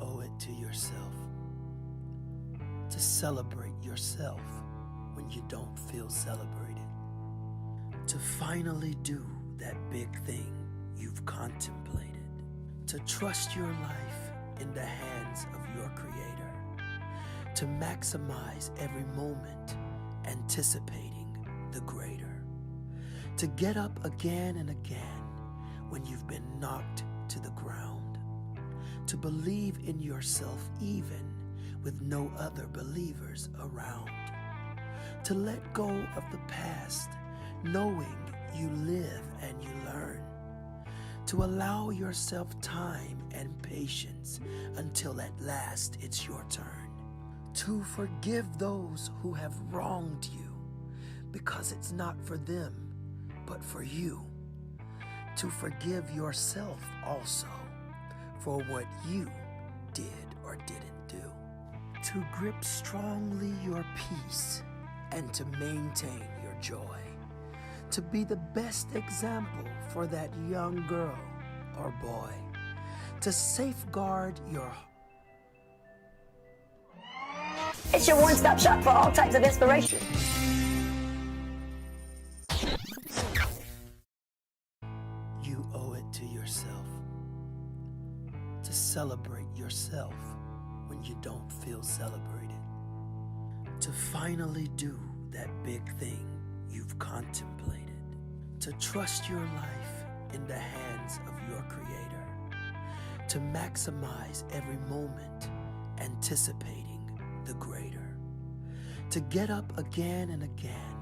owe it to yourself to celebrate yourself when you don't feel celebrated, to finally do that big thing you've contemplated, to trust your life in the hands of your Creator, to maximize every moment anticipating the greater, to get up again and again when you've been knocked to the ground, to believe in yourself even with no other believers around, to let go of the past knowing you live and you learn, to allow yourself time and patience until at last it's your turn, to forgive those who have wronged you because it's not for them but for you, to forgive yourself also for what you did or didn't do, to grip strongly your peace and to maintain your joy, to be the best example for that young girl or boy, to safeguard your. It's your one-stop shop for all types of inspiration. You owe it to yourself to celebrate yourself when you don't feel celebrated, to finally do that big thing you've contemplated, to trust your life in the hands of your Creator, to maximize every moment anticipating the greater, to get up again and again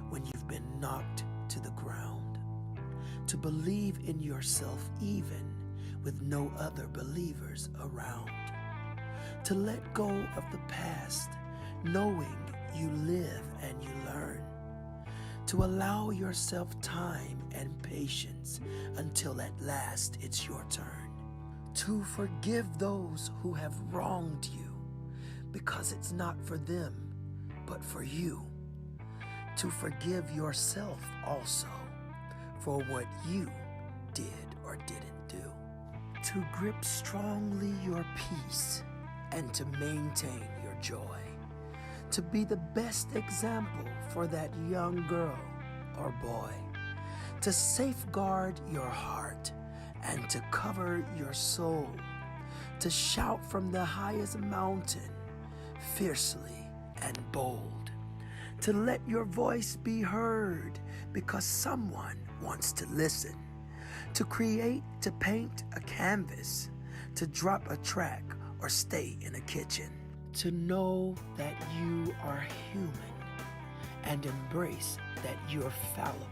when you've been knocked to the ground, to believe in yourself even with no other believers around, to let go of the past knowing you live and you learn, to allow yourself time and patience until at last it's your turn, to forgive those who have wronged you because it's not for them but for you, to forgive yourself also for what you did or didn't do, to grip strongly your peace and to maintain your joy, to be the best example for that young girl or boy, to safeguard your heart and to cover your soul, to shout from the highest mountain fiercely and bold, to let your voice be heard because someone wants to listen, to create, to paint a canvas, to drop a track or stay in a kitchen, to know that you are human and embrace that you're fallible,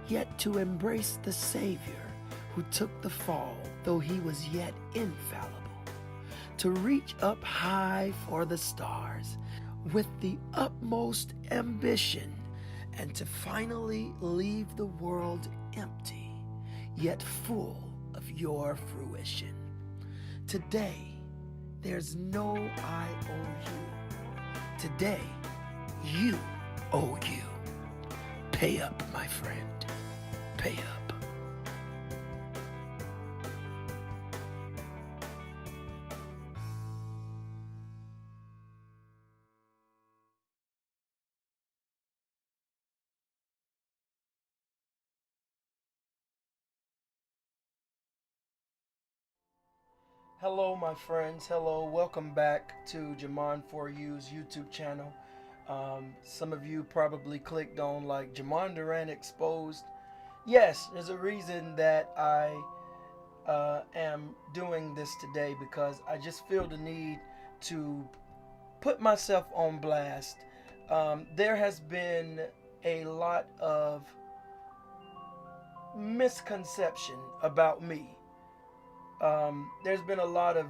yet to embrace the Savior who took the fall though he was yet infallible, to reach up high for the stars with the utmost ambition and to finally leave the world empty yet full of your fruition. Today, there's no I owe you. Today, you owe you. Pay up, my friend. Pay up. Hello, my friends. Hello. Welcome back to JeMone For You's YouTube channel. Some of you probably clicked on like JeMone Durante exposed. Yes, there's a reason that I am doing this today because I just feel the need to put myself on blast. There has been a lot of misconception about me. There's been a lot of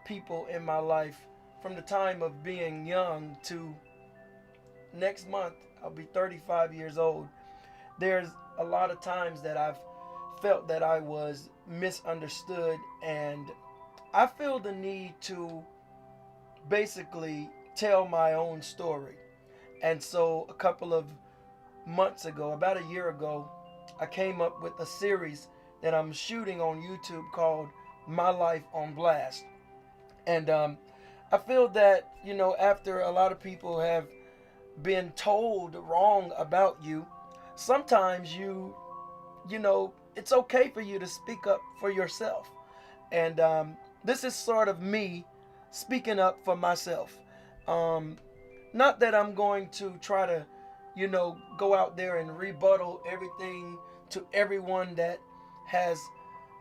people in my life from the time of being young to next month, I'll be 35 years old. There's a lot of times that I've felt that I was misunderstood, and I feel the need to basically tell my own story. And so a couple of months ago, about a year ago, I came up with a series that I'm shooting on YouTube called My Life on Blast. And I feel that, after a lot of people have been told wrong about you, sometimes it's okay for you to speak up for yourself. And this is sort of me speaking up for myself. Um, Not that I'm going to try to, go out there and rebuttal everything to everyone that has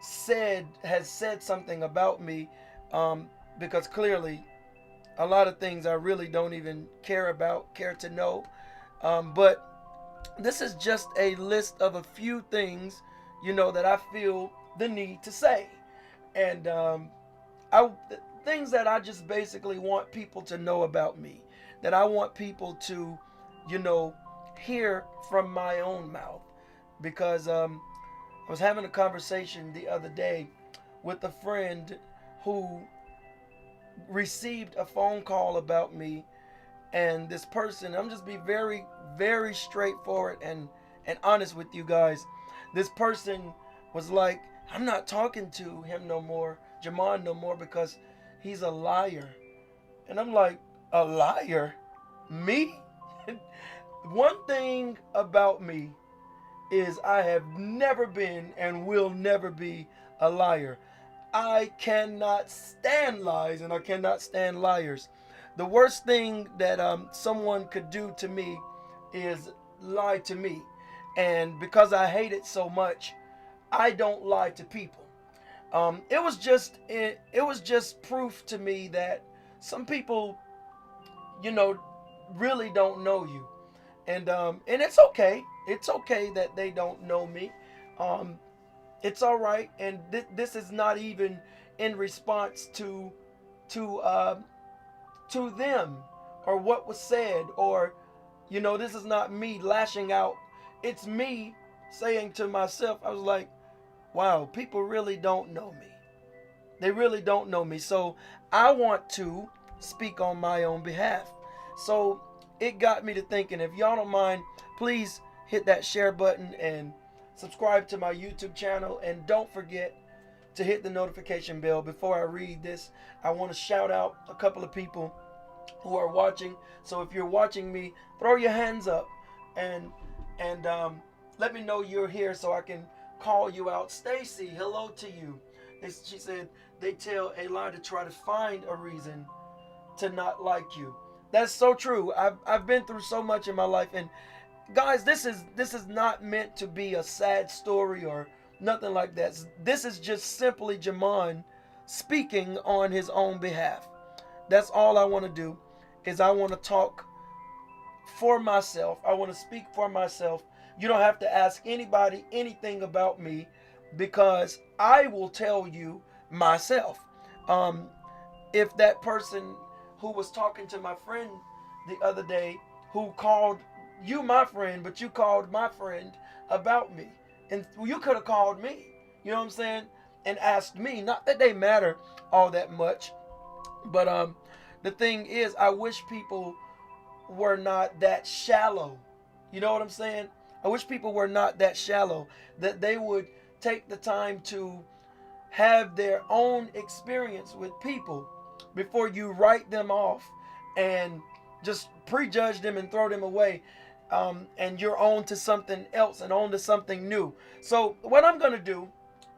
said something about me, um, because clearly a lot of things I really don't even care to know. But this is just a list of a few things, that I feel the need to say, and I things that I just basically want people to know about me, that I want people to, you know, hear from my own mouth, because I was having a conversation the other day with a friend who received a phone call about me, and this person, I'm just be very, very straightforward and honest with you guys. This person was like, I'm not talking to him no more, JeMone no more, because he's a liar. And I'm like, a liar? Me? One thing about me is I have never been and will never be a liar. I cannot stand lies, and I cannot stand liars. The worst thing that someone could do to me is lie to me. And because I hate it so much, I don't lie to people. It was just proof to me that some people, you know, really don't know you, and it's okay. It's okay that they don't know me. Um, it's all right, and this is not even in response to to them or what was said, or this is not me lashing out. It's me saying to myself, I was like, wow, people really don't know me. They really don't know me. So I want to speak on my own behalf. So it got me to thinking, if y'all don't mind, please hit that share button and subscribe to my YouTube channel. And don't forget to hit the notification bell. Before I read this, I want to shout out a couple of people who are watching. So if you're watching me, throw your hands up and let me know you're here so I can call you out. Stacy, hello to you. She said they tell a lie to try to find a reason to not like you. That's so true. I've been through so much in my life, and guys, this is not meant to be a sad story or nothing like that. This is just simply JeMone speaking on his own behalf. That's all I want to do, is I want to talk for myself. I want to speak for myself. You don't have to ask anybody anything about me, because I will tell you myself. Um, if that person who was talking to my friend the other day, who called you my friend, but you called my friend about me, and you could have called me, you know what I'm saying, and asked me. Not that they matter all that much, but the thing is, I wish people were not that shallow. You know what I'm saying? I wish people were not that shallow, that they would take the time to have their own experience with people before you write them off and just prejudge them and throw them away, and you're on to something else and on to something new. So what I'm going to do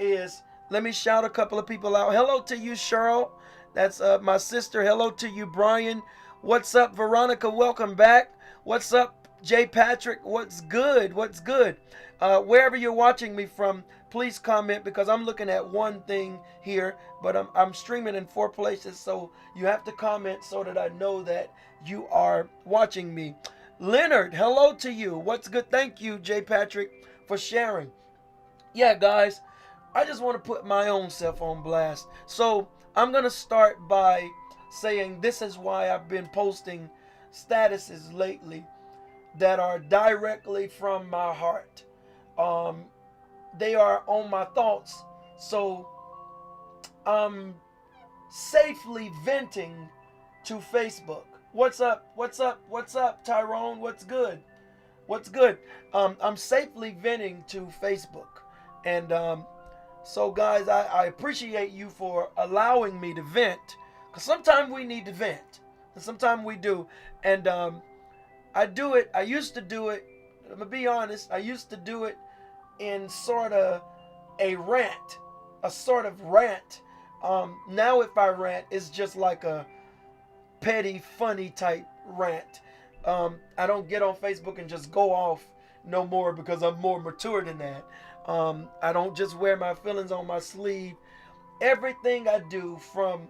is, let me shout a couple of people out. Hello to you, Cheryl. That's my sister. Hello to you, Brian. What's up, Veronica? Welcome back. What's up, Jay Patrick? What's good? What's good? Wherever you're watching me from, please comment, because I'm looking at one thing here, but I'm streaming in 4 places, so you have to comment so that I know that you are watching me. Leonard, hello to you. What's good? Thank you, Jay Patrick, for sharing. Yeah, guys, I just want to put my own self on blast. So I'm going to start by saying this is why I've been posting statuses lately that are directly from my heart. They are on my thoughts, so I'm safely venting to Facebook. What's up? What's up? What's up, Tyrone? What's good? What's good? I'm safely venting to Facebook, and so guys, I appreciate you for allowing me to vent, Because sometimes we need to vent. And sometimes we do. And I do it. I used to do it. I'm going to be honest. I used to do it in sort of a rant. A sort of rant. Now if I rant, it's just like a petty, funny type rant. I don't get on Facebook and just go off no more because I'm more mature than that. I don't just wear my feelings on my sleeve. Everything I do, from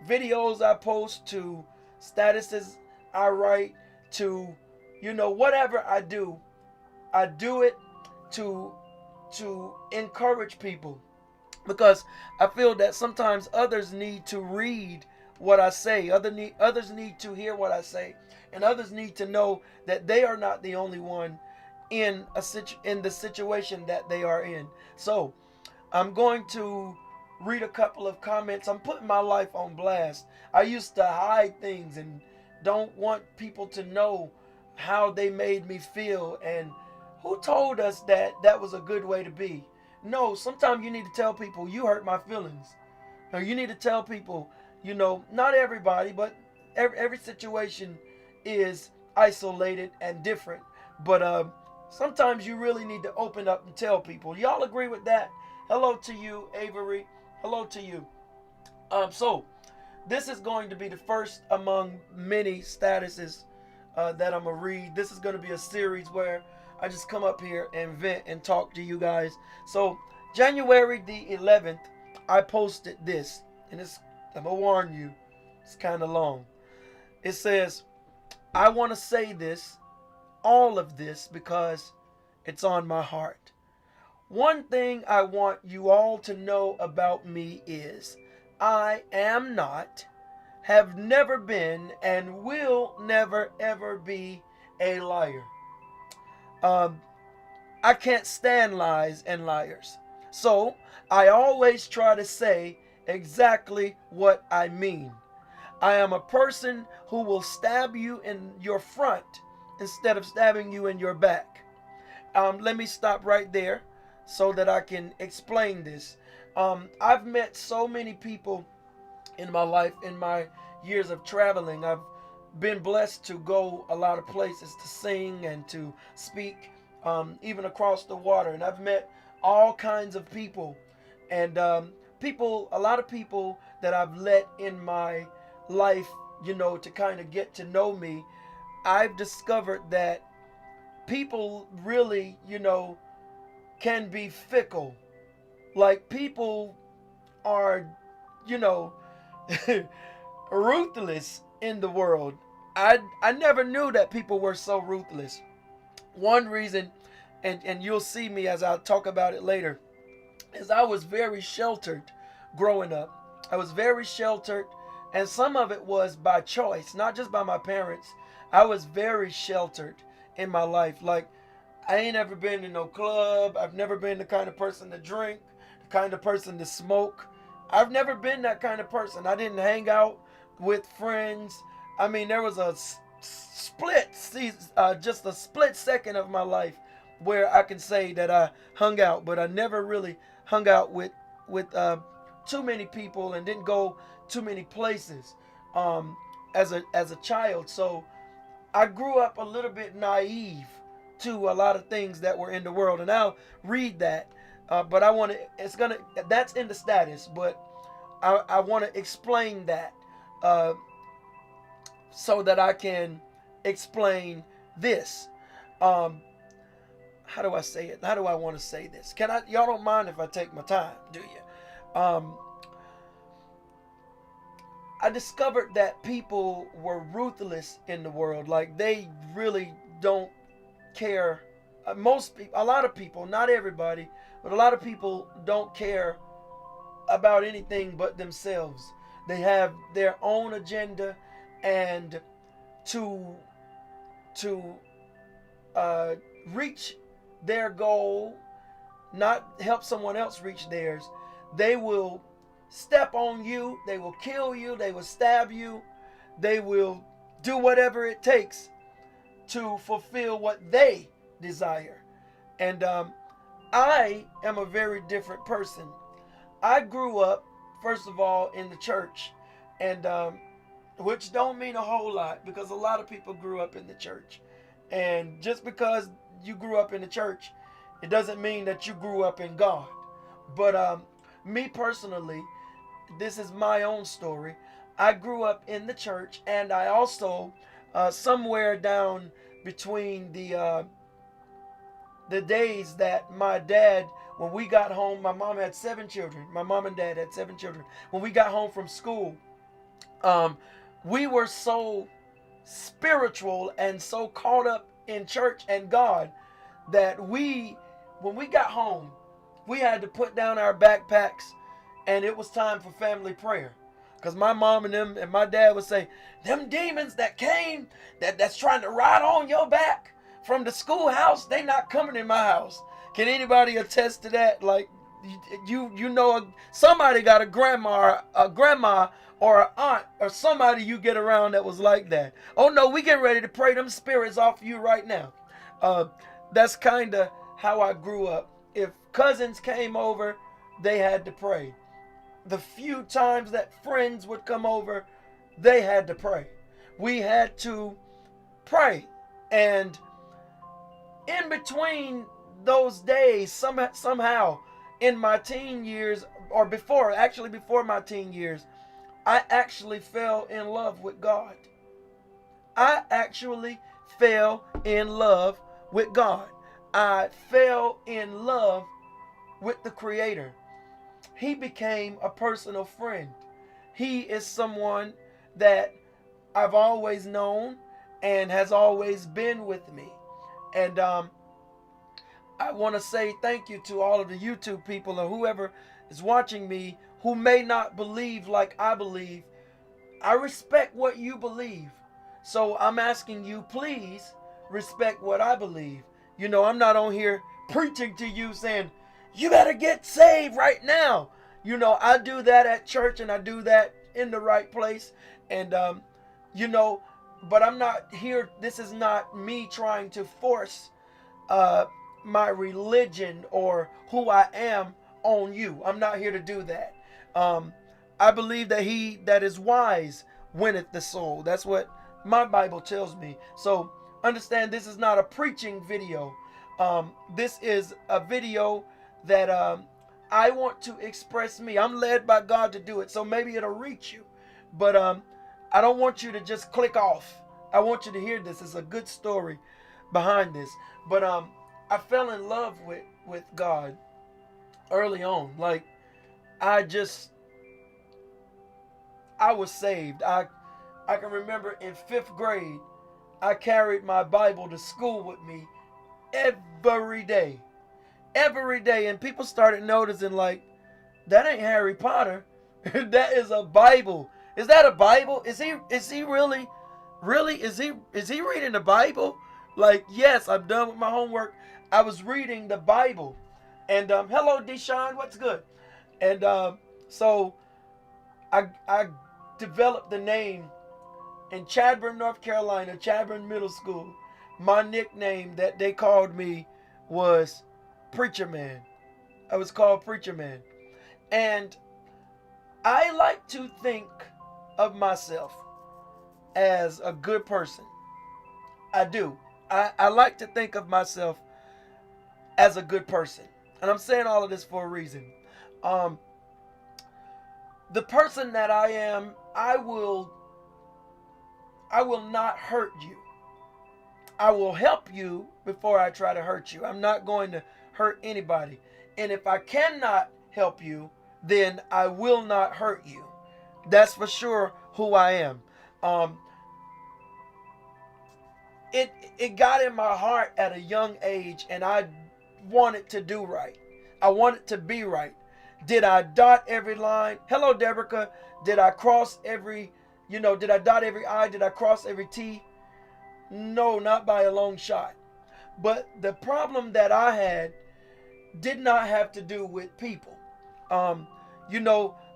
videos I post to statuses I write to, whatever I do it to encourage people, because I feel that sometimes others need to read what I say. Others need to hear what I say, and others need to know that they are not the only one in the situation that they are in. So I'm going to read a couple of comments. I'm putting my life on blast. I used to hide things and don't want people to know how they made me feel, and who told us that that was a good way to be? No, sometimes you need to tell people you hurt my feelings. Or you need to tell people, not everybody, but every situation is isolated and different. But sometimes you really need to open up and tell people. Y'all agree with that? Hello to you, Avery. Hello to you. So this is going to be the first among many statuses that I'm going to read. This is going to be a series where I just come up here and vent and talk to you guys. So January the 11th, I posted this, and I'm going to warn you, it's kind of long. It says, I want to say this, all of this, because it's on my heart. One thing I want you all to know about me is I am not, have never been, and will never ever be a liar. I can't stand lies and liars. So I always try to say exactly what I mean. I am a person who will stab you in your front instead of stabbing you in your back. Let me stop right there so that I can explain this. I've met so many people in my life, in my years of traveling. I've been blessed to go a lot of places to sing and to speak, even across the water. And I've met all kinds of people, and a lot of people that I've let in my life, to kind of get to know me. I've discovered that people really, can be fickle. Like, people are, ruthless in the world. I never knew that people were so ruthless. One reason, and you'll see me as I'll talk about it later, is I was very sheltered growing up. I was very sheltered, and some of it was by choice, not just by my parents. I was very sheltered in my life. Like, I ain't ever been to no club. I've never been the kind of person to drink, the kind of person to smoke. I've never been that kind of person. I didn't hang out with friends. I mean, there was a just a split second of my life where I can say that I hung out, but I never really hung out with too many people and didn't go too many places as a child. So I grew up a little bit naive to a lot of things that were in the world, and I'll read that. But that's in the status, but I want to explain that so that I can explain this. How do I say it? How do I want to say this? Y'all don't mind if I take my time, do you? I discovered that people were ruthless in the world. Like, they really don't care. Most people, a lot of people, not everybody, but a lot of people don't care about anything but themselves. They have their own agenda, and to reach their goal, not help someone else reach theirs, they will step on you, they will kill you, they will stab you, they will do whatever it takes to fulfill what they desire. And I am a very different person. I grew up, first of all, in the church, and which don't mean a whole lot because a lot of people grew up in the church. And just because you grew up in the church, it doesn't mean that you grew up in God. But me personally, this is my own story. I grew up in the church, and I also, somewhere down between the days that my dad, when we got home, my mom had 7 children. My mom and dad had 7 children. When we got home from school, we were so spiritual and so caught up in church and God that when we got home, we had to put down our backpacks and it was time for family prayer. Because my mom and them and my dad would say, them demons that came, that's trying to ride on your back from the schoolhouse, they not coming in my house. Can anybody attest to that? Like, you know, somebody got a grandma or an aunt or somebody you get around that was like that. Oh no, we getting ready to pray them spirits off you right now. That's kind of how I grew up. If cousins came over, they had to pray. The few times that friends would come over, they had to pray. We had to pray. And in between those days, somehow in my teen years, or before my teen years, I actually fell in love with God. I actually fell in love with God. I fell in love with the Creator. He became a personal friend. He is someone that I've always known and has always been with me. And I want to say thank you to all of the YouTube people or whoever is watching me who may not believe like I believe. I respect what you believe. So I'm asking you, please respect what I believe. You know, I'm not on here preaching to you saying, you better get saved right now. You know, I do that at church and I do that in the right place. And, you know, but I'm not here. This is not me trying to force my religion or who I am on you. I'm not here to do that. I believe that he that is wise winneth the soul. That's what my Bible tells me. So understand, this is not a preaching video. This is a video that I want to express me. I'm led by God to do it. So maybe it'll reach you. But I don't want you to just click off. I want you to hear this. It's a good story behind this. But I fell in love with God early on. Like, I was saved. I can remember in 5th grade, I carried my Bible to school with me every day. Every day. And people started noticing, like, that ain't Harry Potter. That is a Bible. Is that a Bible? Is he really is he reading the Bible? Like, yes, I'm done with my homework. I was reading the Bible. And hello Deshaun, what's good? And so I developed the name in Chadburn, North Carolina, Chadburn Middle School. My nickname that they called me was Preacher Man. I was called Preacher Man. And I like to think of myself as a good person. I do. I like to think of myself as a good person. And I'm saying all of this for a reason. The person that I am, I will not hurt you. I will help you before I try to hurt you. I'm not going to hurt anybody. And if I cannot help you, then I will not hurt you. That's for sure who I am. It got in my heart at a young age, and I wanted to do right. I wanted to be right. Did I dot every line? Hello, Deborah. Did I cross every, did I dot every I? Did I cross every T? No, not by a long shot. But the problem that I had did not have to do with people.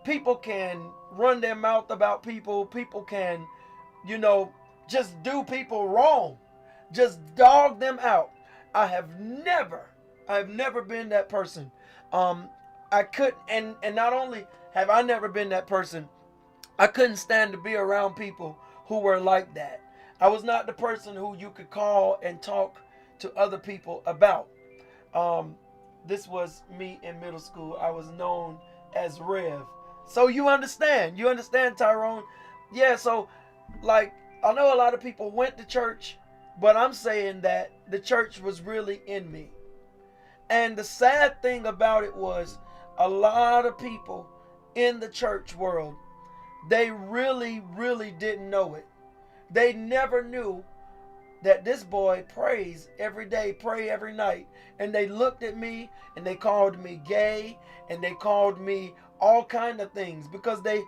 People can run their mouth about people. People can, just do people wrong. Just dog them out. I have never been that person. I couldn't, and not only have I never been that person, I couldn't stand to be around people who were like that. I was not the person who you could call and talk to other people about. Um, this was me in middle school. I was known as Rev. So you understand, Tyrone? Yeah, so like I know a lot of people went to church, but I'm saying that the church was really in me. And the sad thing about it was a lot of people in the church world, they really, really didn't know it. They never knew that this boy prays every day, pray every night. And they looked at me and they called me gay and they called me all kind of things because they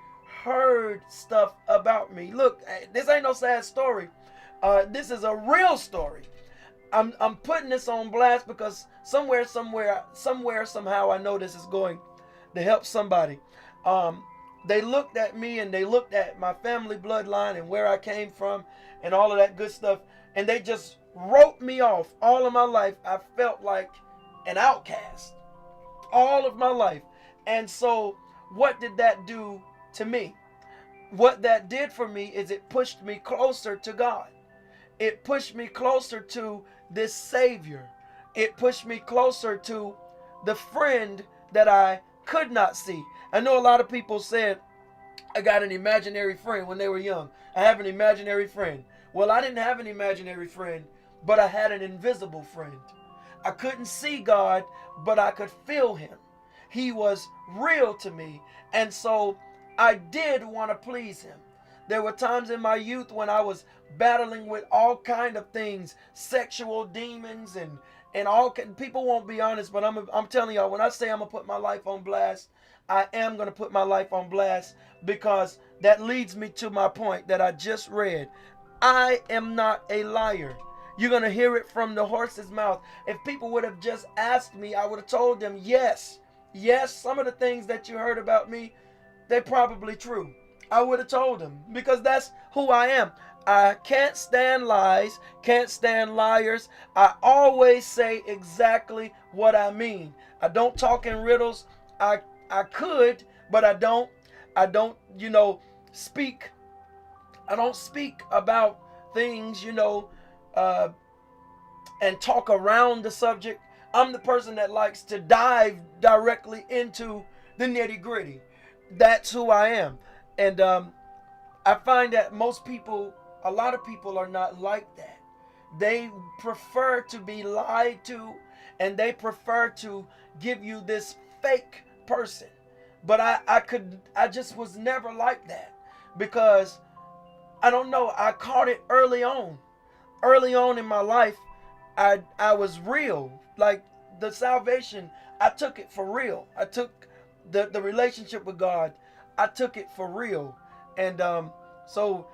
heard stuff about me. Look, this ain't no sad story. This is a real story. I'm putting this on blast because somewhere, somehow I know this is going to help somebody. They looked at me and they looked at my family bloodline and where I came from and all of that good stuff, and they just wrote me off. All of my life I felt like an outcast, all of my life. And so what did that do to me? What that did for me is it pushed me closer to God. It pushed me closer to this Savior. It pushed me closer to the friend that I could not see. I know a lot of people said, I got an imaginary friend when they were young. I have an imaginary friend. Well, I didn't have an imaginary friend, but I had an invisible friend. I couldn't see God, but I could feel him. He was real to me. And so I did want to please him. There were times in my youth when I was battling with all kind of things, sexual demons and all. People won't be honest, but I'm telling y'all, when I say I'm gonna put my life on blast, I am gonna put my life on blast, because that leads me to my point that I just read. I am not a liar. You're gonna hear it from the horse's mouth. If people would have just asked me, I would have told them, yes, some of the things that you heard about me, they're probably true. I would have told them, because that's who I am. I can't stand lies, can't stand liars. I always say exactly what I mean. I don't talk in riddles. I could, but I don't. I don't, speak. I don't speak about things, and talk around the subject. I'm the person that likes to dive directly into the nitty gritty. That's who I am. And I find that a lot of people are not like that. They prefer to be lied to, and they prefer to give you this fake person. But I just was never like that, because I don't know, I caught it early on. Early on in my life, I was real. Like the salvation, I took it for real. I took the relationship with God, I took it for real. And so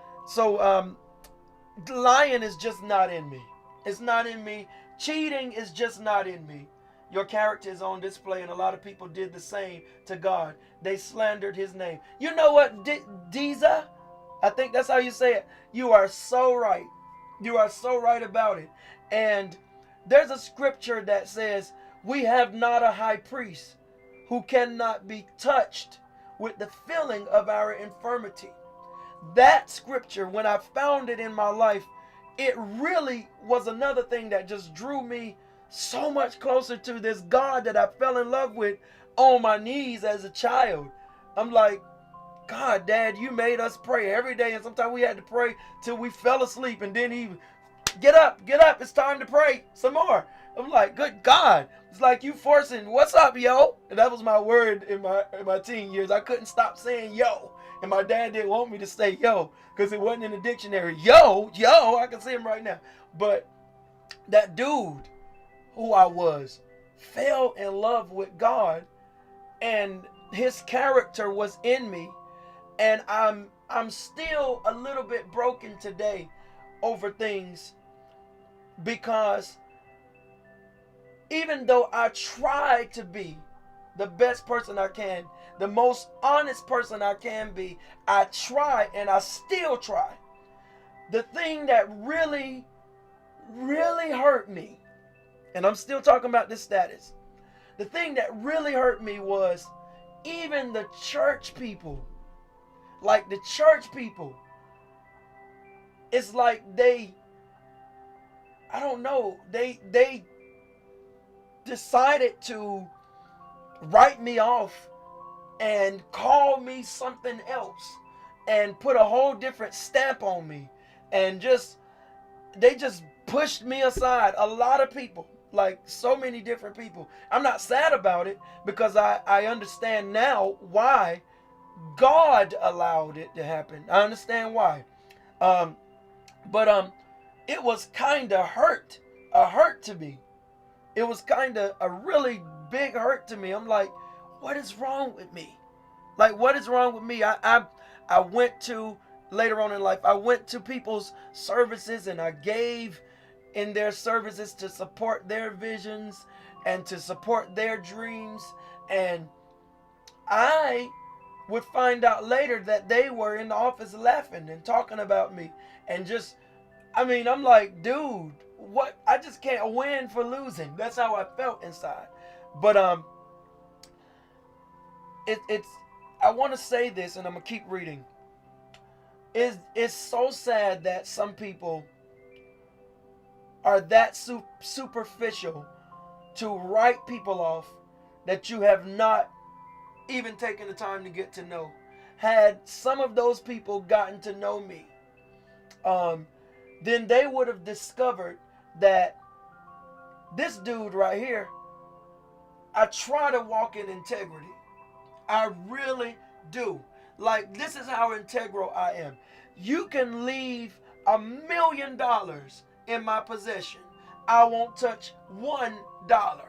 lying is just not in me. It's not in me. Cheating is just not in me. Your character is on display, and a lot of people did the same to God. They slandered his name. You know what, Diza? I think that's how you say it. You are so right. You are so right about it. And there's a scripture that says, we have not a high priest who cannot be touched with the feeling of our infirmity. That scripture, when I found it in my life, it really was another thing that just drew me so much closer to this God that I fell in love with on my knees as a child. I'm like, God, Dad, you made us pray every day, and sometimes we had to pray till we fell asleep, and then he, get up, it's time to pray some more. I'm like, good God. It's like you forcing, what's up, yo? And that was my word in my teen years. I couldn't stop saying yo. And my dad didn't want me to say yo, because it wasn't in the dictionary. Yo, I can see him right now. But that dude who I was fell in love with God, and his character was in me. And I'm still a little bit broken today over things, because even though I try to be the best person I can, the most honest person I can be, I try, and I still try. The thing that really, really hurt me, and I'm still talking about this status, the thing that really hurt me was even the church people. like the church people, it's like I don't know, they decided to write me off and call me something else and put a whole different stamp on me, and they just pushed me aside. A lot of people, like so many different people. I'm not sad about it because I understand now why God allowed it to happen. I understand why. But it was kind of a hurt to me. It was kind of a really big hurt to me. I'm like, what is wrong with me? Like, what is wrong with me? I went to, later on in life, I went to people's services and I gave in their services to support their visions and to support their dreams. And I would find out later that they were in the office laughing and talking about me. And just, I'm like, dude, what? I just can't win for losing. That's how I felt inside. But it's I want to say this, and I'm gonna keep reading. It's so sad that some people are that superficial to write people off that you have not even taken the time to get to know. Had some of those people gotten to know me, then they would have discovered that this dude right here, I try to walk in integrity. I really do. Like, this is how integral I am. You can leave $1 million in my possession. I won't touch $1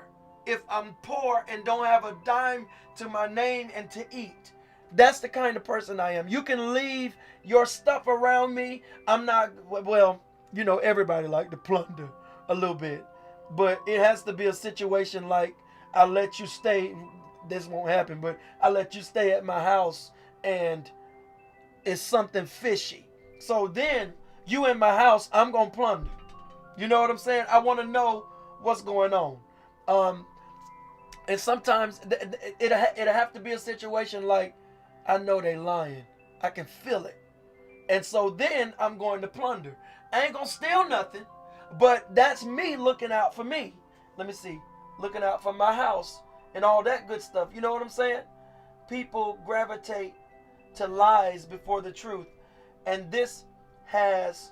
if I'm poor and don't have a dime to my name and to eat. That's the kind of person I am. You can leave your stuff around me. I'm not, well, everybody like to plunder a little bit. But it has to be a situation like, I let you stay, this won't happen, but I let you stay at my house and it's something fishy. So then, you in my house, I'm going to plunder. You know what I'm saying? I want to know what's going on. And sometimes it'll have to be a situation like, I know they lying. I can feel it. And so then I'm going to plunder. I ain't going to steal nothing, but that's me looking out for me. Let me see. Looking out for my house and all that good stuff. You know what I'm saying? People gravitate to lies before the truth. And this has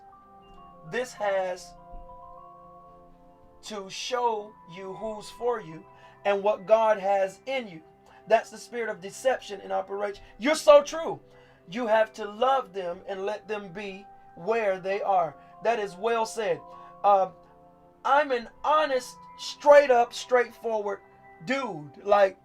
to show you who's for you and what God has in you. That's the spirit of deception in operation. You're so true. You have to love them and let them be where they are. That is well said. I'm an honest, straight up, straightforward dude. Like,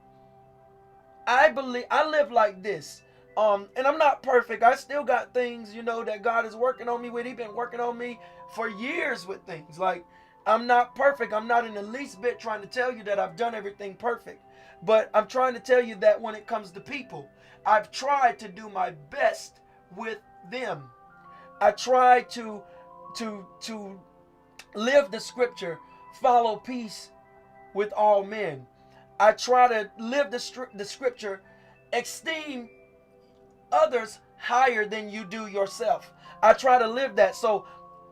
I live like this. And I'm not perfect. I still got things, that God is working on me with. He's been working on me for years with things. Like, I'm not perfect. I'm not in the least bit trying to tell you that I've done everything perfect. But I'm trying to tell you that when it comes to people, I've tried to do my best with them. I try to live the scripture, follow peace with all men. I try to live the scripture, esteem others higher than you do yourself. I try to live that. So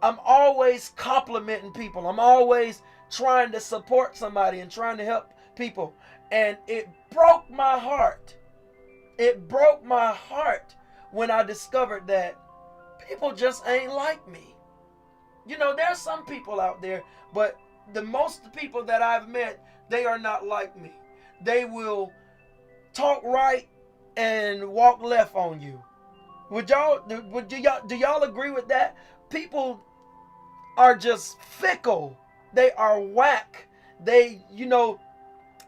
I'm always complimenting people. I'm always trying to support somebody and trying to help people. And it broke my heart. It broke my heart when I discovered that people just ain't like me. There's some people out there, but the most people that I've met, they are not like me. They will talk right and walk left on you. Do y'all agree with that? People are just fickle. They are whack. They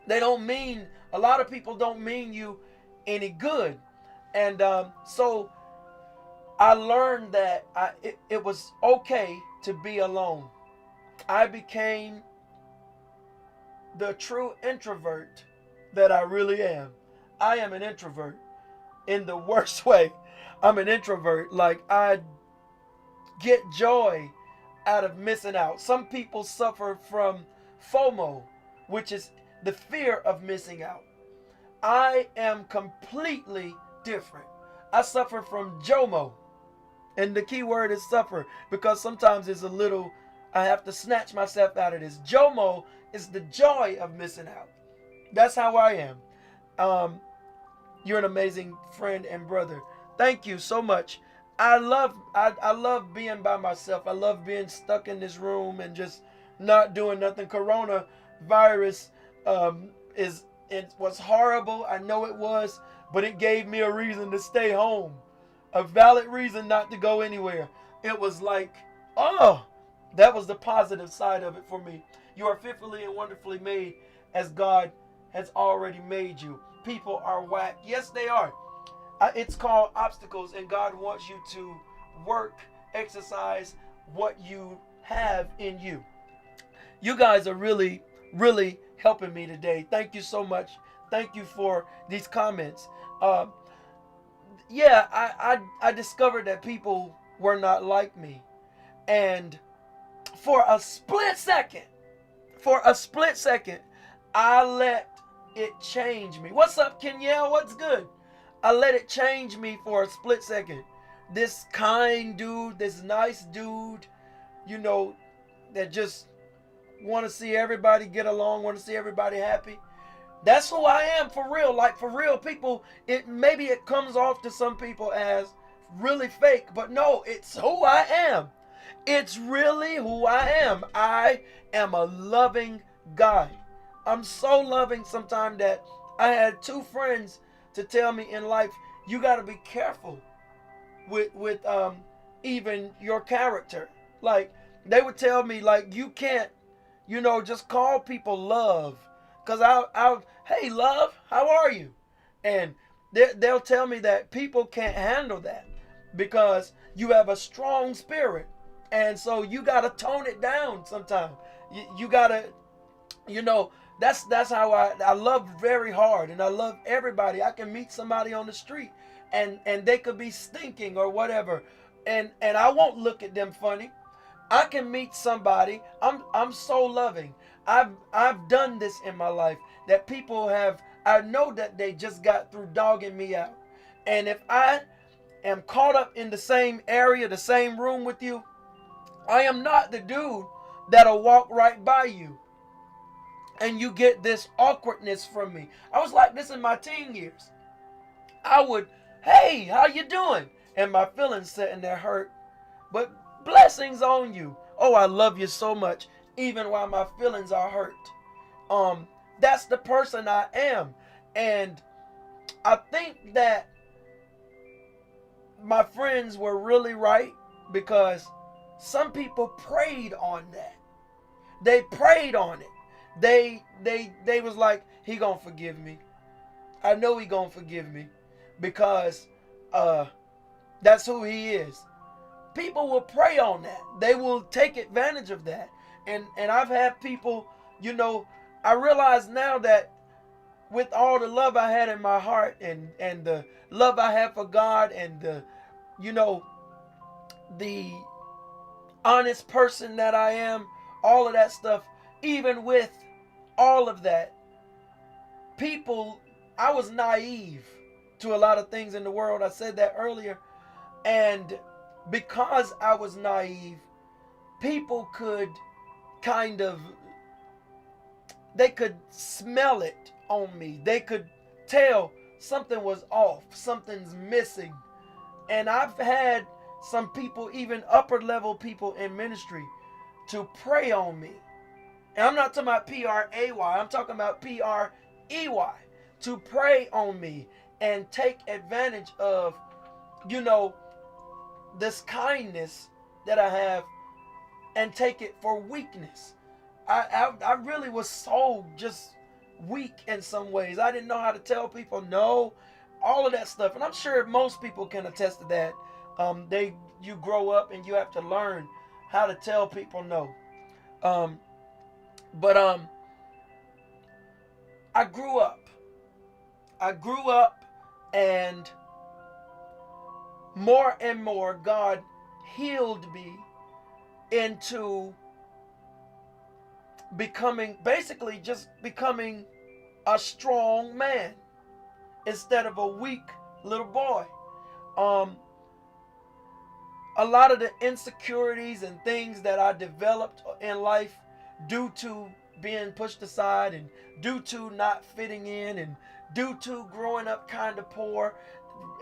don't mean, a lot of people don't mean you any good. And so I learned that it was okay to be alone. I became the true introvert that I really am. I am an introvert in the worst way. I'm an introvert. Like, I get joy out of missing out. Some people suffer from FOMO, which is the fear of missing out. I am completely different. I suffer from JOMO. And the key word is suffer, because sometimes it's a little, I have to snatch myself out of this. JOMO is the joy of missing out. That's how I am. You're an amazing friend and brother. Thank you so much. I love being by myself. I love being stuck in this room and just not doing nothing. Coronavirus it was horrible. I know it was, but it gave me a reason to stay home. A valid reason not to go anywhere. It was like, oh, that was the positive side of it for me. You are fearfully and wonderfully made as God has already made you. People are whack. Yes, they are. It's called obstacles, and God wants you to work, exercise what you have in you. You guys are really, really helping me today. Thank you so much. Thank you for these comments. Yeah, I discovered that people were not like me. And for a split second, I let it change me. What's up, Kenyelle? What's good? I let it change me for a split second. This kind dude, this nice dude, that just want to see everybody get along, want to see everybody happy. That's who I am for real. Like, for real, people, maybe it comes off to some people as really fake, but no, it's who I am. It's really who I am. I am a loving guy. I'm so loving sometimes that I had two friends to tell me in life, you got to be careful with even your character. Like, they would tell me, like, you can't, just call people love. Because I'll, hey, love, how are you? And they'll tell me that people can't handle that because you have a strong spirit. And so you got to tone it down sometimes. You got to, that's how I love very hard, and I love everybody. I can meet somebody on the street and they could be stinking or whatever, and I won't look at them funny. I can meet somebody. I'm so loving. I've done this in my life that people have. I know that they just got through dogging me out, and if I am caught up in the same area, the same room with you, I am not the dude that'll walk right by you and you get this awkwardness from me. I was like this in my teen years. I would, hey, how you doing? And my feelings sitting there hurt. But blessings on you. Oh, I love you so much, even while my feelings are hurt. That's the person I am. And I think that my friends were really right, because some people preyed on that. They preyed on it. They was like, he gonna forgive me. I know he gonna forgive me because that's who he is. People will prey on that. They will take advantage of that. And I've had people, I realize now that with all the love I had in my heart and the love I have for God and the honest person that I am, all of that stuff, even with all of that, I was naive to a lot of things in the world. I said that earlier. And because I was naive, people could they could smell it on me. They could tell something was off, something's missing. And I've had some people, even upper level people in ministry, to prey on me. And I'm not talking about P-R-A-Y. I'm talking about P-R-E-Y. To prey on me and take advantage of, this kindness that I have and take it for weakness. I really was so just weak in some ways. I didn't know how to tell people no, all of that stuff. And I'm sure most people can attest to that. You grow up and you have to learn how to tell people no. But I grew up and more God healed me into basically just becoming a strong man instead of a weak little boy. a lot of the insecurities and things that I developed in life due to being pushed aside and due to not fitting in and due to growing up kind of poor.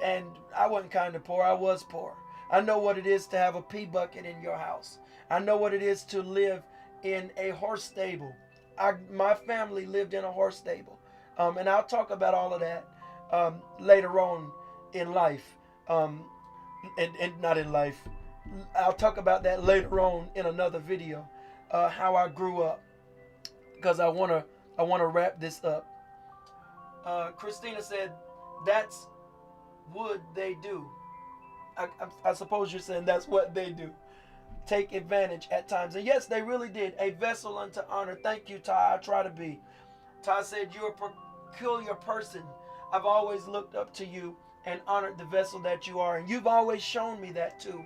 And I wasn't kind of poor, I was poor. I know what it is to have a pea bucket in your house. I know what it is to live in a horse stable. My family lived in a horse stable. And I'll talk about all of that later on in life. And not in life. I'll talk about that later on in another video. How I grew up. Because I wanna wrap this up. Christina said, that's what they do. I suppose you're saying that's what they do. Take advantage at times. And yes, they really did. A vessel unto honor. Thank you, Ty. I try to be. Ty said, you're a peculiar person. I've always looked up to you and honored the vessel that you are. And you've always shown me that too.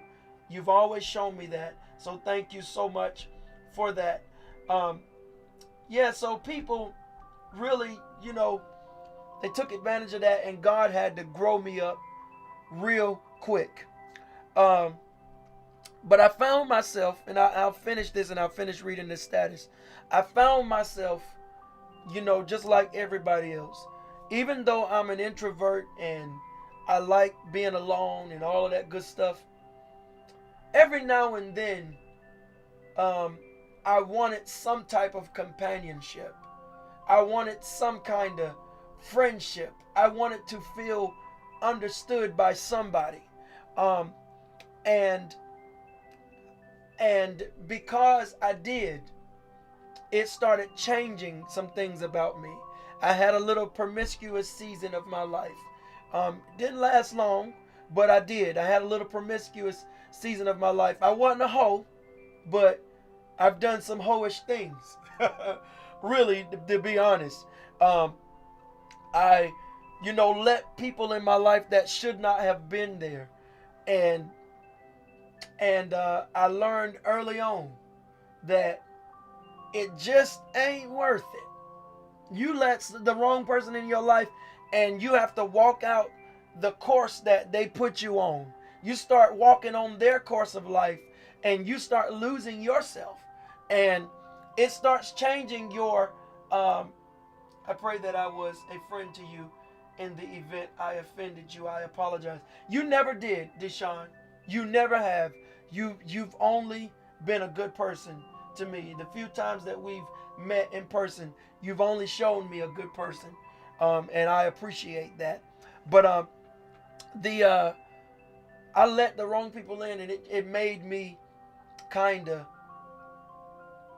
You've always shown me that. So thank you so much for that. Yeah, so people really, they took advantage of that, and God had to grow me up real quick. But I found myself, and I'll finish this and I'll finish reading this status. I found myself, just like everybody else. Even though I'm an introvert and I like being alone and all of that good stuff, every now and then, I wanted some type of companionship. I wanted some kind of friendship. I wanted to feel understood by somebody. And because I did, it started changing some things about me. I had a little promiscuous season of my life. Didn't last long, but I did. I had a little promiscuous season of my life. I wasn't a hoe, but I've done some hoish things. Really, to be honest. I, let people in my life that should not have been there. And I learned early on that it just ain't worth it. You let the wrong person in your life and you have to walk out the course that they put you on. You start walking on their course of life and you start losing yourself. And it starts changing your, I pray that I was a friend to you in the event I offended you. I apologize. You never did, Deshaun. You never have. You've only been a good person to me. The few times that we've met in person, you've only shown me a good person. And I appreciate that. But I let the wrong people in, and it made me kind of,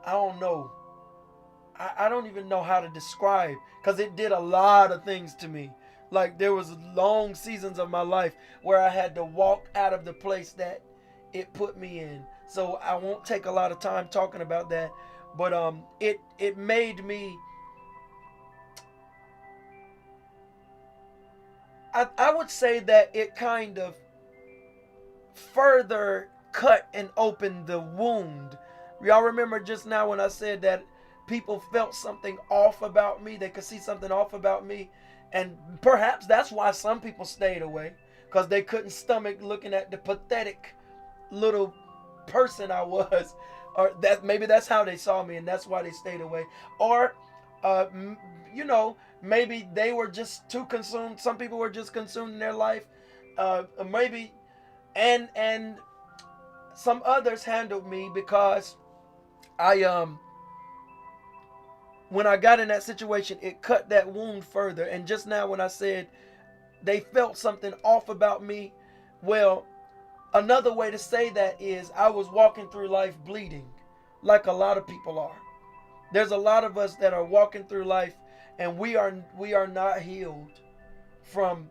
I don't know. I don't even know how to describe, because it did a lot of things to me. Like, there was long seasons of my life where I had to walk out of the place that it put me in. So I won't take a lot of time talking about that. But it made me, I would say that it kind of further cut and opened the wound. Y'all remember just now when I said that people felt something off about me? They could see something off about me. And perhaps that's why some people stayed away, because they couldn't stomach looking at the pathetic little person I was. Or that maybe that's how they saw me, and that's why they stayed away. Or maybe they were just too consumed. Some people were just consumed in their life. Maybe and some others handled me because when I got in that situation, it cut that wound further. And just now when I said they felt something off about me, well, another way to say that is I was walking through life bleeding, like a lot of people are. There's a lot of us that are walking through life and we are not healed from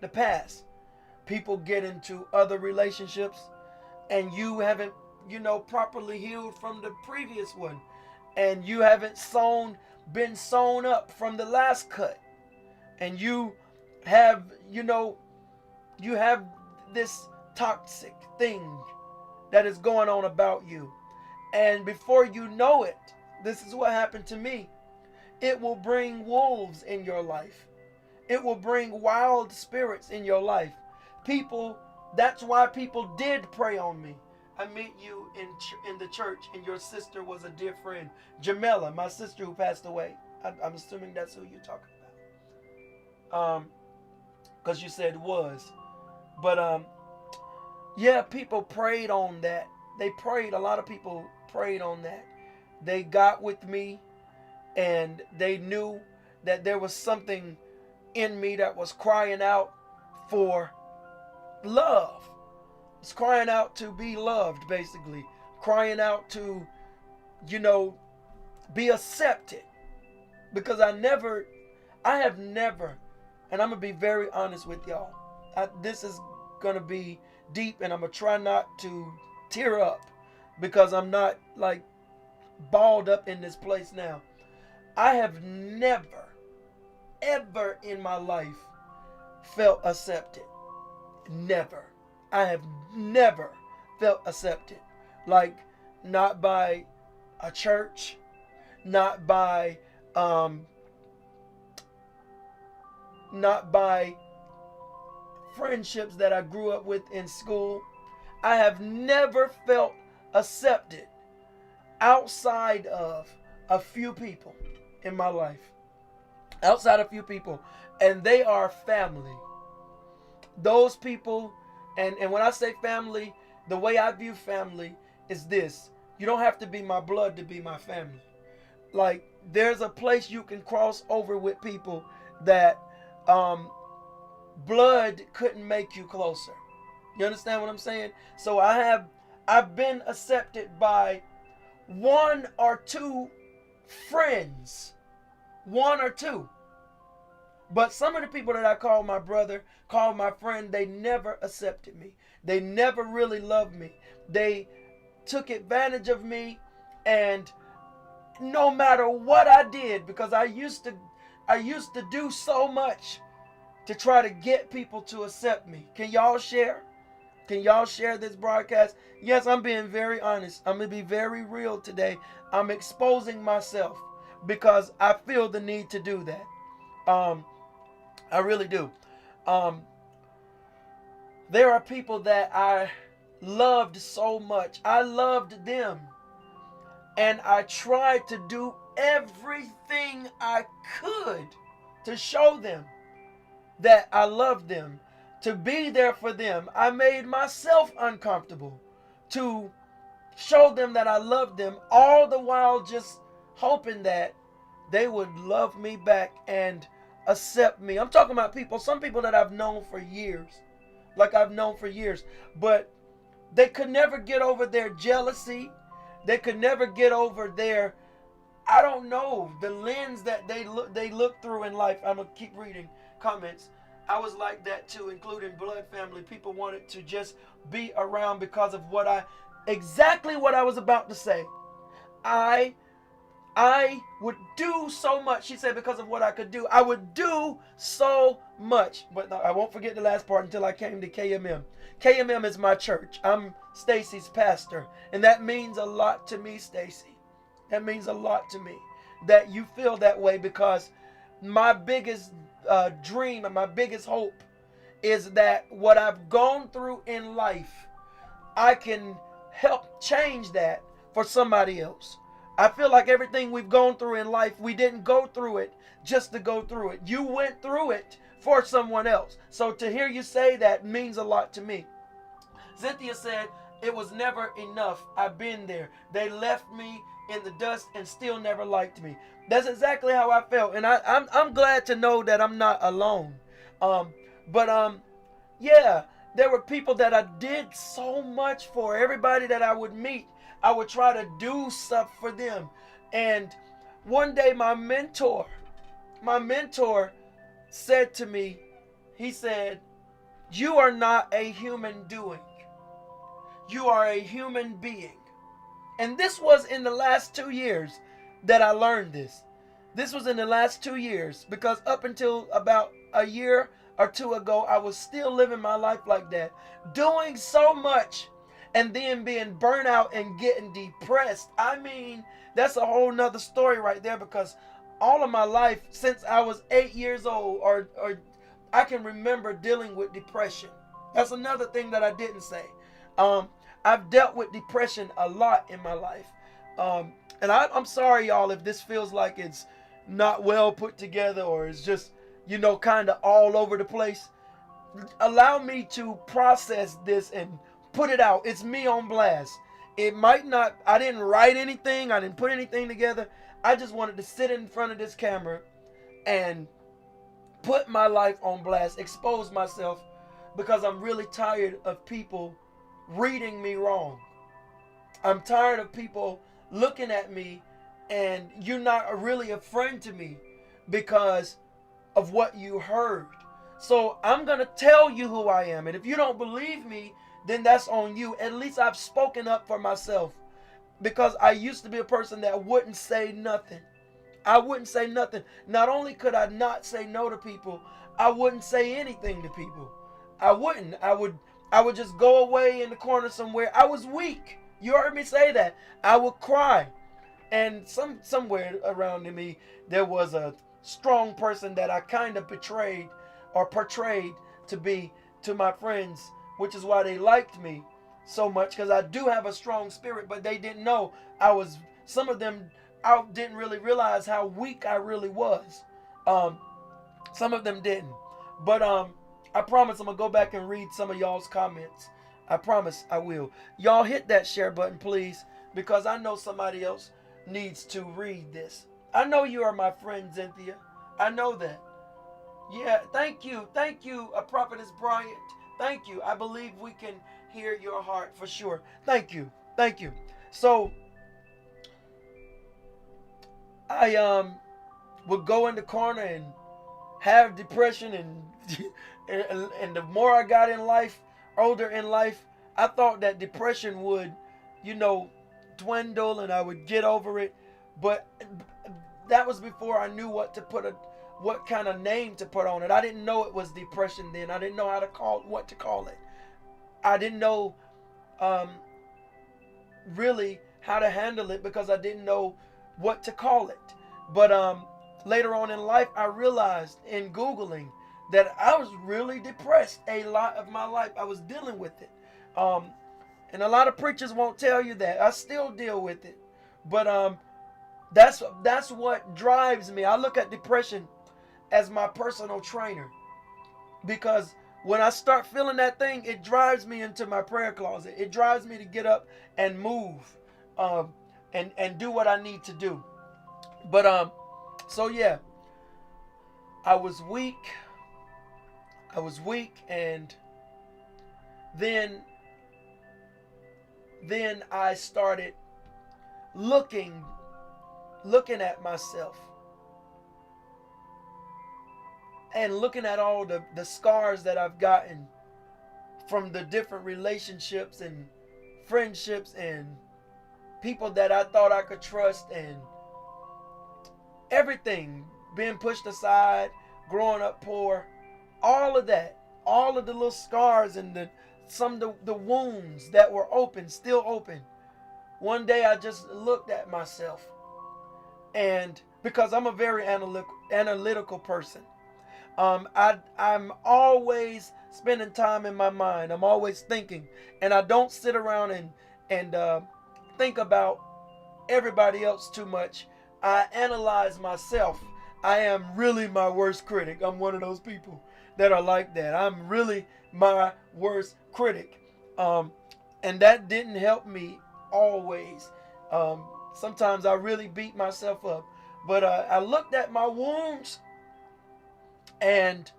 the past. People get into other relationships and you haven't, properly healed from the previous one. And you haven't been sewn up from the last cut. And you have, you have this toxic thing that is going on about you. And before you know it, this is what happened to me. It will bring wolves in your life. It will bring wild spirits in your life. People, that's why people did pray on me. I met you in the church, and your sister was a dear friend, Jamela, my sister who passed away. I'm assuming that's who you're talking about. Because you said was. But yeah, people prayed on that. They prayed. A lot of people prayed on that. They got with me, and they knew that there was something in me that was crying out for love. It's crying out to be loved, basically. Crying out to, be accepted. Because I have never, and I'm going to be very honest with y'all. This is going to be deep, and I'm going to try not to tear up because I'm not like balled up in this place now. I have never, ever in my life felt accepted. Never. I have never felt accepted. Like, not by a church, not by friendships that I grew up with in school. I have never felt accepted outside of a few people in my life. Outside a few people. And they are family. Those people, and when I say family, the way I view family is this. You don't have to be my blood to be my family. Like, there's a place you can cross over with people that blood couldn't make you closer. You understand what I'm saying? So I've been accepted by one or two friends. One or two. But some of the people that I call my brother, call my friend, they never accepted me. They never really loved me. They took advantage of me, and no matter what I did, because I used to do so much to try to get people to accept me. Can y'all share? Can y'all share this broadcast? Yes, I'm being very honest. I'm going to be very real today. I'm exposing myself because I feel the need to do that. I really do. There are people that I loved so much. I loved them. And I tried to do everything I could to show them that I loved them, to be there for them. I made myself uncomfortable to show them that I loved them, all the while just hoping that they would love me back and accept me. I'm talking about people, some people that I've known for years. But they could never get over their jealousy. They could never get over their, I don't know, the lens that they look through in life. I'm going to keep reading comments. I was like that too, including blood family. People wanted to just be around because of exactly what I was about to say. I would do so much. She said because of what I could do. I would do so much. But I won't forget the last part until I came to KMM. KMM is my church. I'm Stacy's pastor. And that means a lot to me, Stacy. That means a lot to me that you feel that way, because my biggest dream and my biggest hope is that what I've gone through in life, I can help change that for somebody else. I feel like everything we've gone through in life, we didn't go through it just to go through it. You went through it for someone else. So to hear you say that means a lot to me. Cynthia said, it was never enough. I've been there. They left me in the dust and still never liked me. That's exactly how I felt. And I'm glad to know that I'm not alone. Yeah, there were people that I did so much for. Everybody that I would meet, I would try to do stuff for them. And one day my mentor said to me, he said, you are not a human doing. You are a human being. And this was in the last 2 years that I learned this. This was in the last 2 years, because up until about a year or two ago, I was still living my life like that, doing so much and then being burnt out and getting depressed. I mean, that's a whole nother story right there, because all of my life since I was 8 years old, or I can remember dealing with depression. That's another thing that I didn't say. I've dealt with depression a lot in my life. And I'm sorry, y'all, if this feels like it's not well put together or it's just, kind of all over the place. Allow me to process this and put it out. It's me on blast. It might not, I didn't write anything, I didn't put anything together. I just wanted to sit in front of this camera and put my life on blast, expose myself, because I'm really tired of people reading me wrong. I'm tired of people looking at me and you're not really a friend to me because of what you heard. So I'm going to tell you who I am. And if you don't believe me, then that's on you. At least I've spoken up for myself, because I used to be a person that wouldn't say nothing. I wouldn't say nothing. Not only could I not say no to people, I wouldn't say anything to people. I wouldn't. I would just go away in the corner somewhere. I was weak. You heard me say that. I would cry. And somewhere around me there was a strong person that I kind of betrayed or portrayed to be to my friends, which is why they liked me so much, because I do have a strong spirit, but they didn't know some of them I didn't really realize how weak I really was. Some of them didn't. But I promise I'm going to go back and read some of y'all's comments. I promise I will. Y'all hit that share button, please, because I know somebody else needs to read this. I know you are my friend, Cynthia. I know that. Yeah, thank you. Thank you, Prophetess Bryant. Thank you. I believe we can hear your heart for sure. Thank you. Thank you. So, I would go in the corner and have depression, and the more I got in life, older in life, I thought that depression would, dwindle and I would get over it. But that was before I knew what kind of name to put on it. I didn't know it was depression then. I didn't know what to call it. I didn't know really how to handle it, because I didn't know what to call it. But later on in life, I realized in Googling that I was really depressed a lot of my life. I was dealing with it. And a lot of preachers won't tell you that. I still deal with it. But that's what drives me. I look at depression as my personal trainer, because when I start feeling that thing, it drives me into my prayer closet. It drives me to get up and move, and do what I need to do. But so yeah, I was weak, and then I started looking at myself and looking at all the scars that I've gotten from the different relationships and friendships and people that I thought I could trust, and everything being pushed aside, growing up poor, all of that, all of the little scars and some of the wounds that were open, still open. One day I just looked at myself, and because I'm a very analytical person, I'm always spending time in my mind. I'm always thinking, and I don't sit around and think about everybody else too much. I analyze myself. I am really my worst critic. I'm one of those people that are like that. I'm really my worst critic. And that didn't help me always. Sometimes I really beat myself up. But I looked at my wounds, and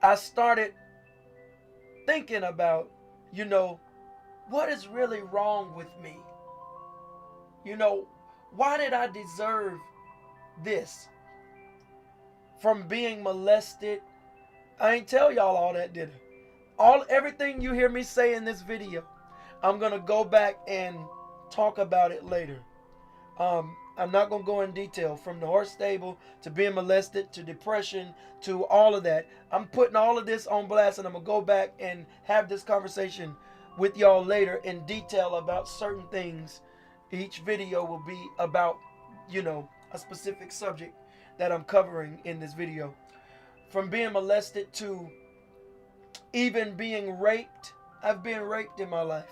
I started thinking about, what is really wrong with me? Why did I deserve this? From being molested. I ain't tell y'all all that, did I? Everything you hear me say in this video, I'm going to go back and talk about it later. I'm not going to go in detail from the horse stable to being molested to depression to all of that. I'm putting all of this on blast, and I'm going to go back and have this conversation with y'all later in detail about certain things. Each video will be about, a specific subject that I'm covering in this video. From being molested to even being raped. I've been raped in my life.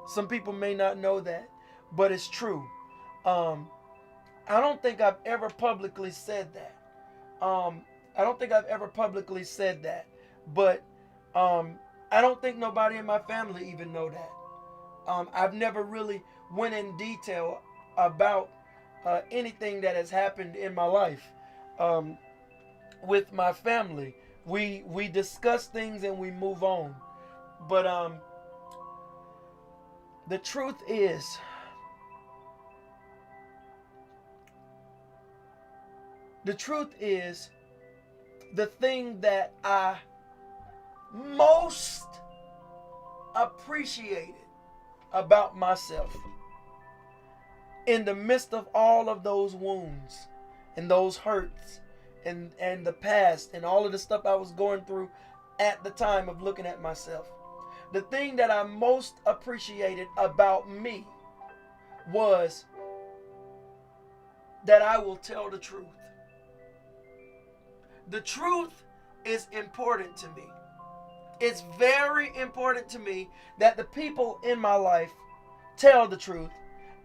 Some people may not know that, but it's true. I don't think I've ever publicly said that. I don't think I've ever publicly said that, but I don't think nobody in my family even know that. I've never really went in detail about anything that has happened in my life with my family. We discuss things and we move on. But the truth is, the thing that I most appreciated about myself in the midst of all of those wounds and those hurts and the past and all of the stuff I was going through at the time of looking at myself, the thing that I most appreciated about me was that I will tell the truth. The truth is important to me. It's very important to me that the people in my life tell the truth.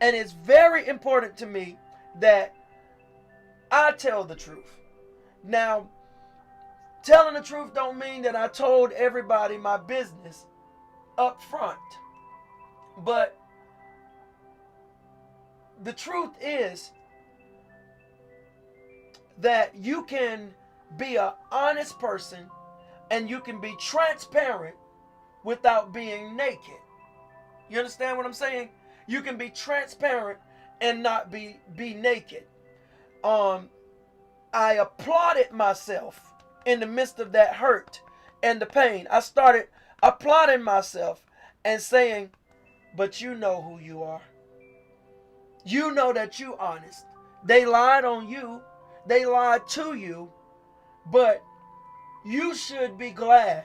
And it's very important to me that I tell the truth. Now, telling the truth don't mean that I told everybody my business up front. But the truth is that you can be an honest person and you can be transparent without being naked. You understand what I'm saying? You can be transparent and not be naked. I applauded myself in the midst of that hurt and the pain. I started applauding myself and saying, but you know who you are. You know that you're honest. They lied on you. They lied to you. But you should be glad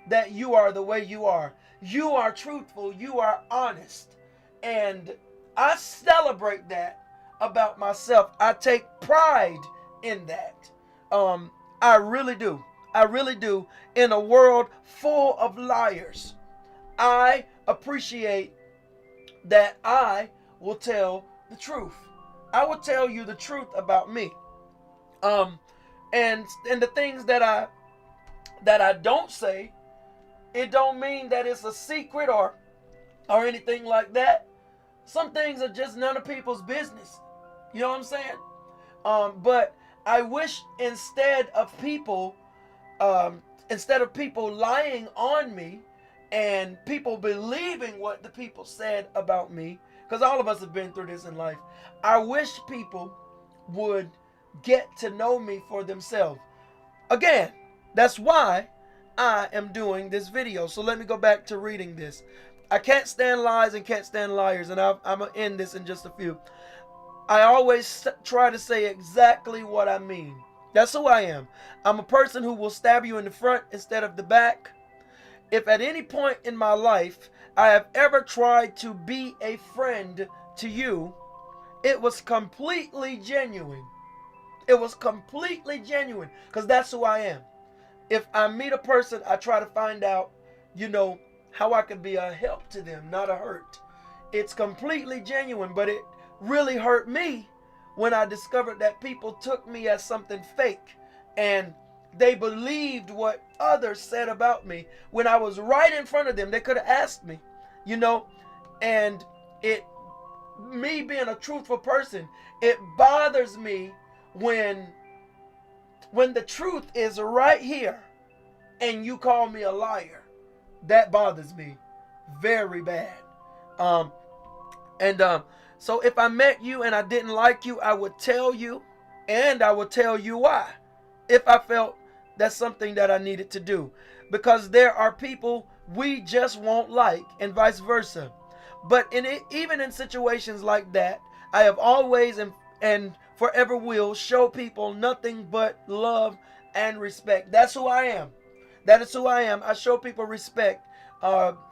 that you are the way you are. You are truthful. You are honest. And I celebrate that about myself. I take pride in that. I really do. I really do. In a world full of liars, I appreciate that I will tell the truth. I will tell you the truth about me. And the things that I don't say, it don't mean that it's a secret or anything like that. Some things are just none of people's business. You know what I'm saying? But I wish instead of people lying on me and people believing what the people said about me, because all of us have been through this in life, I wish people would get to know me for themselves. Again, that's why I am doing this video. So let me go back to reading this. I can't stand lies and can't stand liars, and I'm going to end this in just a few. I always try to say exactly what I mean. That's who I am. I'm a person who will stab you in the front instead of the back. If at any point in my life I have ever tried to be a friend to you, it was completely genuine. It was completely genuine, because that's who I am. If I meet a person, I try to find out, how I could be a help to them, not a hurt. It's completely genuine, but it really hurt me when I discovered that people took me as something fake and they believed what others said about me when I was right in front of them. They could have asked me, and me being a truthful person, it bothers me when the truth is right here and you call me a liar. That bothers me very bad. So if I met you and I didn't like you, I would tell you, and I would tell you why, if I felt that's something that I needed to do. Because there are people we just won't like, and vice versa. But even in situations like that, I have always and forever will show people nothing but love and respect. That's who I am. That is who I am. I show people respect.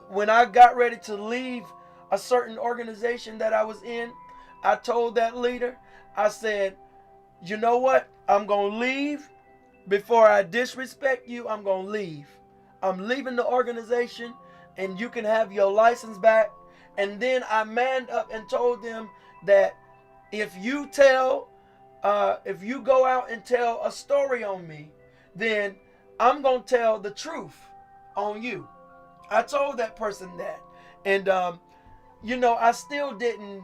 When I got ready to leave a certain organization that I was in, I told that leader, I said, you know what? I'm going to leave. Before I disrespect you, I'm going to leave. I'm leaving the organization and you can have your license back. And then I manned up and told them that if you go out and tell a story on me, then I'm going to tell the truth on you. I told that person that. And, I still didn't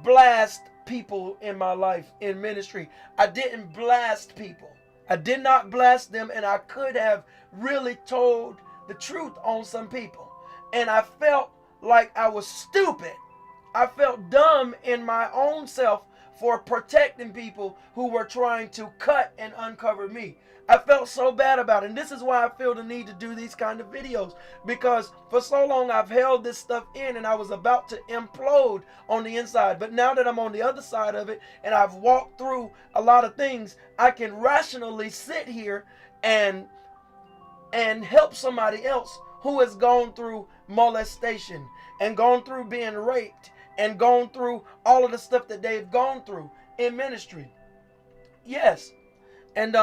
blast people in my life in ministry. I didn't blast people. I did not blast them, and I could have really told the truth on some people. And I felt like I was stupid. I felt dumb in my own self for protecting people who were trying to cut and uncover me. I felt so bad about it. And this is why I feel the need to do these kind of videos. Because for so long I've held this stuff in and I was about to implode on the inside. But now that I'm on the other side of it and I've walked through a lot of things, I can rationally sit here and help somebody else who has gone through molestation and gone through being raped and gone through all of the stuff that they've gone through in ministry. Yes. And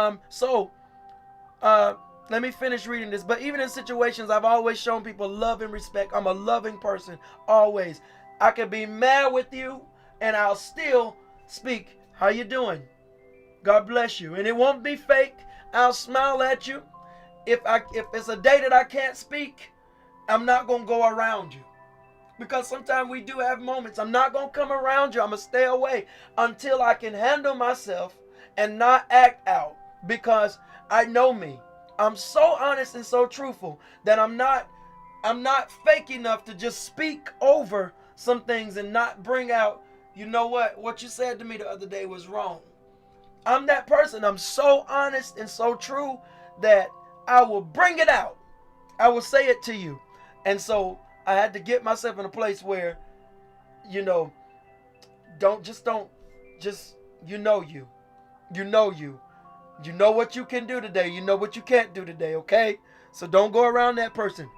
let me finish reading this. But even in situations, I've always shown people love and respect. I'm a loving person, always. I can be mad with you, and I'll still speak. How you doing? God bless you. And it won't be fake. I'll smile at you. If it's a day that I can't speak, I'm not going to go around you. Because sometimes we do have moments. I'm not going to come around you. I'm going to stay away until I can handle myself and not act out. Because I know me. I'm so honest and so truthful that I'm not fake enough to just speak over some things and not bring out, you know what you said to me the other day was wrong. I'm that person. I'm so honest and so true that I will bring it out. I will say it to you. And so I had to get myself in a place where, you know what you can do today. You know what you can't do today, okay? So don't go around that person.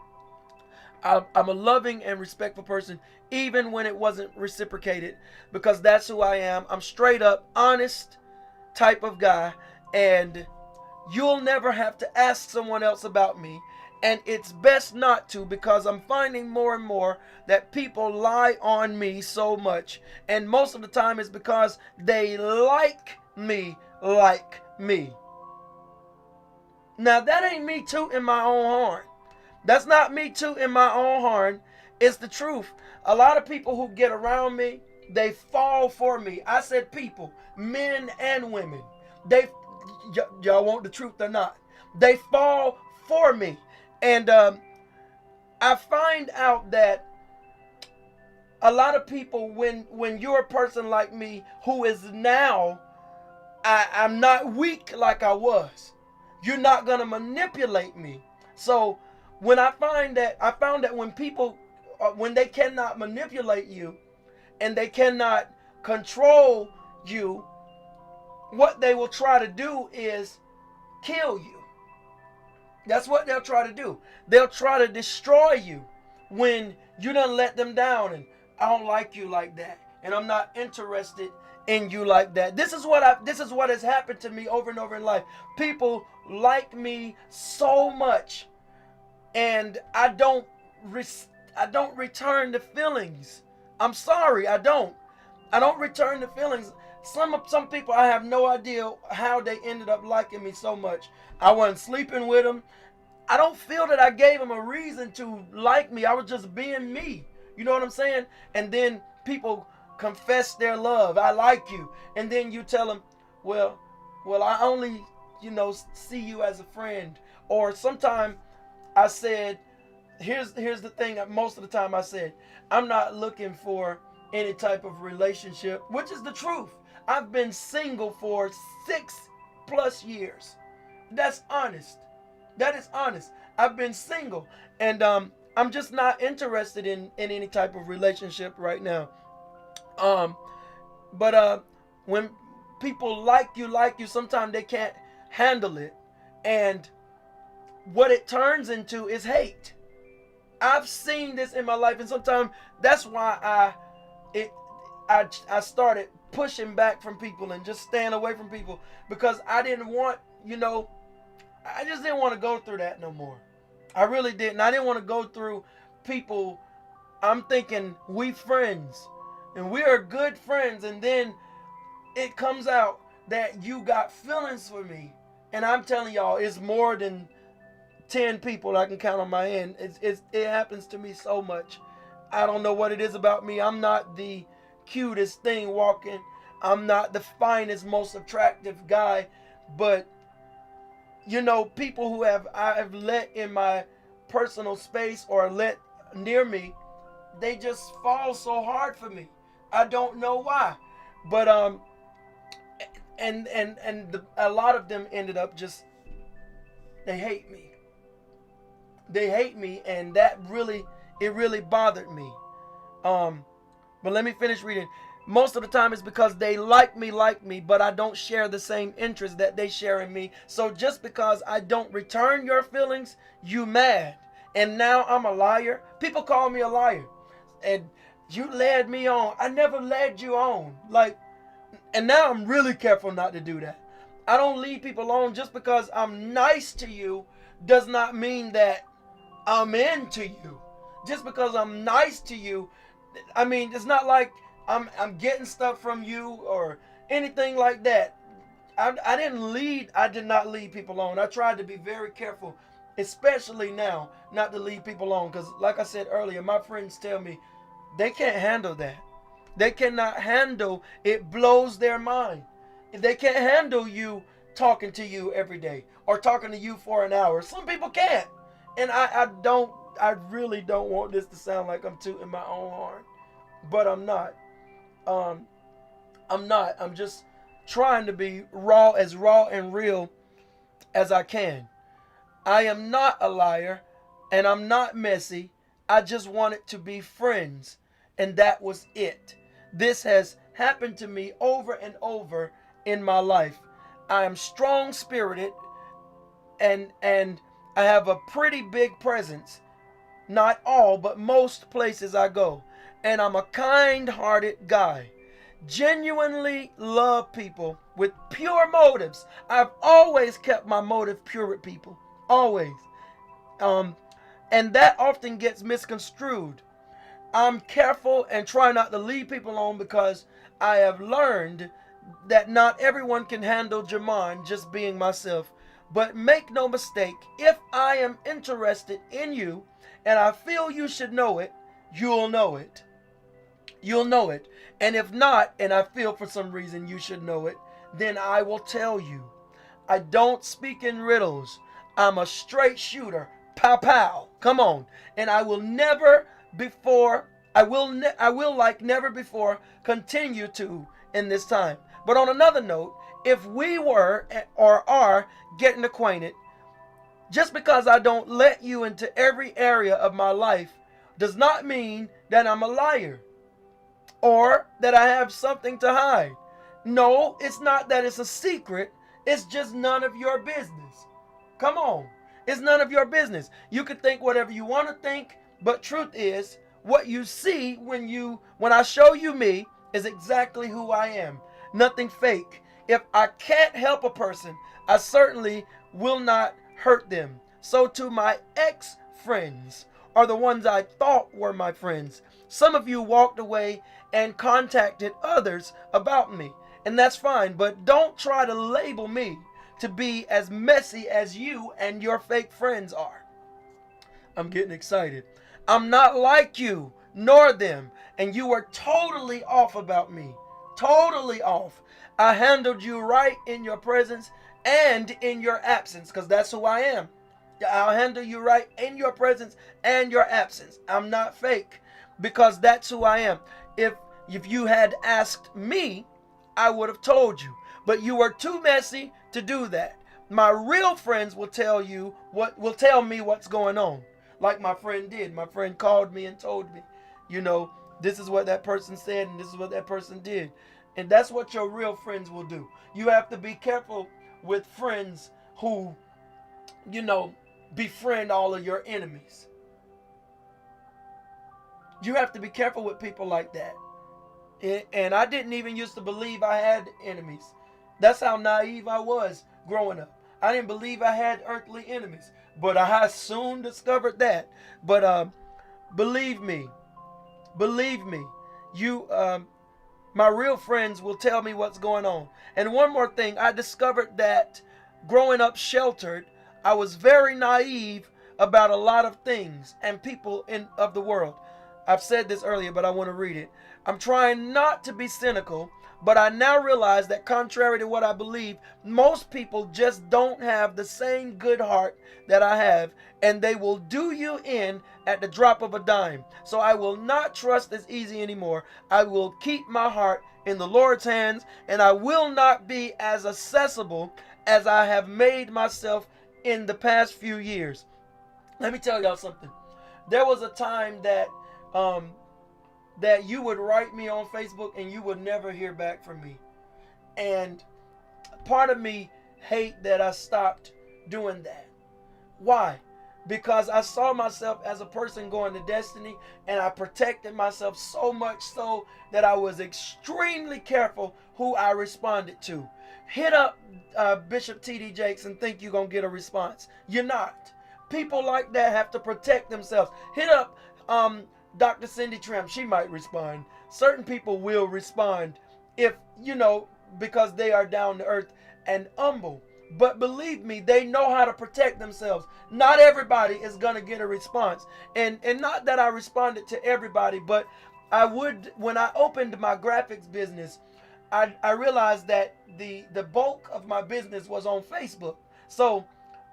I'm a loving and respectful person, even when it wasn't reciprocated, because that's who I am. I'm straight up, honest type of guy, and you'll never have to ask someone else about me. And it's best not to, because I'm finding more and more that people lie on me so much. And most of the time it's because they like me. Now that ain't me tooting my own horn. That's not me tooting my own horn. It's the truth. A lot of people who get around me, they fall for me. I said people, men and women. Y'all want the truth or not? They fall for me. And I find out that a lot of people, when you're a person like me who is now, I'm not weak like I was. You're not going to manipulate me. So when I found that when people, when they cannot manipulate you and they cannot control you, what they will try to do is kill you. That's what they'll try to do. They'll try to destroy you when you done let them down, and I don't like you like that, and I'm not interested in you like that. This is what has happened to me over and over in life. People like me so much, and I don't return the feelings. I'm sorry, I don't return the feelings. Some people, I have no idea how they ended up liking me so much. I wasn't sleeping with them. I don't feel that I gave them a reason to like me. I was just being me. You know what I'm saying? And then people confess their love. I like you. And then you tell them, well, I only, see you as a friend. Or sometimes I said, here's the thing. Most of the time I said, I'm not looking for any type of relationship, which is the truth. I've been single for 6+ years. That's honest. That is honest. I've been single, and I'm just not interested in any type of relationship right now. But when people like you, sometimes they can't handle it, and what it turns into is hate. I've seen this in my life, and sometimes that's why I started pushing back from people and just staying away from people, because I didn't want, I just didn't want to go through that no more. I really didn't. I didn't want to go through people. I'm thinking we friends and we are good friends, and then it comes out that you got feelings for me. And I'm telling y'all, it's more than 10 people I can count on my hand. It happens to me so much. I don't know what it is about me. I'm not the cutest thing walking. I'm not the finest, most attractive guy. But, people who I have let in my personal space or let near me, they just fall so hard for me. I don't know why. But, a lot of them ended up just, they hate me. They hate me, and it really bothered me. But let me finish reading. Most of the time it's because they like me, but I don't share the same interests that they share in me. So just because I don't return your feelings, you mad. And now I'm a liar. People call me a liar. And you led me on. I never led you on. And now I'm really careful not to do that. I don't lead people on. Just because I'm nice to you does not mean that I'm into you. Just because I'm nice to you, it's not like I'm getting stuff from you or anything like that. I did not lead people on. I tried to be very careful, especially now, not to lead people on. Because like I said earlier, my friends tell me they can't handle that. They cannot handle it. Blows their mind. They can't handle you talking to you every day or talking to you for an hour. Some people can't. And I really don't want this to sound like I'm tooting my own horn, but I'm not. I'm just trying to be raw and real as I can. I am not a liar, and I'm not messy. I just wanted to be friends, and that was it. This has happened to me over and over in my life. I am strong-spirited, and I have a pretty big presence. Not all, but most places I go. And I'm a kind-hearted guy. Genuinely love people with pure motives. I've always kept my motive pure with people. Always. And that often gets misconstrued. I'm careful and try not to lead people on because I have learned that not everyone can handle JeMone just being myself. But make no mistake, if I am interested in you and I feel you should know it, you'll know it. You'll know it. And if not, and I feel for some reason you should know it, then I will tell you. I don't speak in riddles. I'm a straight shooter. Pow pow. Come on. And I will never before, I will like never before continue to in this time. But on another note, if we were or are getting acquainted, just because I don't let you into every area of my life does not mean that I'm a liar or that I have something to hide. No, it's not that it's a secret. It's just none of your business. Come on. It's none of your business. You can think whatever you want to think, but truth is, what you see when I show you me is exactly who I am. Nothing fake. If I can't help a person, I certainly will not hurt them. So to my ex-friends, or the ones I thought were my friends, some of you walked away and contacted others about me. And that's fine, but don't try to label me to be as messy as you and your fake friends are. I'm getting excited. I'm not like you, nor them, and you were totally off about me. Totally off. I handled you right in your presence and in your absence, because that's who I am. I'll handle you right in your presence and your absence. I'm not fake, because that's who I am. If you had asked me, I would have told you. But you were too messy to do that. My real friends will tell me what's going on. Like my friend did. My friend called me and told me, this is what that person said and this is what that person did. And that's what your real friends will do. You have to be careful with friends who, befriend all of your enemies. You have to be careful with people like that. And I didn't even used to believe I had enemies. That's how naive I was growing up. I didn't believe I had earthly enemies, but I soon discovered that. But believe me, believe me, you my real friends will tell me what's going on. And one more thing, I discovered that growing up sheltered, I was very naive about a lot of things and people of the world. I've said this earlier, but I want to read it. I'm trying not to be cynical, but I now realize that contrary to what I believe, most people just don't have the same good heart that I have, and they will do you in at the drop of a dime. So I will not trust as easy anymore. I will keep my heart in the Lord's hands, and I will not be as accessible as I have made myself in the past few years. Let me tell y'all something. There was a time that that you would write me on Facebook and you would never hear back from me. And part of me hate that I stopped doing that. Why? Because I saw myself as a person going to destiny, and I protected myself so much so that I was extremely careful who I responded to. Hit up Bishop T.D. Jakes and think you're going to get a response. You're not. People like that have to protect themselves. Hit up Dr. Cindy Trim. She might respond. Certain people will respond if, because they are down to earth and humble. But believe me, they know how to protect themselves. Not everybody is going to get a response. And not that I responded to everybody, but I would, when I opened my graphics business, I realized that the bulk of my business was on Facebook. So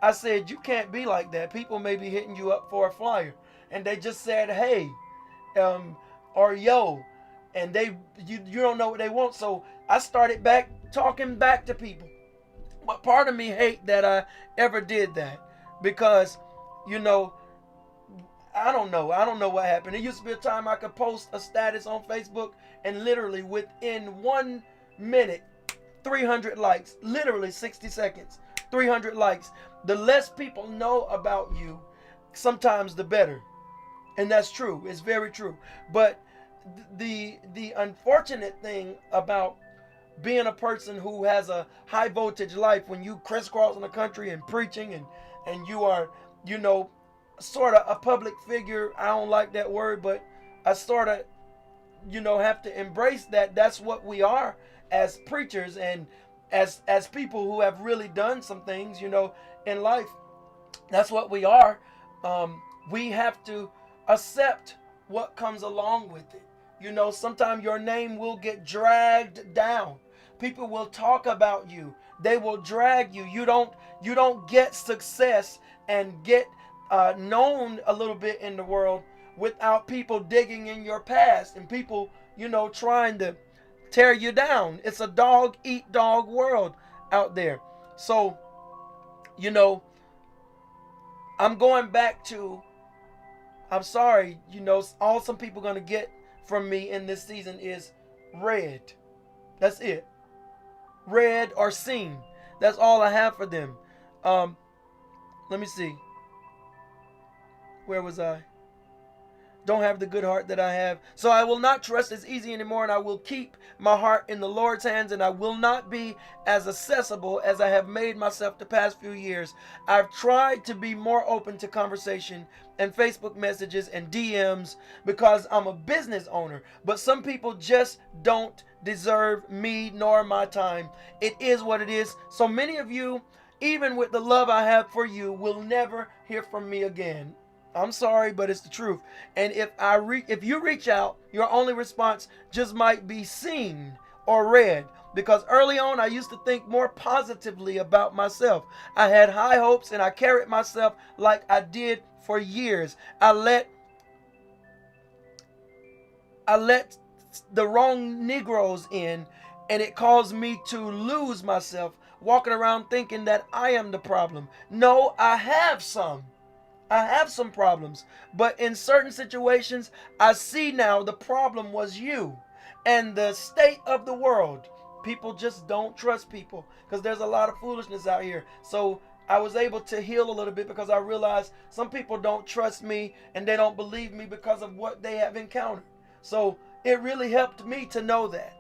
I said, you can't be like that. People may be hitting you up for a flyer. And they just said, hey, or yo. And you don't know what they want. So I started talking back to people. But part of me hate that I ever did that, because, I don't know. I don't know what happened. It used to be a time I could post a status on Facebook and literally within 1 minute, 300 likes, literally 60 seconds, 300 likes. The less people know about you, sometimes the better. And that's true. It's very true. But the unfortunate thing about being a person who has a high voltage life, when you crisscrossing the country and preaching and you are, sort of a public figure. I don't like that word, but I sort of, have to embrace that. That's what we are as preachers and as people who have really done some things, in life. That's what we are. We have to accept what comes along with it. Sometimes your name will get dragged down. People will talk about you. They will drag you. You don't get success and get known a little bit in the world without people digging in your past and people, trying to tear you down. It's a dog eat dog world out there. So, I'm going back to, I'm sorry, all some people going to get from me in this season is red. That's it. Read or seen. That's all I have for them. Let me see. Where was I? Don't have the good heart that I have. So I will not trust as easy anymore, and I will keep my heart in the Lord's hands, and I will not be as accessible as I have made myself the past few years. I've tried to be more open to conversation and Facebook messages and DMs because I'm a business owner, but some people just don't deserve me nor my time. It is what it is. So many of you, even with the love I have for you, will never hear from me again. I'm sorry, but it's the truth. And if you reach out, your only response just might be seen or read. Because early on, I used to think more positively about myself. I had high hopes and I carried myself like I did for years. I let the wrong Negroes in, and it caused me to lose myself, walking around thinking that I am the problem. No, I have some problems, but in certain situations, I see now the problem was you and the state of the world. People just don't trust people because there's a lot of foolishness out here. So I was able to heal a little bit because I realized some people don't trust me and they don't believe me because of what they have encountered. So it really helped me to know that.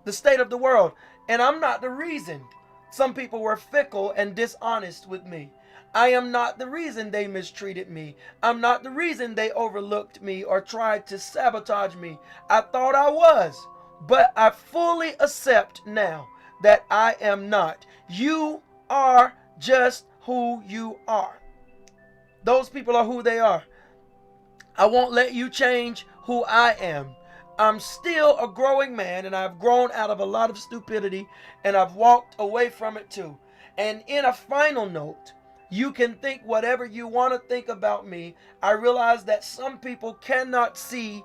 The state of the world. And I'm not the reason. Some people were fickle and dishonest with me. I am not the reason they mistreated me. I'm not the reason they overlooked me or tried to sabotage me. I thought I was, but I fully accept now that I am not. You are just who you are. Those people are who they are. I won't let you change who I am. I'm still a growing man, and I've grown out of a lot of stupidity, and I've walked away from it too. And in a final note, you can think whatever you want to think about me. I realize that some people cannot see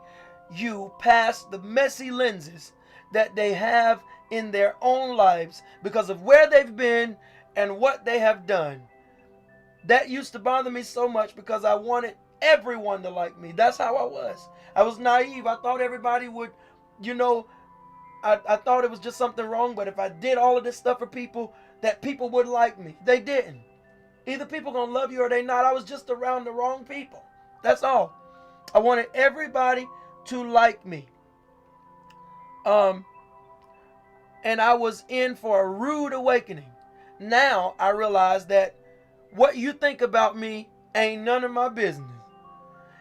you past the messy lenses that they have in their own lives because of where they've been and what they have done. That used to bother me so much because I wanted everyone to like me. That's how I was. I was naive. I thought everybody would, you know, I thought it was just something wrong. But if I did all of this stuff for people, that people would like me. They didn't. Either people gonna love you or they not. I was just around the wrong people. That's all. I wanted everybody to like me. And I was in for a rude awakening. Now I realize that what you think about me ain't none of my business.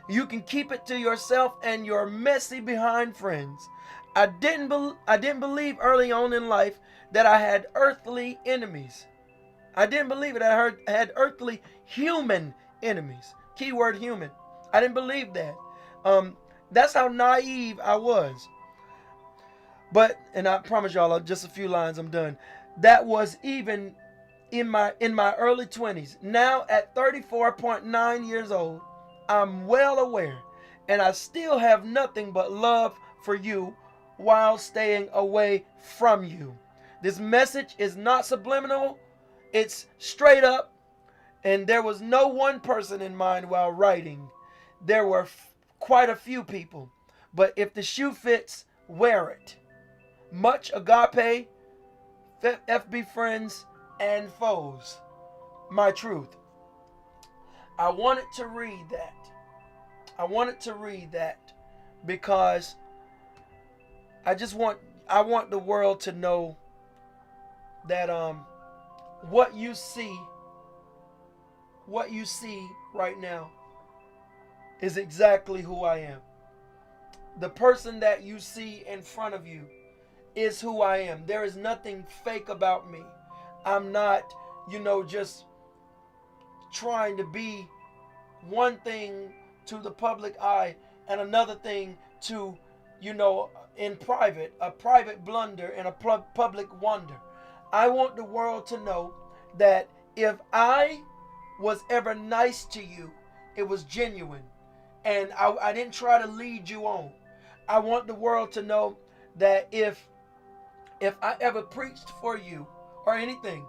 You can keep it to yourself and your messy behind friends. I didn't believe early on in life that I had earthly enemies. I didn't believe it. I had earthly human enemies. Keyword human. I didn't believe that. That's how naive I was. But, and I promise y'all, just a few lines, I'm done. That was even in my early 20s. Now at 34.9 years old, I'm well aware, and I still have nothing but love for you while staying away from you. This message is not subliminal, it's straight up, and there was no one person in mind while writing. There were quite a few people, but if the shoe fits, wear it. Much agape, FB friends, and foes. My truth. I wanted to read that. Because I want the world to know that what you see right now is exactly who I am. The person that you see in front of you is who I am. There is nothing fake about me. I'm not, just trying to be one thing to the public eye and another thing to, in private, a private blunder and a public wonder. I want the world to know that if I was ever nice to you, it was genuine. And I didn't try to lead you on. I want the world to know that if I ever preached for you or anything,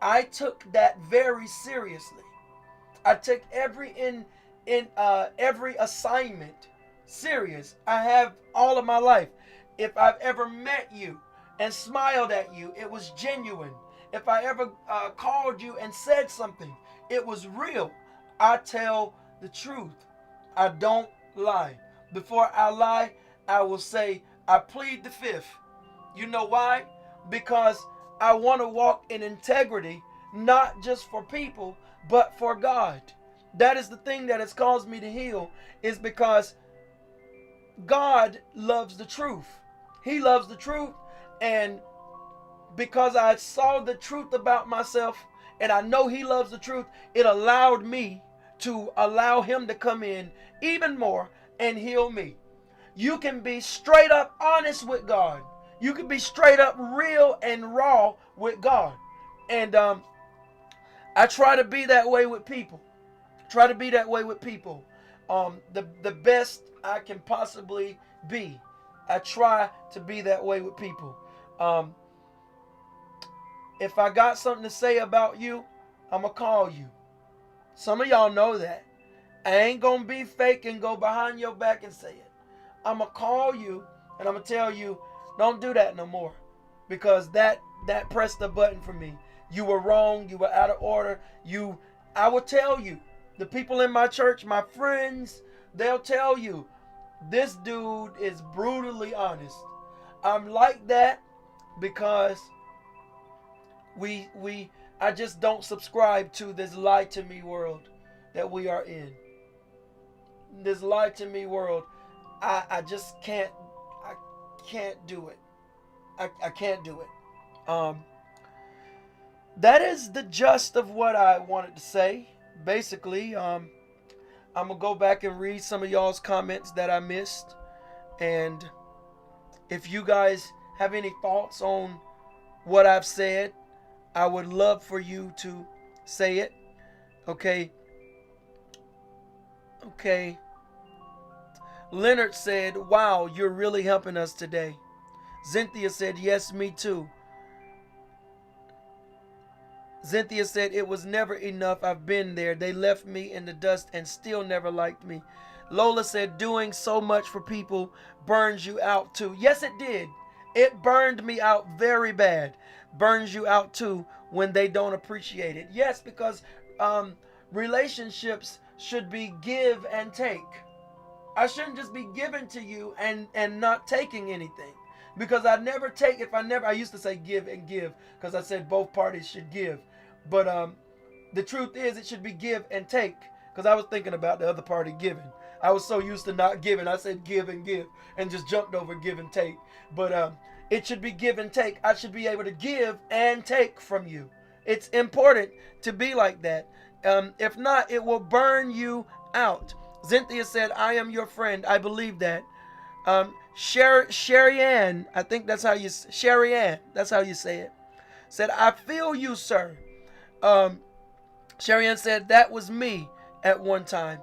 I took that very seriously. I took every assignment serious. I have all of my life. If I've ever met you and smiled at you, it was genuine. If I ever called you and said something, it was real. I tell the truth. I don't lie. Before I lie, I will say, I plead the fifth. You know why? Because I want to walk in integrity, not just for people, but for God. That is the thing that has caused me to heal, is because God loves the truth. He loves the truth, and because I saw the truth about myself, and I know He loves the truth, it allowed me to allow Him to come in even more and heal me. You can be straight up honest with God. You can be straight up real and raw with God. And I try to be that way with people. The best I can possibly be. I try to be that way with people. If I got something to say about you, I'm going to call you. Some of y'all know that. I ain't going to be fake and go behind your back and say it. I'm going to call you and I'm going to tell you, don't do that no more. Because that pressed the button for me. You were wrong. You were out of order. I will tell you. The people in my church, my friends, they'll tell you, this dude is brutally honest. I'm like that because I just don't subscribe to this lie to me world that we are in. This lie to me world, I just can't do it. I can't do it. That is the gist of what I wanted to say. Basically, I'm gonna go back and read some of y'all's comments that I missed, and if you guys have any thoughts on what I've said, I would love for you to say it. Okay. Leonard said, wow, you're really helping us today. Cynthia said, yes, me too. Cynthia said, it was never enough. I've been there. They left me in the dust and still never liked me. Lola said, doing so much for people burns you out too. Yes, it did. It burned me out very bad. Burns you out too when they don't appreciate it. Yes, because relationships should be give and take. I shouldn't just be giving to you and not taking anything. Because I never take, I used to say give and give because I said both parties should give. But the truth is it should be give and take, because I was thinking about the other party giving. I was so used to not giving. I said give and give and just jumped over give and take. But it should be give and take. I should be able to give and take from you. It's important to be like that. If not, it will burn you out. Cynthia said, I am your friend. I believe that. Sherry Ann, I think that's how you say it, said, I feel you, sir. Sherry Ann said, that was me at one time.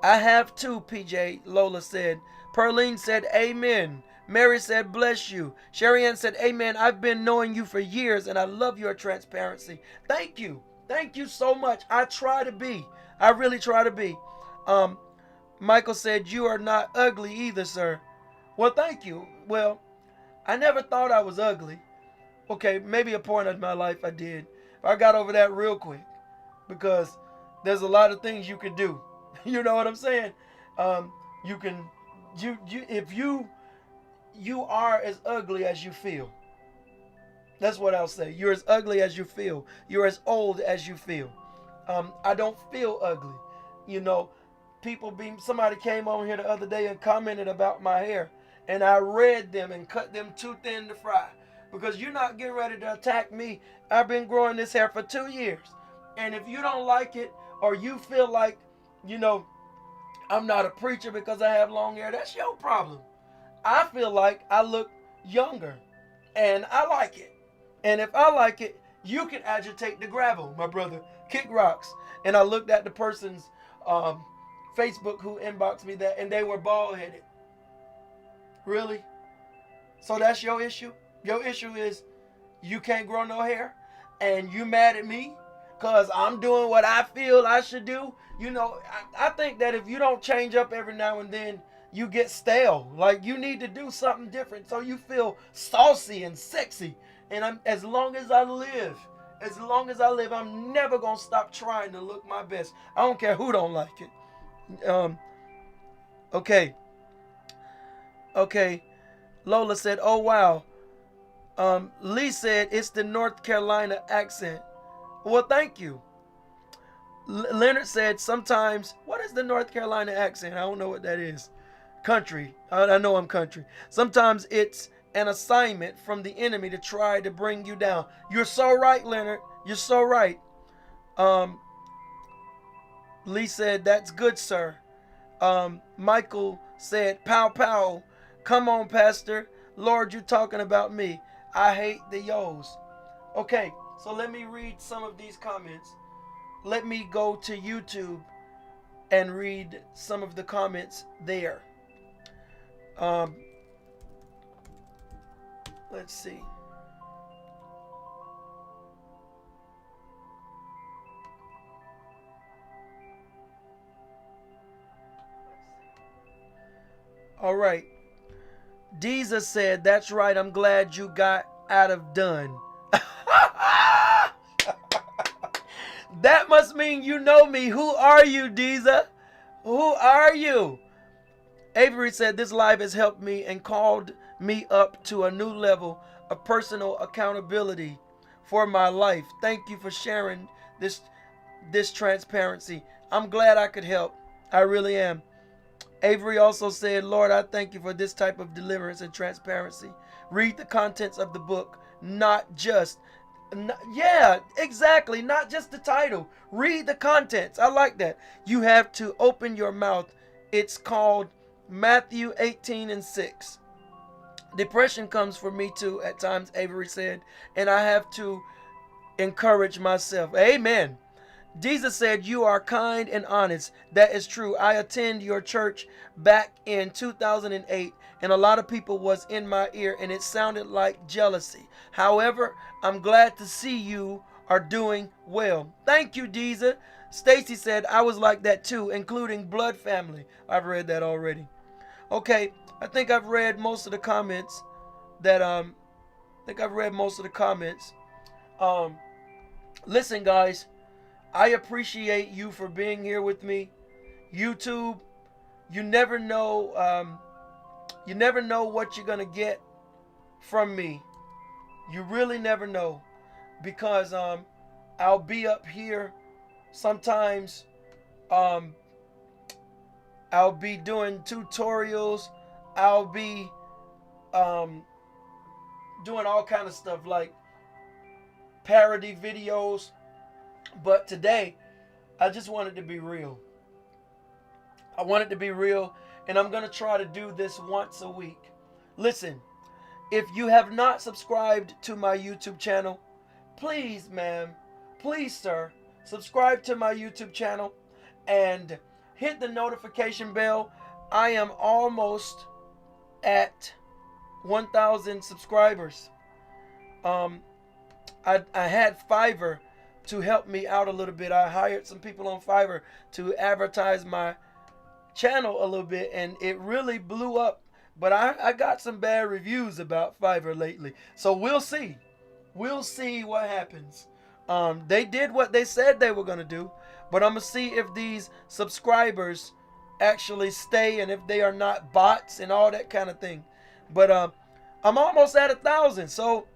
I have too, PJ, Lola said. Perlene said, amen. Mary said, bless you. Sherry Ann said, amen. I've been knowing you for years and I love your transparency. Thank you. Thank you so much. I try to be. I really try to be. Michael said, you are not ugly either, sir. Well, thank you. Well, I never thought I was ugly. Okay, maybe a point of my life I did. I got over that real quick because there's a lot of things you can do. You know what I'm saying? If you are as ugly as you feel. That's what I'll say. You're as ugly as you feel. You're as old as you feel. I don't feel ugly. You know, somebody came on here the other day and commented about my hair, and I read them and cut them too thin to fry, because you're not getting ready to attack me. I've been growing this hair for 2 years, and if you don't like it, or you feel like, you know, I'm not a preacher because I have long hair, that's your problem. I feel like I look younger, and I like it. And if I like it, you can agitate the gravel, my brother. Kick rocks. And I looked at the person's Facebook who inboxed me that, and they were bald-headed. Really? So that's your issue? Your issue is you can't grow no hair, and you mad at me because I'm doing what I feel I should do? You know, I think that if you don't change up every now and then, you get stale. Like, you need to do something different so you feel saucy and sexy. And as long as I live, I'm never going to stop trying to look my best. I don't care who don't like it. Okay. Lola said, oh, wow. Lee said, it's the North Carolina accent. Well, thank you. Leonard said, sometimes, what is the North Carolina accent? I don't know what that is. Country. I know I'm country. Sometimes it's an assignment from the enemy to try to bring you down. You're so right, Leonard. You're so right. Lee said, that's good, sir. Michael said, pow, pow. Come on, Pastor. Lord, you're talking about me. I hate the yos. Okay, so let me read some of these comments. Let me go to YouTube and read some of the comments there. Let's see. All right. Deeza said, that's right. I'm glad you got out of done. That must mean you know me. Who are you, Deeza? Who are you? Avery said, this live has helped me and called me up to a new level of personal accountability for my life. Thank you for sharing this transparency. I'm glad I could help. I really am. Avery also said, Lord, I thank you for this type of deliverance and transparency. Read the contents of the book, not just, yeah, exactly, not just the title. Read the contents. I like that. You have to open your mouth. It's called Matthew 18:6. Depression comes for me too at times, Avery said, and I have to encourage myself. Amen. Jesus said, you are kind and honest. That is true. I attend your church back in 2008, and a lot of people was in my ear, and it sounded like jealousy. However, I'm glad to see you are doing well. Thank you, Jesus. Stacy said, I was like that too, including blood family. I've read that already. Okay, I think I've read most of the comments Listen, guys, I appreciate you for being here with me. YouTube, you never know what you're gonna get from me. You really never know, because I'll be up here sometimes. I'll be doing tutorials. I'll be doing all kind of stuff like parody videos. But today, I just wanted to be real. I wanted to be real, and I'm going to try to do this once a week. Listen, if you have not subscribed to my YouTube channel, please, ma'am, please, sir, subscribe to my YouTube channel and hit the notification bell. I am almost at 1,000 subscribers. I had Fiverr to help me out a little bit. I hired some people on Fiverr to advertise my channel a little bit, and it really blew up. But I got some bad reviews about Fiverr lately, so we'll see. We'll see what happens. They did what they said they were gonna do, but I'm gonna see if these subscribers actually stay and if they are not bots and all that kind of thing. But I'm almost at 1,000. So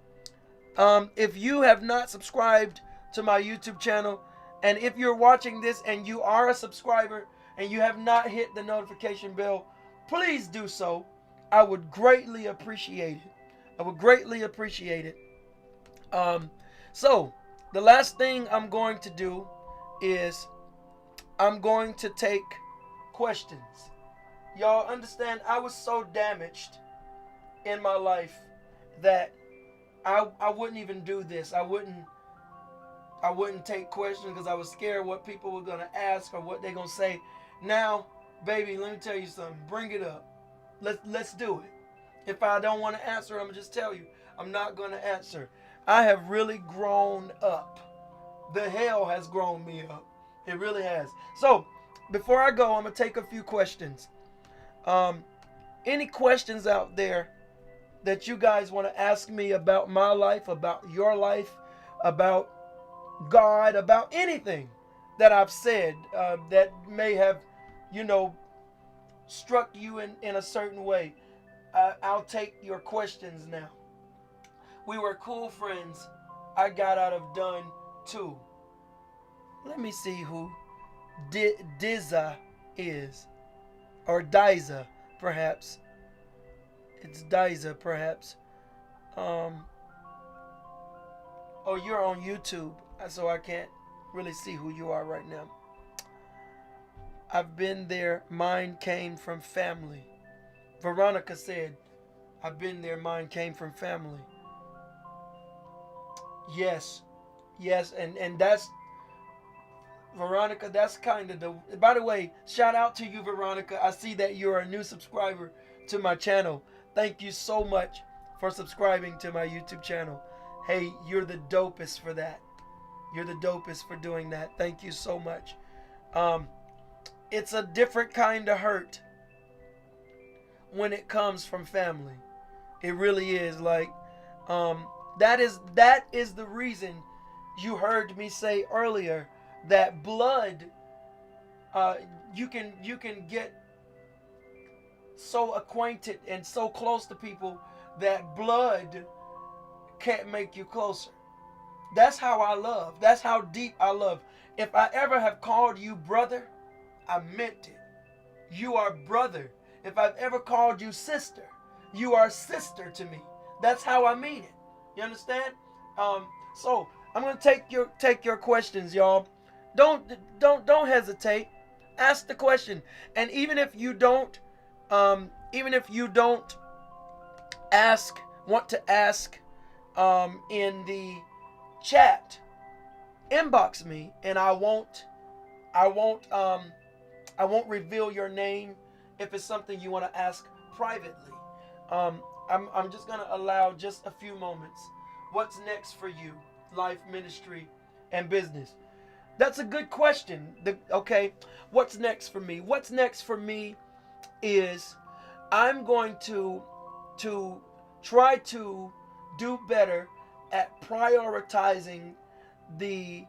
if you have not subscribed to my YouTube channel, and if you're watching this and you are a subscriber and you have not hit the notification bell, please do so. I would greatly appreciate it. I would greatly appreciate it. So the last thing I'm going to do is I'm going to take questions. Y'all understand, I was so damaged in my life that I wouldn't even do this. I wouldn't take questions because I was scared what people were gonna ask or what they're gonna say. Now, baby, let me tell you something. Bring it up. Let's do it. If I don't want to answer, I'm gonna just tell you I'm not gonna answer. I have really grown up. The hell has grown me up. It really has. So before I go, I'm gonna take a few questions. Any questions out there that you guys want to ask me about my life, about your life, about God, about anything that I've said that may have, struck you in a certain way, I'll take your questions now. We were cool friends. I got out of Done too. Let me see who Diza is. Or Diza, perhaps. It's Diza, perhaps. Oh, you're on YouTube, so I can't really see who you are right now. I've been there. Mine came from family. Veronica said, I've been there. Mine came from family. Yes, and that's, Veronica, that's kind of the, by the way, shout out to you, Veronica. I see that you're a new subscriber to my channel. Thank you so much for subscribing to my YouTube channel. Hey, you're the dopest for that. You're the dopest for doing that. Thank you so much. It's a different kind of hurt when it comes from family. It really is. Like, that is the reason you heard me say earlier that blood, you can get so acquainted and so close to people that blood can't make you closer. That's how I love. That's how deep I love. If I ever have called you brother, I meant it. You are brother. If I've ever called you sister, you are sister to me. That's how I mean it. You understand? So I'm gonna take your questions, y'all. Don't hesitate. Ask the question, and even if you don't want to ask in the chat, inbox me, and I won't reveal your name if it's something you want to ask privately. I'm just gonna allow just a few moments. What's next for you? Life, ministry, and business. That's a good question. Okay, what's next for me? What's next for me is I'm going to try to do better at prioritizing the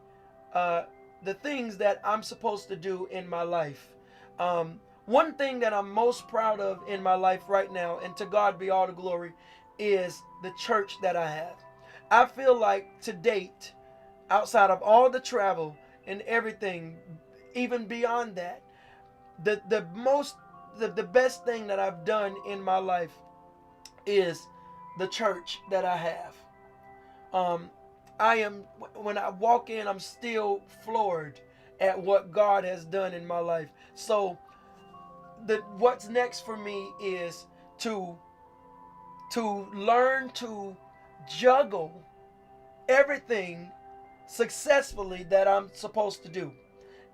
the things that I'm supposed to do in my life. One thing that I'm most proud of in my life right now, and to God be all the glory, is the church that I have. I feel like to date, outside of all the travel and everything, even beyond that, the best thing that I've done in my life is the church that I have. When I walk in, I'm still floored at what God has done in my life. So what's next for me is to learn to juggle everything successfully that I'm supposed to do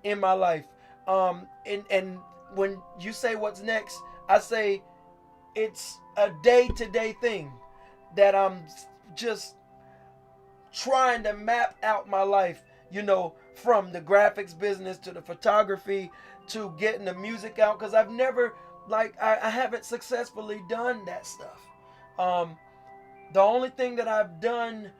in my life. And when you say what's next, I say it's a day-to-day thing that I'm just trying to map out my life, from the graphics business to the photography to getting the music out, because I've never, I haven't successfully done that stuff. The only thing that I've done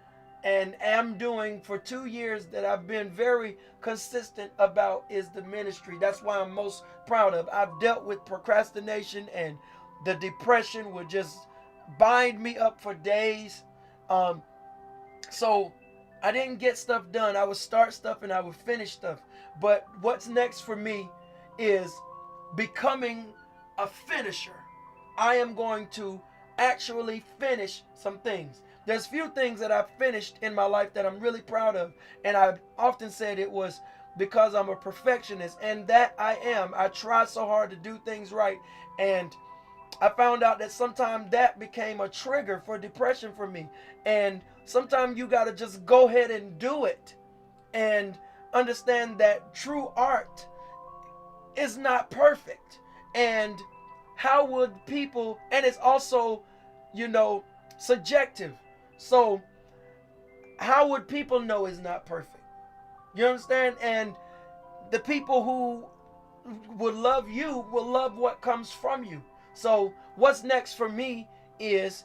and am doing for 2 years that I've been very consistent about is the ministry. That's why I'm most proud of. I've dealt with procrastination, and the depression would just bind me up for days. So I didn't get stuff done. I would start stuff and I would finish stuff. But what's next for me is becoming a finisher. I am going to actually finish some things. There's few things that I've finished in my life that I'm really proud of. And I've often said it was because I'm a perfectionist. And that I am. I try so hard to do things right. And I found out that sometimes that became a trigger for depression for me. And sometimes you got to just go ahead and do it. And understand that true art is not perfect. And how would people, and it's also, subjective. So how would people know it's not perfect? You understand? And the people who would love you will love what comes from you. So what's next for me is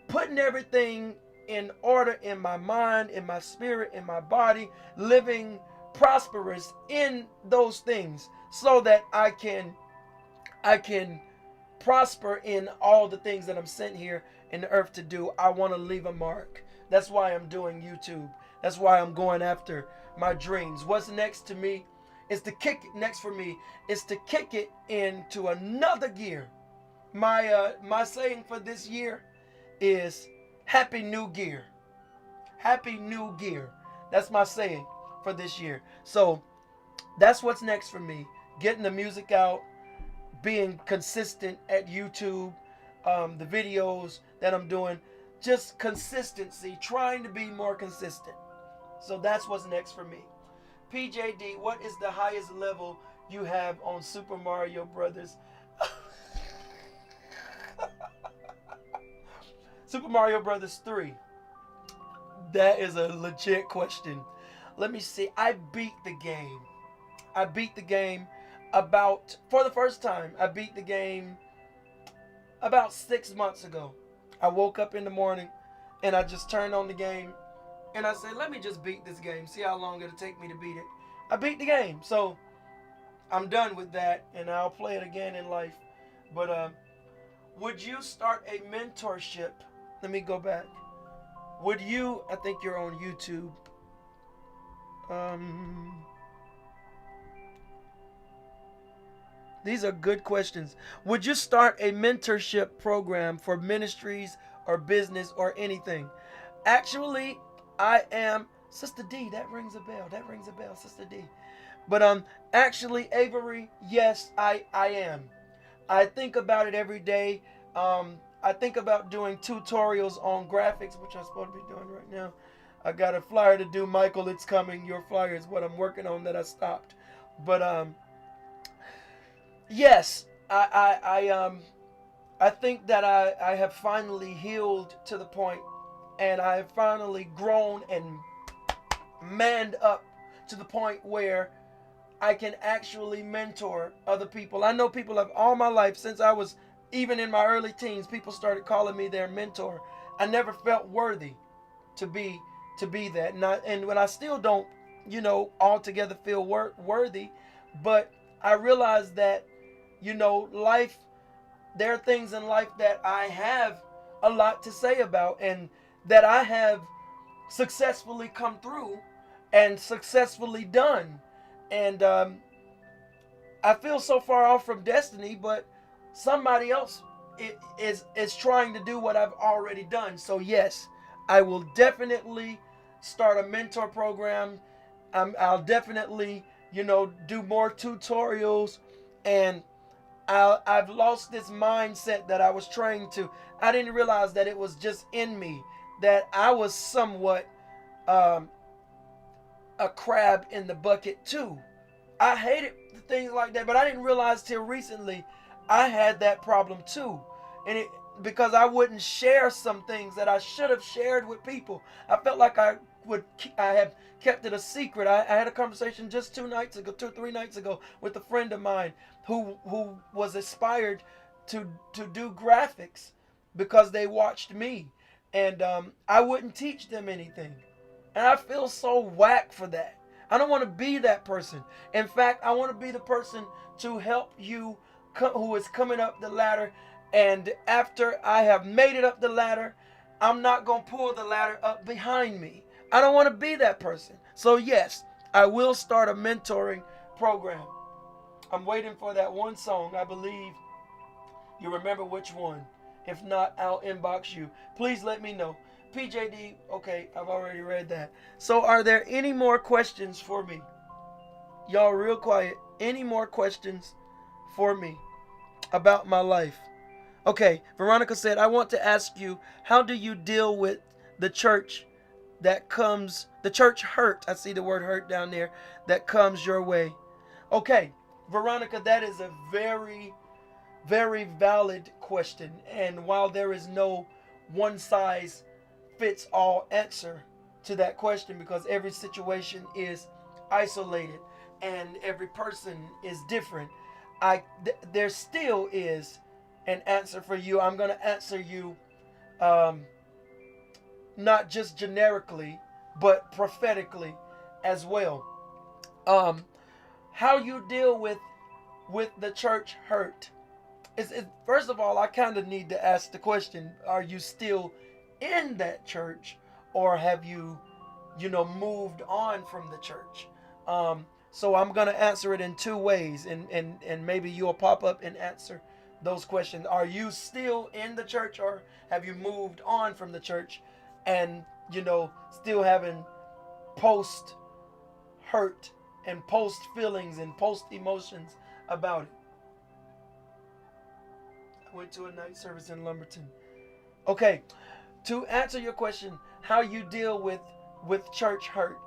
putting everything in order in my mind, in my spirit, in my body, living prosperous in those things so that I can prosper in all the things that I'm sent here in the earth to do. I want to leave a mark. That's why I'm doing YouTube. That's why I'm going after my dreams. What's next to me is to kick it. Next for me is to kick it into another gear. My saying for this year is Happy New Gear. Happy New Gear. That's my saying for this year. So that's what's next for me. Getting the music out, being consistent at YouTube, the videos that I'm doing, just consistency, trying to be more consistent. So that's what's next for me. PJD, what is the highest level you have on Super Mario Brothers? Super Mario Brothers 3. That is a legit question. Let me see. I beat the game for the first time. I beat the game about 6 months ago. I woke up in the morning and I just turned on the game and I said, let me just beat this game, see how long it'll take me to beat it. I beat the game. So I'm done with that and I'll play it again in life. But would you start a mentorship? Let me go back. Would you, I think you're on YouTube. These are good questions. Would you start a mentorship program for ministries or business or anything? Actually, I am Sister D. That rings a bell. That rings a bell, Sister D. But actually, Avery, yes, I am. I think about it every day. I think about doing tutorials on graphics, which I'm supposed to be doing right now. I got a flyer to do. Michael, it's coming. Your flyer is what I'm working on that I stopped. But yes, I think that I have finally healed to the point, and I have finally grown and manned up to the point where I can actually mentor other people. I know people have all my life since I was even in my early teens. People started calling me their mentor. I never felt worthy to be that, and when I still don't, altogether feel worthy, but I realize that, life. There are things in life that I have a lot to say about, and that I have successfully come through and successfully done. And I feel so far off from destiny, but somebody else is trying to do what I've already done. So yes, I will definitely start a mentor program. I'll definitely, do more tutorials, and I've lost this mindset that I was trained to. I didn't realize that it was just in me, that I was somewhat um, a crab in the bucket too. I hated things like that, but I didn't realize till recently I had that problem too. And it because I wouldn't share some things that I should have shared with people. I felt like I have kept it a secret. I had a conversation just 2 3 nights ago with a friend of mine who was inspired to do graphics because they watched me, and I wouldn't teach them anything. And I feel so whack for that. I don't want to be that person. In fact, I want to be the person to help you who is coming up the ladder. And after I have made it up the ladder, I'm not going to pull the ladder up behind me. I don't want to be that person. So yes, I will start a mentoring program. I'm waiting for that one song. I believe you remember which one. If not, I'll inbox you. Please let me know. PJD, okay, I've already read that. So are there any more questions for me? Y'all real quiet. Any more questions for me about my life? Okay, Veronica said, I want to ask you, how do you deal with the church the church hurt, I see the word hurt down there, that comes your way? Okay, Veronica, that is a very, very valid question. And while there is no one size fits all answer to that question, because every situation is isolated and every person is different, there still is an answer for you. I'm going to answer you not just generically, but prophetically as well. How you deal with the church hurt first of all, I kind of need to ask the question: are you still in that church, or have you, moved on from the church? So I'm gonna answer it in two ways, and maybe you'll pop up and answer those questions. Are you still in the church, or have you moved on from the church, and still having post hurt and post feelings and post emotions about it? I went to a night service in Lumberton. Okay, to answer your question, how you deal with church hurt,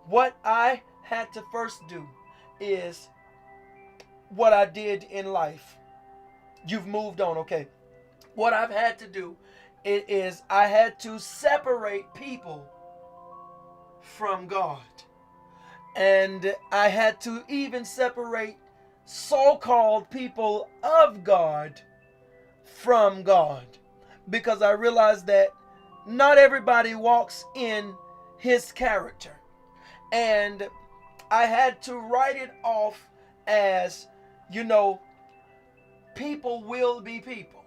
what I had to first do is what I did in life. You've moved on, okay? What I've had to do is I had to separate people from God. And I had to even separate so-called people of God from God, because I realized that not everybody walks in his character. And I had to write it off as, people will be people.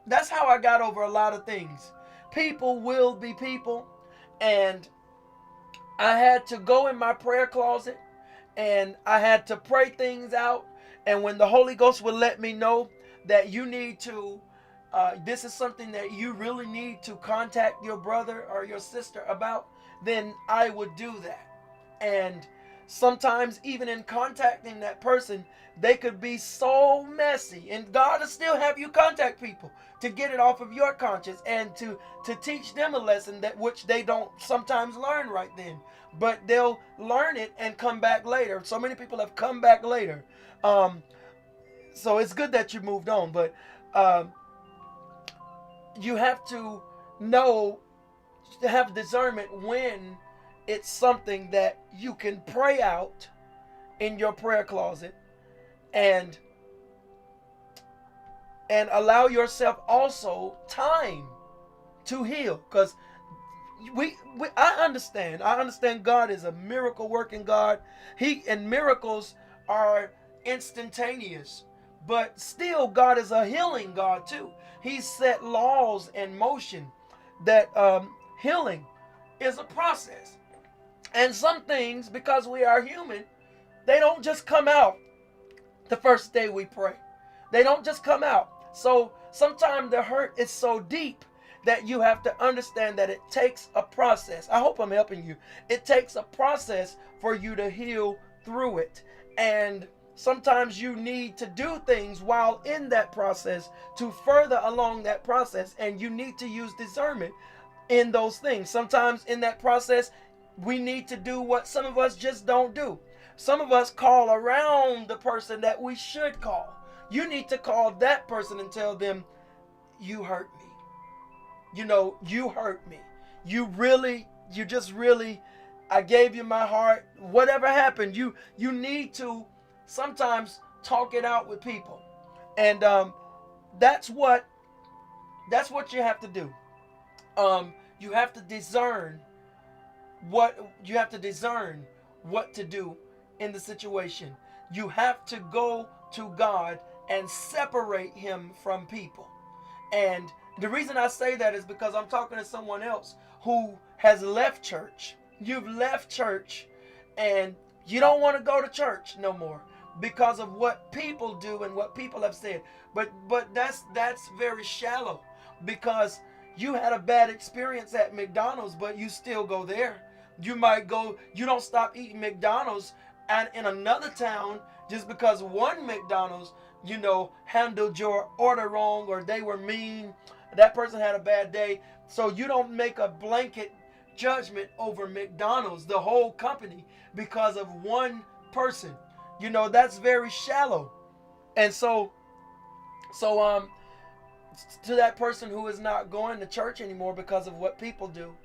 That's how I got over a lot of things. people will be people. And I had to go in my prayer closet and I had to pray things out. And when the Holy Ghost would let me know that you need to, this is something that you really need to contact your brother or your sister about, then I would do that. And sometimes even in contacting that person, they could be so messy, and God will still have you contact people to get it off of your conscience and to teach them a lesson that which they don't sometimes learn right then, but they'll learn it and come back later. So many people have come back later. So it's good that you moved on, but you have to know, to have discernment when it's something that you can pray out in your prayer closet and allow yourself also time to heal. Because I understand God is a miracle working God. And miracles are instantaneous, but still God is a healing God too. He's set laws in motion that healing is a process. And some things, because we are human, they don't just come out the first day we pray. They don't just come out. So sometimes the hurt is so deep that you have to understand that it takes a process. I hope I'm helping you. It takes a process for you to heal through it. And sometimes you need to do things while in that process to further along that process. And you need to use discernment in those things. Sometimes in that process, we need to do what some of us just don't do. Some of us call around the person that we should call. You need to call that person and tell them, you hurt me. You know, you hurt me. You just really, I gave you my heart. Whatever happened, you need to sometimes talk it out with people. And that's what you have to do. You have to discern what to do in the situation. You have to go to God and separate him from people. And the reason I say that is because I'm talking to someone else who has left church. You've left church and you don't want to go to church no more because of what people do and what people have said. But that's very shallow, because you had a bad experience at McDonald's, but you still go there. You might go, you don't stop eating McDonald's and in another town just because one McDonald's, handled your order wrong, or they were mean, that person had a bad day. So you don't make a blanket judgment over McDonald's, the whole company, because of one person. That's very shallow. And so to that person who is not going to church anymore because of what people do,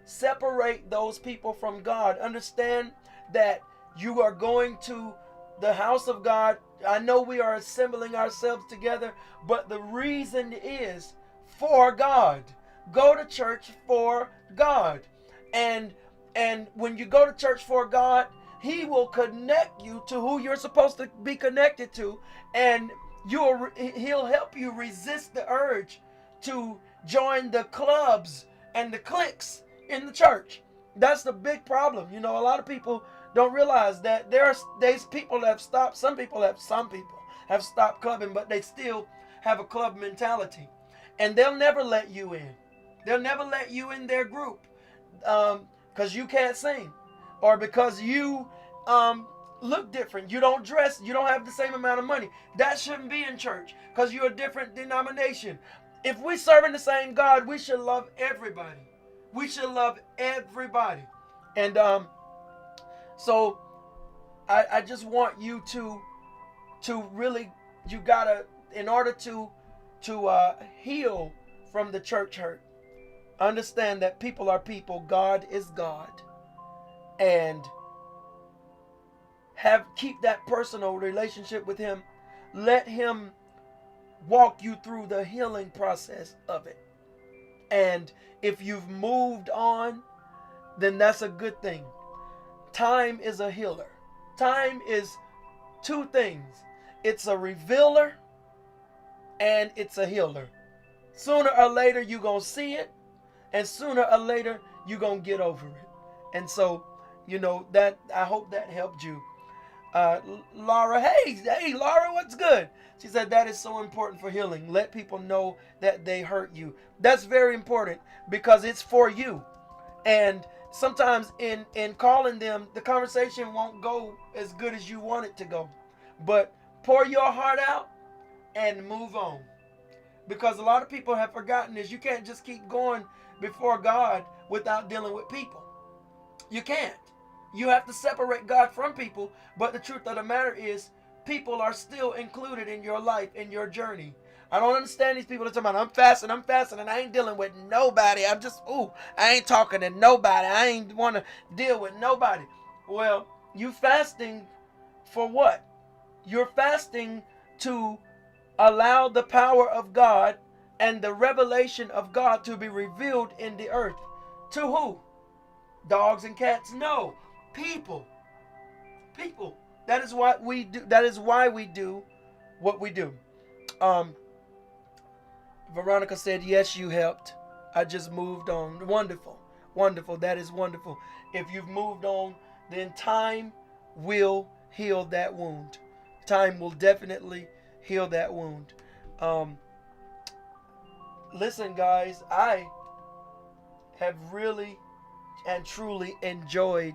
separate those people from God. Understand that you are going to the house of God. I know we are assembling ourselves together, but the reason is for God. Go to church for God. And when you go to church for God, he will connect you to who you're supposed to be connected to, and he'll help you resist the urge to join the clubs and the cliques in the church. That's the big problem. A lot of people don't realize that there's people that have stopped. Some people have stopped clubbing, but they still have a club mentality, and they'll never let you in. They'll never let you in their group because you can't sing, or because you look different. You don't dress. You don't have the same amount of money. That shouldn't be in church because you're a different denomination. If we're serving the same God, we should love everybody. We should love everybody. And so I just want you to really, you gotta, in order to heal from the church hurt, understand that people are people, God is God, and keep that personal relationship with him. Let him walk you through the healing process of it. And if you've moved on, then that's a good thing. Time is a healer. Time is two things. It's a revealer and it's a healer. Sooner or later you're going to see it, And sooner or later, you're going to get over it. And so, that I hope that helped you. Laura, hey, Laura, what's good? She said that is so important for healing. Let people know that they hurt you. That's very important because it's for you. And sometimes in calling them, the conversation won't go as good as you want it to go. But pour your heart out and move on. Because a lot of people have forgotten is you can't just keep going before God without dealing with people. You can't. You have to separate God from people. But the truth of the matter is, people are still included in your life, in your journey. I don't understand these people that talk about, I'm fasting, and I ain't dealing with nobody. I ain't talking to nobody. I ain't want to deal with nobody. Well, you fasting for what? You're fasting to allow the power of God and the revelation of God to be revealed in the earth. To who? Dogs and cats? No. People. That is what we do. That is why we do what we do. Veronica said, yes, you helped. I just moved on. Wonderful. That is wonderful. If you've moved on, then time will heal that wound. Time will definitely heal that wound. Listen, guys, I have really and truly enjoyed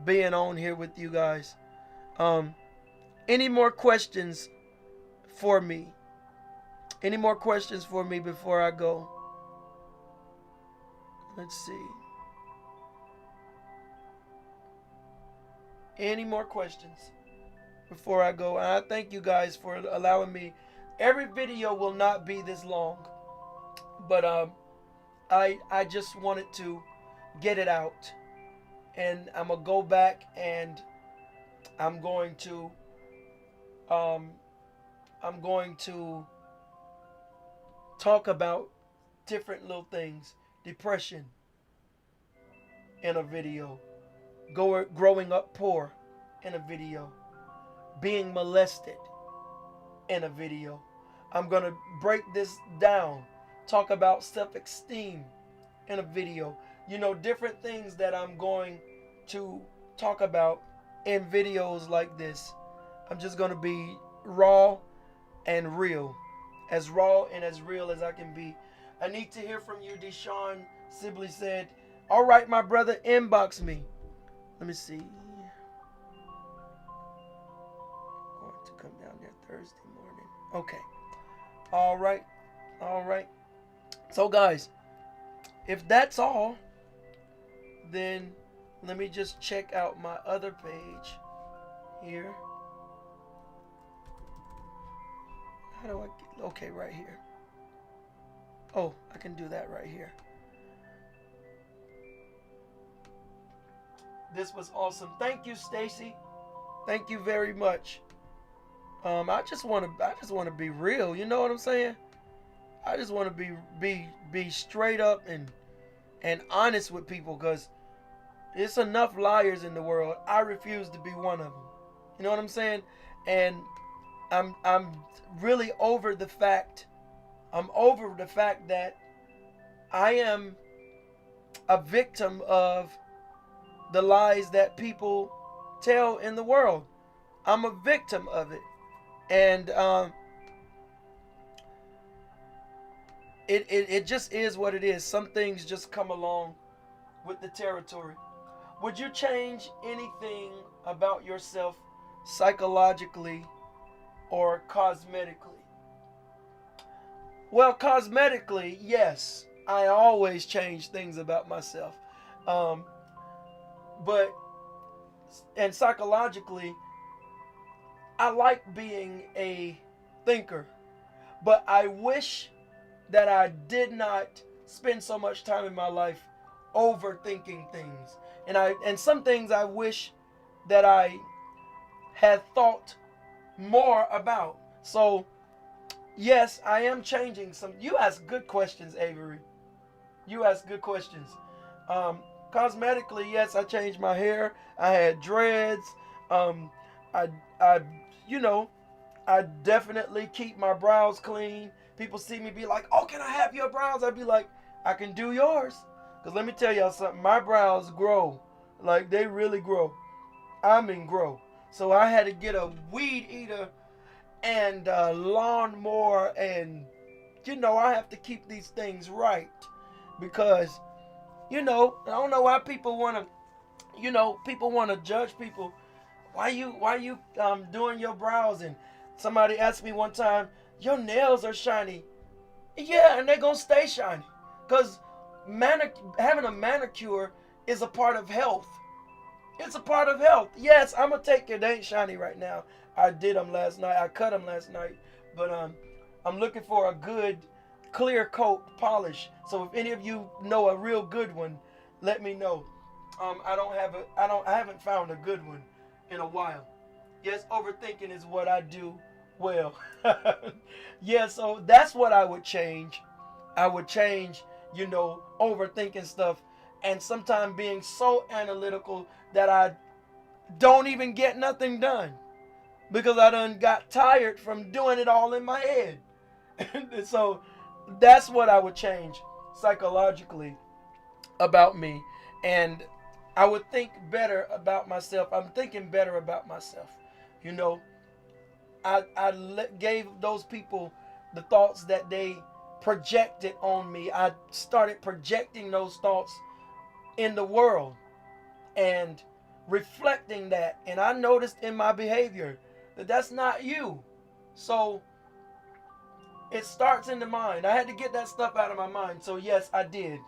being on here with you guys. Any more questions for me? Any more questions for me before I go? Let's see. Any more questions before I go? And I thank you guys for allowing me. Every video will not be this long, but I just wanted to get it out, and I'm gonna go back and I'm going to talk about different little things. Depression in a video. Growing up poor in a video. Being molested in a video. I'm going to break this down. Talk about self-esteem in a video. Different things that I'm going to talk about in videos like this. I'm just going to be raw and real. As raw and as real as I can be. I need to hear from you. Deshaun Sibley said, all right, my brother, inbox me. Let me see. Going to come down there Thursday morning. Okay. All right. So, guys, if that's all, then let me just check out my other page here. How do I get, okay, right here. Oh, I can do that right here. This was awesome. Thank you, Stacy. Thank you very much. I just want to be real. You know what I'm saying? I just want to be straight up and honest with people, because it's enough liars in the world. I refuse to be one of them. You know what I'm saying? And I'm really over the fact. I'm over the fact that I am a victim of the lies that people tell in the world. I'm a victim of it. And it just is what it is. Some things just come along with the territory. Would you change anything about yourself psychologically or cosmetically? Well, cosmetically, yes. I always change things about myself. And psychologically, I like being a thinker. But I wish that I did not spend so much time in my life overthinking things. And some things I wish that I had thought more about. So, yes, I am changing some. You ask good questions, Avery. You ask good questions. Cosmetically, yes, I changed my hair. I had dreads. I definitely keep my brows clean. People see me be like, oh, can I have your brows? I'd be like, I can do yours. Because let me tell y'all something. My brows grow. Like, they really grow. I mean grow. So I had to get a weed eater and a lawnmower, and I have to keep these things right. Because, I don't know why people want to, people want to judge people. Why you doing your brows? And somebody asked me one time, your nails are shiny. Yeah, and they're going to stay shiny. Because having a manicure is a part of health. It's a part of health. Yes, I'm going to take it. They ain't shiny right now. I did them last night. I cut them last night. But I'm looking for a good clear coat polish. So if any of you know a real good one, let me know. I haven't found a good one in a while. Yes, overthinking is what I do well. Yeah, so that's what I would change. I would change, overthinking stuff, and sometimes being so analytical that I don't even get nothing done because I done got tired from doing it all in my head. So that's what I would change psychologically about me, and I would think better about myself. I'm thinking better about myself. I gave those people the thoughts that they projected on me. I started projecting those thoughts in the world and reflecting that. And I noticed in my behavior that that's not you. So it starts in the mind. I had to get that stuff out of my mind. So yes, I did.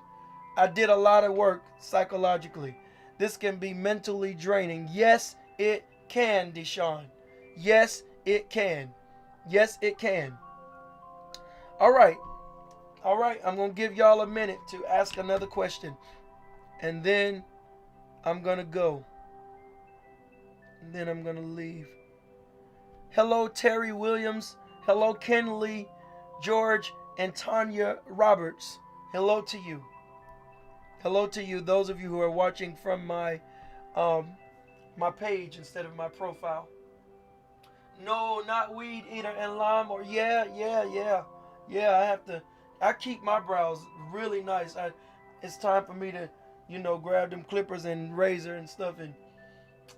I did a lot of work psychologically. This can be mentally draining. Yes, it can, Deshaun. Yes, it can. Yes, it can. All right. I'm going to give y'all a minute to ask another question. And then I'm going to go. And then I'm going to leave. Hello, Terry Williams. Hello, Ken Lee, George, and Tanya Roberts. Hello to you. Hello to you, those of you who are watching from my page instead of my profile. No, not weed eater and lawnmower. Yeah. I keep my brows really nice. It's time for me to, grab them clippers and razor and stuff and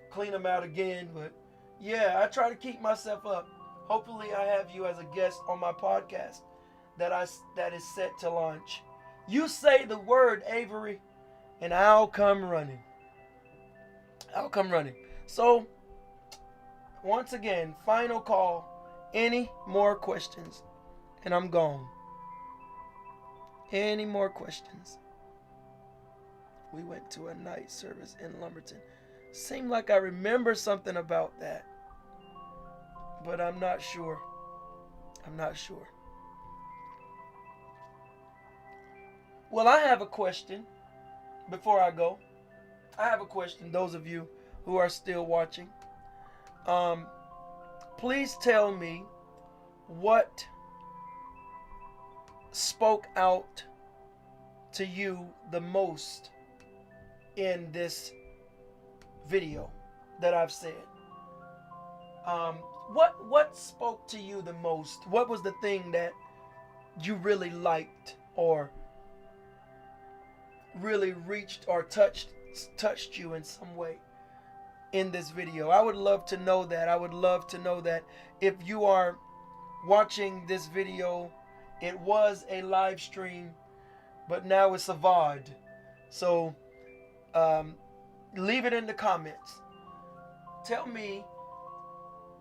clean them out again. But yeah, I try to keep myself up. Hopefully I have you as a guest on my podcast that is set to launch. You say the word, Avery, and I'll come running. So, once again, final call. Any more questions? And I'm gone. Any more questions? We went to a night service in Lumberton. Seemed like I remember something about that. But I'm not sure. Well, I have a question before I go. I have a question, those of you who are still watching. Please tell me what spoke out to you the most in this video that I've said. What spoke to you the most? What was the thing that you really liked or really reached or touched you in some way in this video? I would love to know that. I would love to know that. If you are watching this video, it was a live stream, but now it's a VOD. So leave it in the comments. Tell me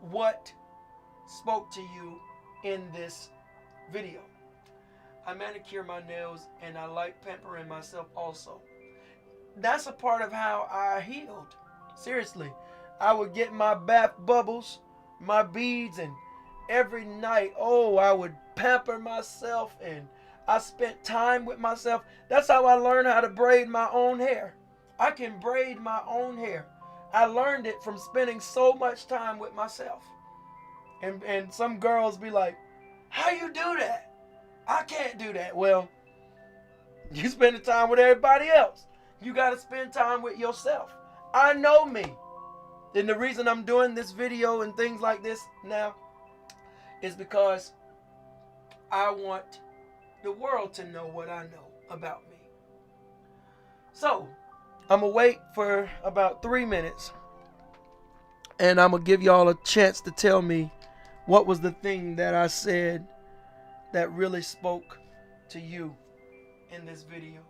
what spoke to you in this video. I manicure my nails and I like pampering myself also. That's a part of how I healed. Seriously. I would get my bath bubbles, my beads, and every night, I would pamper myself and I spent time with myself. That's how I learned how to braid my own hair. I can braid my own hair. I learned it from spending so much time with myself. And some girls be like, how you do that? I can't do that. Well, you spend the time with everybody else. You got to spend time with yourself. I know me. And the reason I'm doing this video and things like this now is because I want the world to know what I know. about me. So, I'm going to wait for about 3 minutes, and I'm going to give y'all a chance to tell me what was the thing that I said that really spoke to you in this video.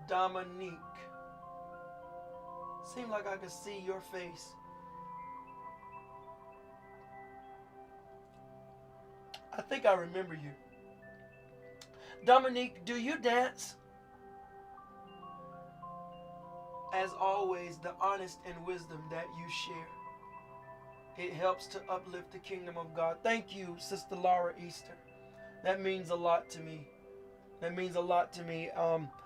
Dominique. Seemed like I could see your face. I think I remember you. Dominique, do you dance? As always, the honest and wisdom that you share, it helps to uplift the kingdom of God. Thank you, Sister Laura Easter. That means a lot to me. That means a lot to me.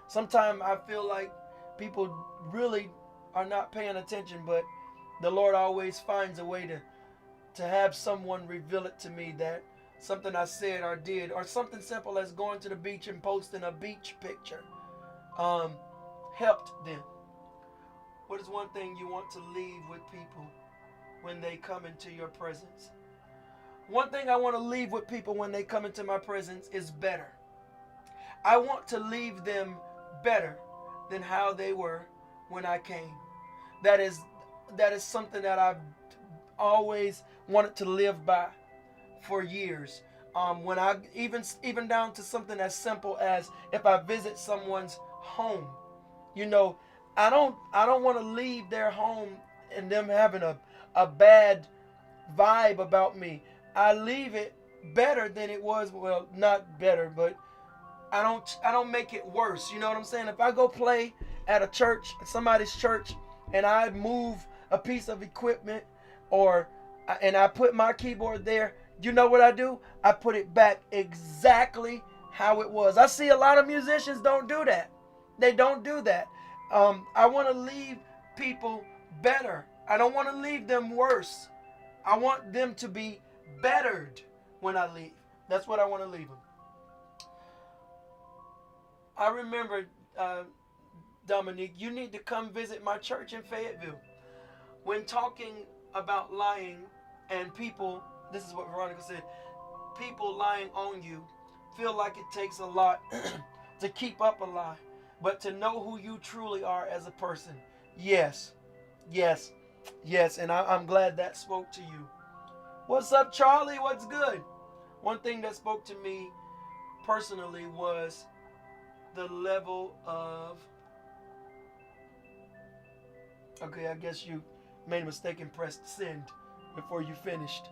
Sometimes I feel like people really are not paying attention, but the Lord always finds a way to have someone reveal it to me that something I said or did, or something simple as going to the beach and posting a beach picture, helped them. What is one thing you want to leave with people when they come into your presence? One thing I want to leave with people when they come into my presence is better. I want to leave them better than how they were when I came. That is something that I've always wanted to live by for years. When I even down to something as simple as if I visit someone's home, I don't want to leave their home and them having a bad vibe about me. I leave it better than it was. Well, not better, but I don't make it worse. You know what I'm saying? If I go play at a church, at somebody's church, and I move a piece of equipment and I put my keyboard there, you know what I do? I put it back exactly how it was. I see a lot of musicians don't do that. They don't do that. I want to leave people better. I don't want to leave them worse. I want them to be bettered when I leave. That's what I want to leave them. I remember, Dominique, you need to come visit my church in Fayetteville. When talking about lying and people, this is what Veronica said, people lying on you feel like it takes a lot to keep up a lie, but to know who you truly are as a person. Yes, and I'm glad that spoke to you. What's up, Charlie? What's good? One thing that spoke to me personally was the level of... Okay, I guess you made a mistake and pressed send before you finished.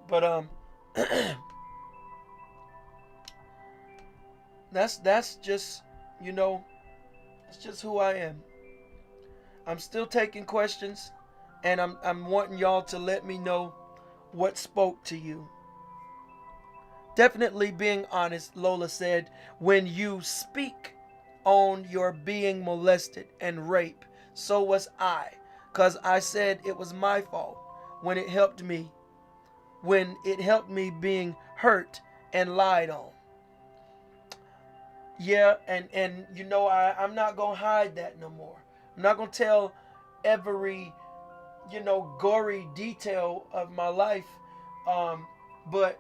But that's just, it's just who I am. I'm still taking questions, and I'm wanting y'all to let me know what spoke to you. Definitely being honest, Lola said, when you speak on your being molested and raped, so was I, because I said it was my fault when it helped me being hurt and lied on. Yeah, and I'm not going to hide that no more. I'm not going to tell every, gory detail of my life, but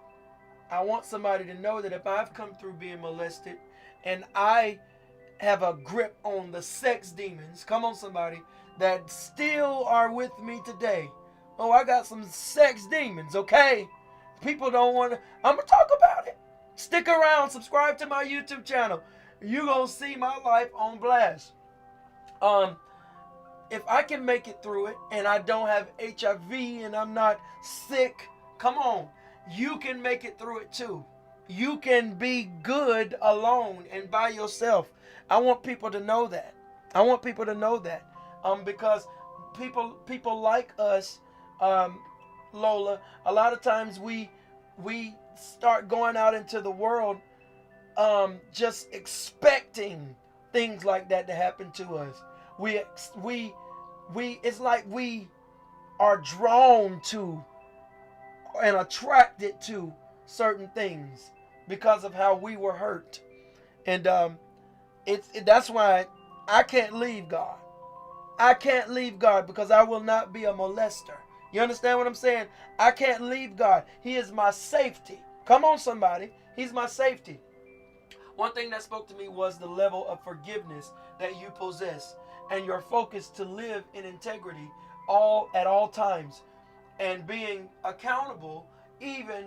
I want somebody to know that if I've come through being molested and I have a grip on the sex demons, come on somebody, that still are with me today. Oh, I got some sex demons, okay? People don't want to, I'm going to talk about it. Stick around, subscribe to my YouTube channel. You're going to see my life on blast. If I can make it through it and I don't have HIV and I'm not sick, come on. You can make it through it too. You can be good alone and by yourself. I want people to know that. Because people like us, Lola, a lot of times we start going out into the world just expecting things like that to happen to us. It's like we are drawn to and attracted to certain things because of how we were hurt. And that's why I can't leave God. I can't leave God because I will not be a molester. You understand what I'm saying? I can't leave God. He is my safety. Come on, somebody. He's my safety. One thing that spoke to me was the level of forgiveness that you possess and your focus to live in integrity at all times, and being accountable even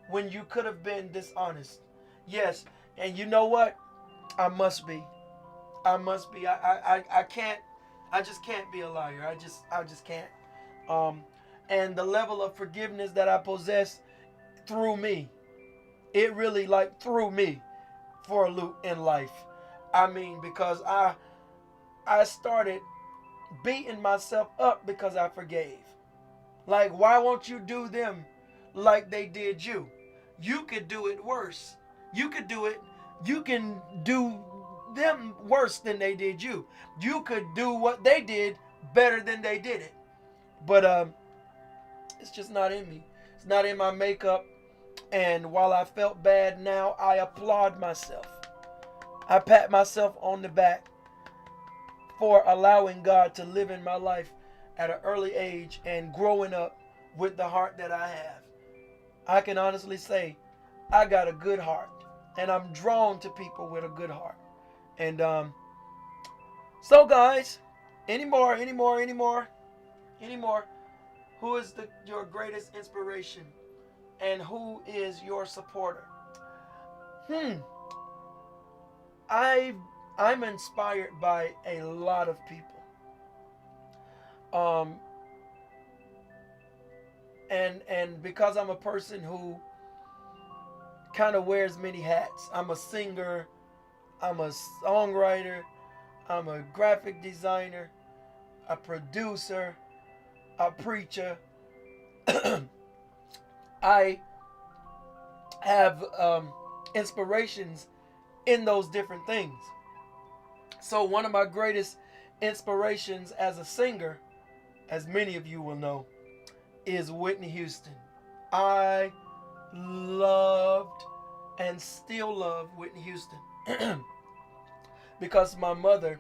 when you could have been dishonest. Yes, and you know what? I must be. I must be. I can't. I just can't be a liar. I just can't. Um, and the level of forgiveness that I possess through me, it really like threw me for a loop in life. I mean, because I started beating myself up because I forgave. Like, why won't you do them like they did you? You could do it worse. You could do it. You can do them worse than they did you. You could do what they did better than they did it. But it's just not in me. It's not in my makeup. And while I felt bad, now I applaud myself. I pat myself on the back for allowing God to live in my life at an early age and growing up with the heart that I have. I can honestly say I got a good heart, and I'm drawn to people with a good heart. And so guys, anymore, who is your greatest inspiration, and who is your supporter? I'm inspired by a lot of people. And because I'm a person who kind of wears many hats. I'm a singer, I'm a songwriter, I'm a graphic designer, a producer, a preacher. I have inspirations in those different things. So one of my greatest inspirations as a singer, as many of you will know, is Whitney Houston. I loved and still love Whitney Houston because my mother,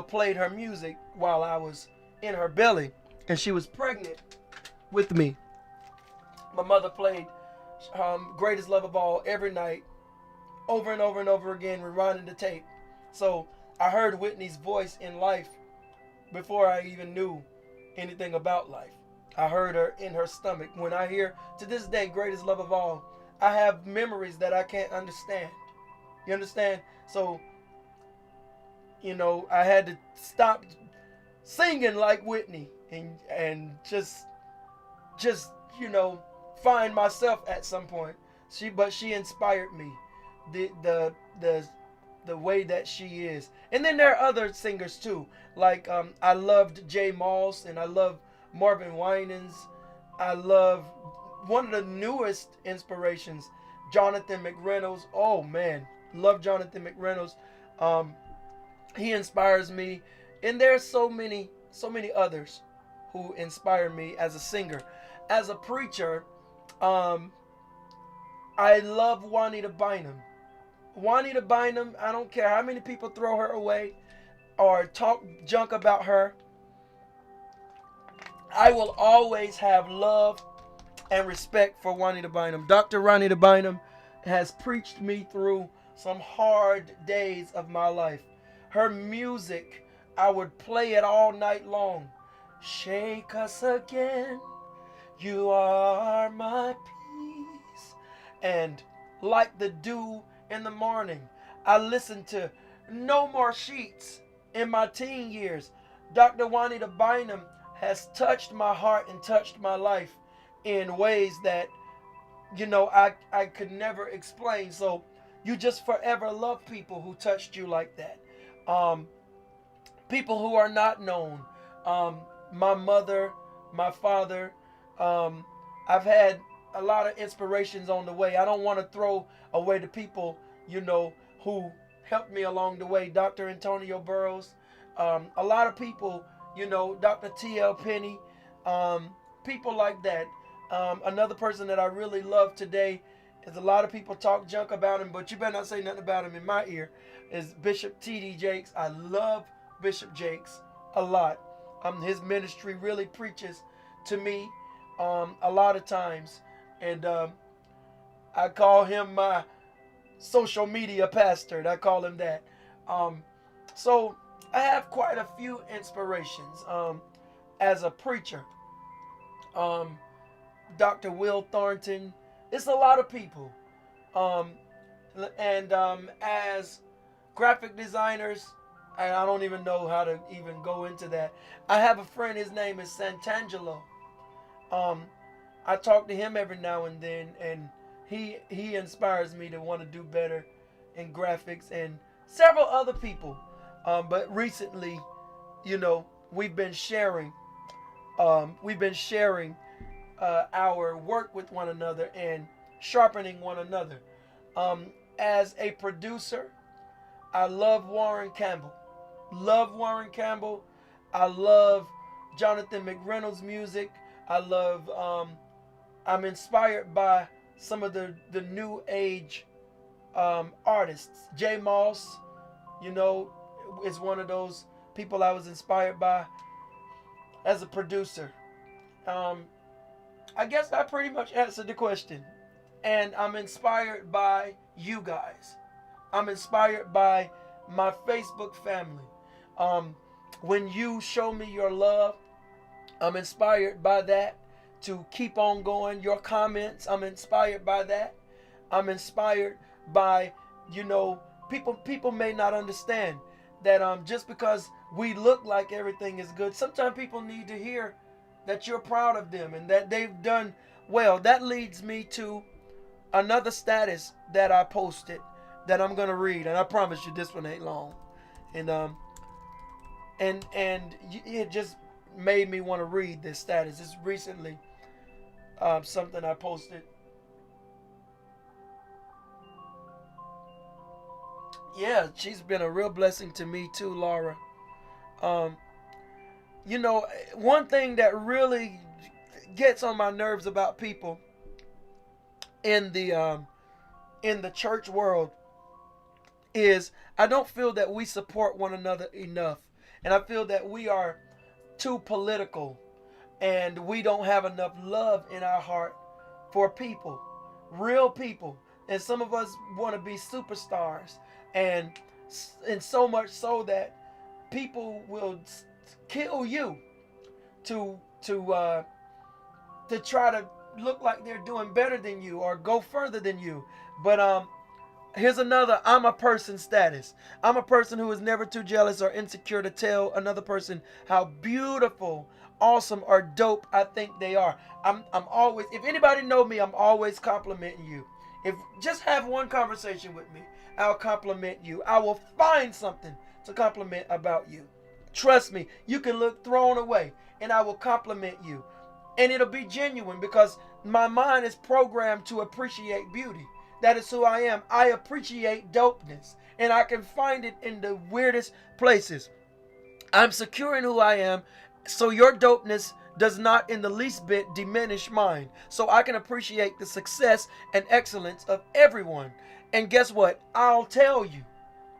played her music while I was in her belly and she was pregnant with me. My mother played Greatest Love of All every night, over and over and over again, rewinding the tape. So I heard Whitney's voice in life before I even knew anything about life. I heard her in her stomach. When I hear, to this day, Greatest Love of All, I have memories that I can't understand. You understand? So, I had to stop singing like Whitney and just find myself at some point. She inspired me. The way that she is. And then there are other singers too. Like I loved JeMone, and I love Marvin Winans. I love one of the newest inspirations, Jonathan McReynolds. Oh man, love Jonathan McReynolds. He inspires me, and there's so many others who inspire me as a singer. As a preacher, I love Juanita Bynum. Juanita Bynum, I don't care how many people throw her away or talk junk about her, I will always have love and respect for Juanita Bynum. Dr. Juanita Bynum has preached me through some hard days of my life. Her music, I would play it all night long. Shake us again, you are my peace. And like the dew in the morning, I listened to No More Sheets in my teen years. Dr. Juanita Bynum has touched my heart and touched my life in ways that, I could never explain. So you just forever love people who touched you like that. People who are not known. My mother, my father. I've had a lot of inspirations on the way. I don't want to throw away the people, who helped me along the way. Dr. Antonio Burroughs. A lot of people, Dr. T.L. Penny. People like that. Another person that I really love today is, a lot of people talk junk about him, but you better not say nothing about him in my ear, is Bishop T.D. Jakes. I love Bishop Jakes a lot. His ministry really preaches to me a lot of times. And I call him my social media pastor. I call him that. So I have quite a few inspirations as a preacher. Dr. Will Thornton. It's a lot of people. Um, and as graphic designers, and I don't even know how to even go into that. I have a friend. His name is Santangelo. Um, I talk to him every now and then, and he inspires me to want to do better in graphics, and several other people. But recently, you know, we've been sharing. Our work with one another and sharpening one another. Um, as a producer, I love Warren Campbell. Love Warren Campbell. I love Jonathan McReynolds' music. I love. I'm inspired by some of the new age artists. J Moss, you know, is one of those people I was inspired by as a producer. Um, I guess I pretty much answered the question. And I'm inspired by you guys. I'm inspired by my Facebook family. Um, when you show me your love, I'm inspired by that to keep on going. Your comments, I'm inspired by that. I'm inspired by, you know, people may not understand that just because we look like everything is good, sometimes people need to hear that you're proud of them and that they've done well. That leads me to another status that I posted that I'm gonna read, and I promise you this one ain't long. And it just made me want to read this status. It's recently something I posted. Yeah, she's been a real blessing to me too, Laura. Um, you know, one thing that really gets on my nerves about people in the church world is I don't feel that we support one another enough, and I feel that we are too political, and we don't have enough love in our heart for people, real people. And some of us want to be superstars, and so much so that people will kill you to try to look like they're doing better than you or go further than you. But here's another I'm a person status. I'm a person who is never too jealous or insecure to tell another person how beautiful, awesome, or dope I think they are. I'm always, if anybody know me, I'm always complimenting you. If just have one conversation with me, I'll compliment you. I will find something to compliment about you. Trust me, you can look thrown away and I will compliment you. And it'll be genuine because my mind is programmed to appreciate beauty. That is who I am. I appreciate dopeness, and I can find it in the weirdest places. I'm secure in who I am, so your dopeness does not in the least bit diminish mine. So I can appreciate the success and excellence of everyone. And guess what? I'll tell you.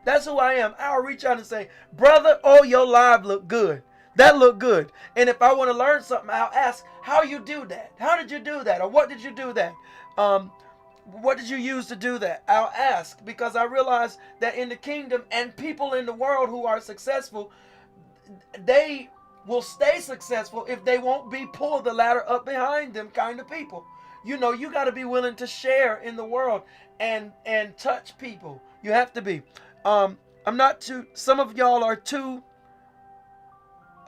That's who I am. I'll reach out and say, brother, oh, your live look good. That look good. And if I want to learn something, I'll ask how you do that. How did you do that? Or what did you do that? What did you use to do that? I'll ask because I realize that in the kingdom and people in the world who are successful, they will stay successful if they won't be pulled the ladder up behind them kind of people. You know, you got to be willing to share in the world and touch people. You have to be. I'm not too, some of y'all are too.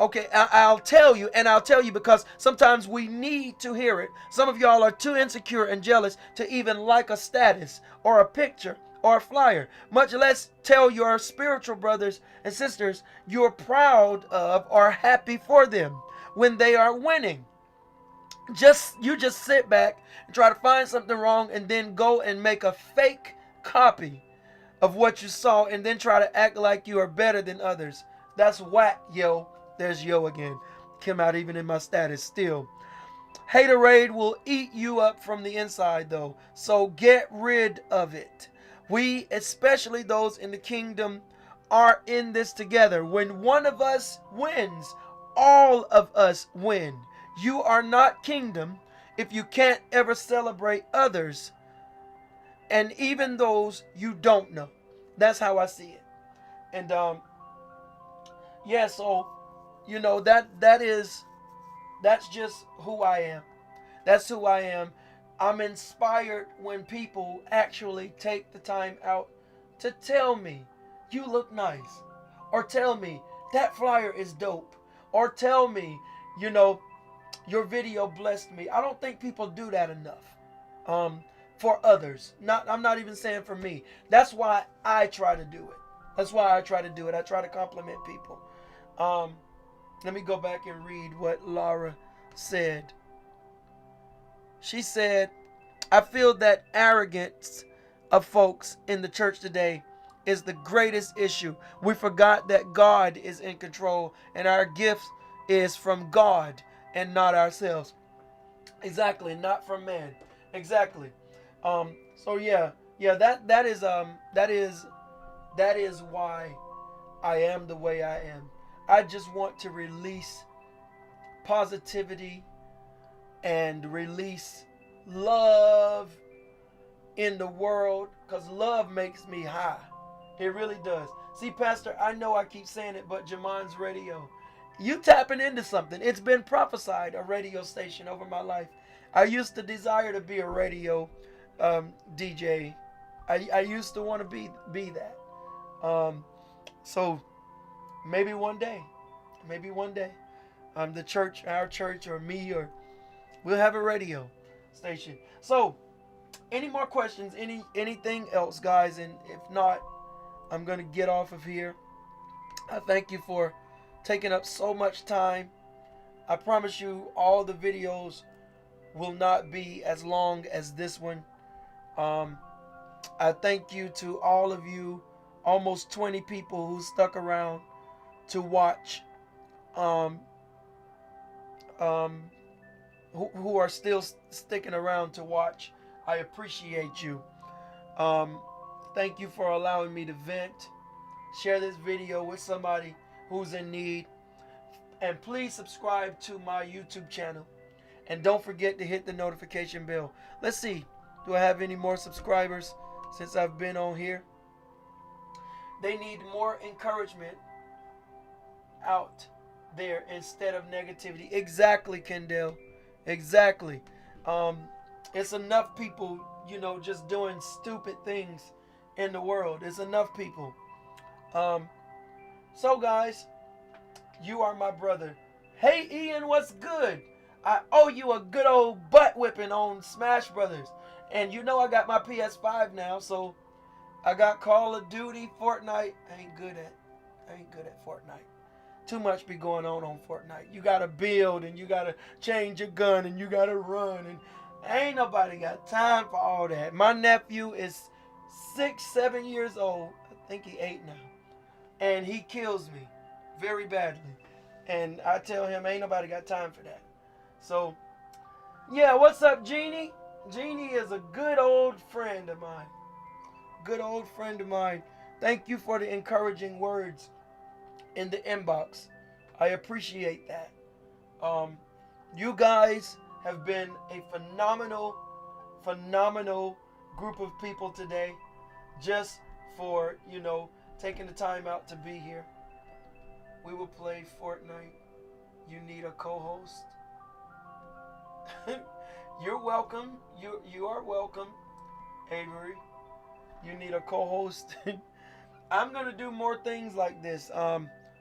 Okay, I'll tell you, and I'll tell you because sometimes we need to hear it. Some of y'all are too insecure and jealous to even like a status or a picture or a flyer, much less tell your spiritual brothers and sisters you're proud of or happy for them when they are winning. You just sit back and try to find something wrong and then go and make a fake copy of what you saw and then try to act like you are better than others. That's whack, yo. There's yo again. Came out even in my status still. Haterade will eat you up from the inside though. So get rid of it. We, especially those in the kingdom, are in this together. When one of us wins, all of us win. You are not kingdom if you can't ever celebrate others and even those you don't know. That's how I see it. And yeah, so that's just who I am. That's who I am. I'm inspired when people actually take the time out to tell me you look nice, or tell me that flyer is dope, or tell me, you know, your video blessed me. I don't think people do that enough. For others. I'm not even saying for me. That's why I try to do it. That's why I try to do it. I try to compliment people. Let me go back and read what Laura said. She said, I feel that arrogance of folks in the church today is the greatest issue. We forgot that God is in control and our gift is from God and not ourselves. Exactly, not from man. Exactly. So yeah, that is why I am the way I am. I just want to release positivity and release love in the world, because love makes me high. It really does. See, Pastor, I know I keep saying it, but JeMone's Radio, you tapping into something. It's been prophesied, a radio station over my life. I used to desire to be a radio DJ. I used to want to be that. So maybe one day, the church, our church, or me, or we'll have a radio station. So, any more questions? Anything else, guys? And if not, I'm gonna get off of here. I thank you for taking up so much time. I promise you, all the videos will not be as long as this one. I thank you to all of you, almost 20 people who stuck around to watch. Um, um, who are still sticking around to watch. I appreciate you. Thank you for allowing me to vent. Share this video with somebody who's in need. And please subscribe to my YouTube channel. And don't forget to hit the notification bell. Let's see. Do I have any more subscribers since I've been on here? They need more encouragement out there instead of negativity. Exactly, Kendall. Exactly. It's enough people, just doing stupid things in the world. It's enough people. So guys, you are my brother. Hey Ian, what's good? I owe you a good old butt whipping on Smash Brothers. And I got my PS5 now, so I got Call of Duty, Fortnite. I ain't good at Fortnite. Too much be going on Fortnite. You gotta build, and you gotta change your gun, and you gotta run, and ain't nobody got time for all that. My nephew is 6-7 years old. I think he 8 now. And he kills me very badly. And I tell him ain't nobody got time for that. So, yeah, what's up, Jeannie? Jeannie is a good old friend of mine. Good old friend of mine. Thank you for the encouraging words in the inbox. I appreciate that. You guys have been a phenomenal group of people today, just for taking the time out to be here. We will play Fortnite. You need a co-host. You're welcome. You are welcome, Avery. You need a co-host. I'm gonna do more things like this.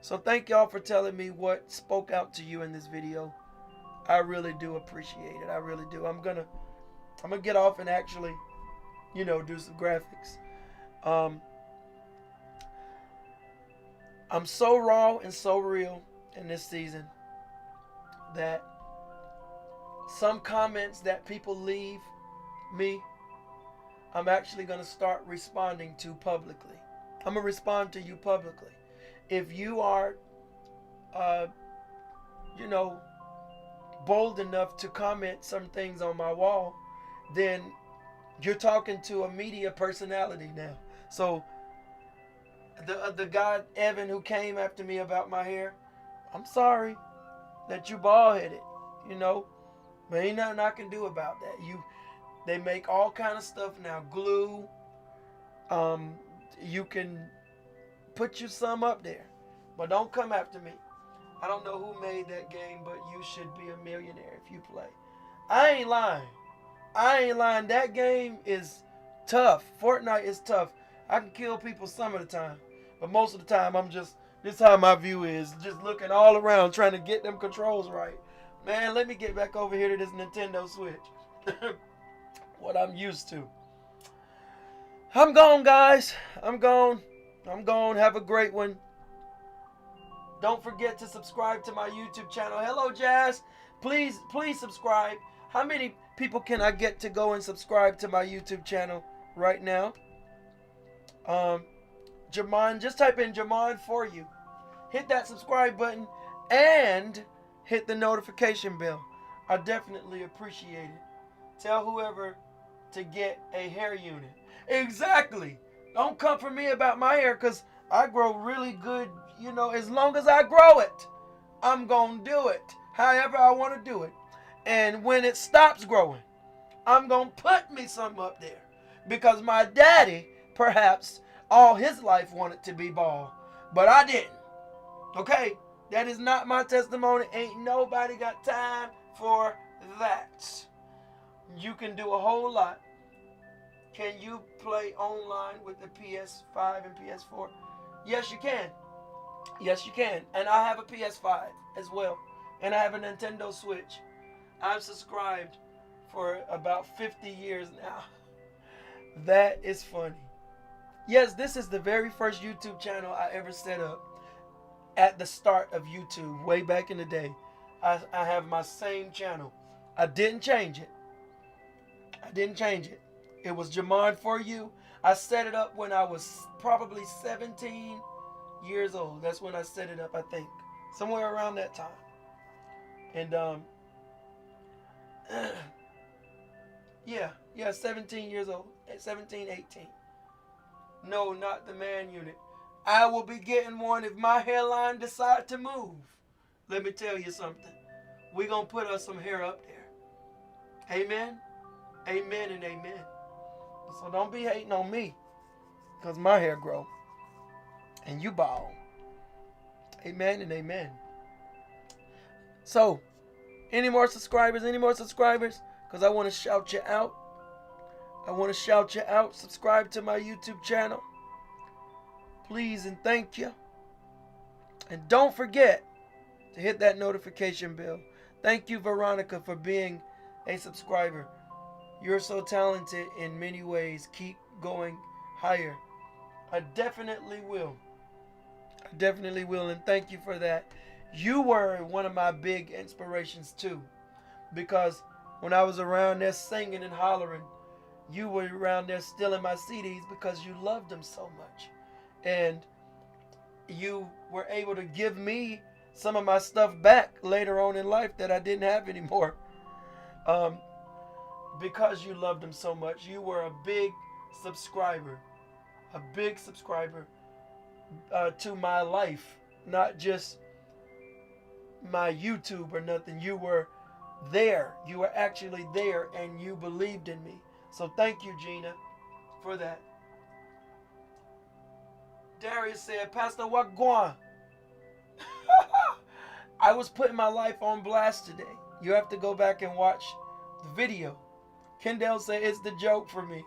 So thank y'all for telling me what spoke out to you in this video. I really do appreciate it. I really do. I'm gonna get off and actually, do some graphics. I'm so raw and so real in this season that some comments that people leave me, I'm actually gonna start responding to publicly. I'm gonna respond to you publicly. If you are, bold enough to comment some things on my wall, then you're talking to a media personality now. So the guy Evan who came after me about my hair, I'm sorry that you bald headed, but ain't nothing I can do about that. They make all kind of stuff now. Glue. You can put you some up there. But don't come after me. I don't know who made that game, but you should be a millionaire if you play. I ain't lying. That game is tough. Fortnite is tough. I can kill people some of the time. But most of the time, this is how my view is. Just looking all around, trying to get them controls right. Man, let me get back over here to this Nintendo Switch. What I'm used to. I'm gone, guys. I'm gone. Have a great one. Don't forget to subscribe to my YouTube channel. Hello, Jazz. Please subscribe. How many people can I get to go and subscribe to my YouTube channel right now? JeMone, just type in JeMone for you. Hit that subscribe button and hit the notification bell. I definitely appreciate it. Tell whoever to get a hair unit. Exactly. Don't come for me about my hair, because I grow really good. As long as I grow it, I'm going to do it however I want to do it. And when it stops growing, I'm going to put me some up there. Because my daddy, perhaps, all his life wanted to be bald. But I didn't. Okay? That is not my testimony. Ain't nobody got time for that. You can do a whole lot. Can you play online with the PS5 and PS4? Yes, you can. Yes, you can. And I have a PS5 as well. And I have a Nintendo Switch. I'm subscribed for about 50 years now. That is funny. Yes, this is the very first YouTube channel I ever set up. At the start of YouTube, way back in the day. I have my same channel. I didn't change it. It was JeMone for you. I set it up when I was probably 17 years old. That's when I set it up, I think. Somewhere around that time. And yeah, 17 years old. 17, 18. No, not the man unit. I will be getting one if my hairline decide to move. Let me tell you something. We're going to put us some hair up there. Amen? Amen and amen. So don't be hating on me, because my hair grow. And you bald. Amen and amen. So, any more subscribers? Because I want to shout you out. Subscribe to my YouTube channel. Please and thank you. And don't forget to hit that notification bell. Thank you, Veronica, for being a subscriber. You're so talented in many ways. Keep going higher. I definitely will. And thank you for that. You were one of my big inspirations too. Because when I was around there singing and hollering, you were around there stealing my CDs because you loved them so much. And you were able to give me some of my stuff back later on in life that I didn't have anymore. Because you loved them so much. You were a big subscriber. To my life. Not just my YouTube or nothing. You were there. You were actually there, and you believed in me. So thank you, Gina, for that. Darius said, Pastor Wagwan. I was putting my life on blast today. You have to go back and watch the video. Kendall said it's the joke for me.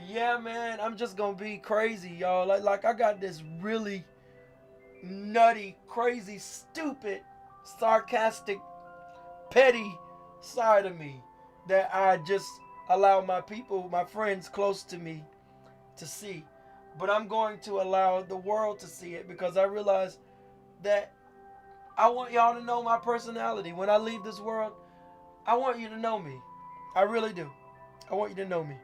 Yeah, man, I'm just gonna be crazy, y'all. Like I got this really nutty, crazy, stupid, sarcastic, petty side of me that I just allow my friends close to me to see. But I'm going to allow the world to see it, because I realize that I want y'all to know my personality. When I leave this world, I want you to know me. I really do. I want you to know me.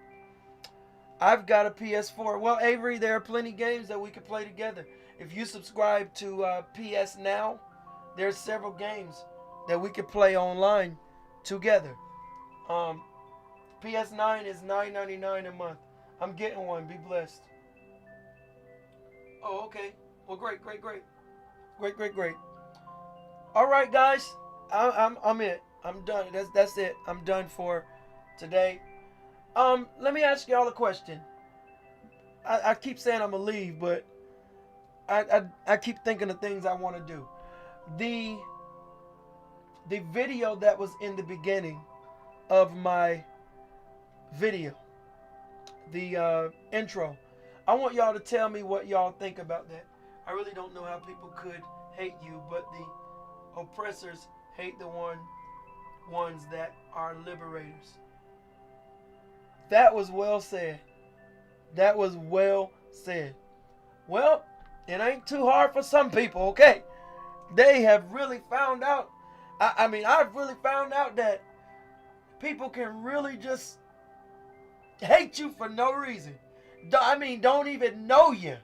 I've got a PS4. Well, Avery, there are plenty of games that we could play together. If you subscribe to PS Now, there's several games that we could play online together. PS9 is $9.99 a month. I'm getting one. Be blessed. Oh, okay. Well, great. All right, guys. I'm it. I'm done. That's it. I'm done for today. Let me ask y'all a question. I keep saying I'm gonna leave, but I keep thinking of things I want to do. The video that was in the beginning of my video, the intro, I want y'all to tell me what y'all think about that. I really don't know how people could hate you, but the oppressors hate the ones that are liberators. That was well said. That was well said. Well, it ain't too hard for some people, okay? They have really found out. I mean, I've really found out that people can really just hate you for no reason. Don't even know you.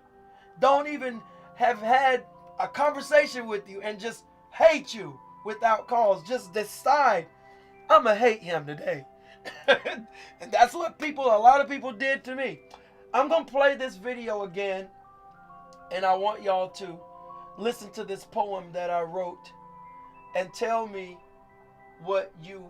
Don't even have had a conversation with you and just hate you without cause. Just decide, I'm going to hate him today. And that's what a lot of people did to me. I'm going to play this video again, and I want y'all to listen to this poem that I wrote and tell me what you,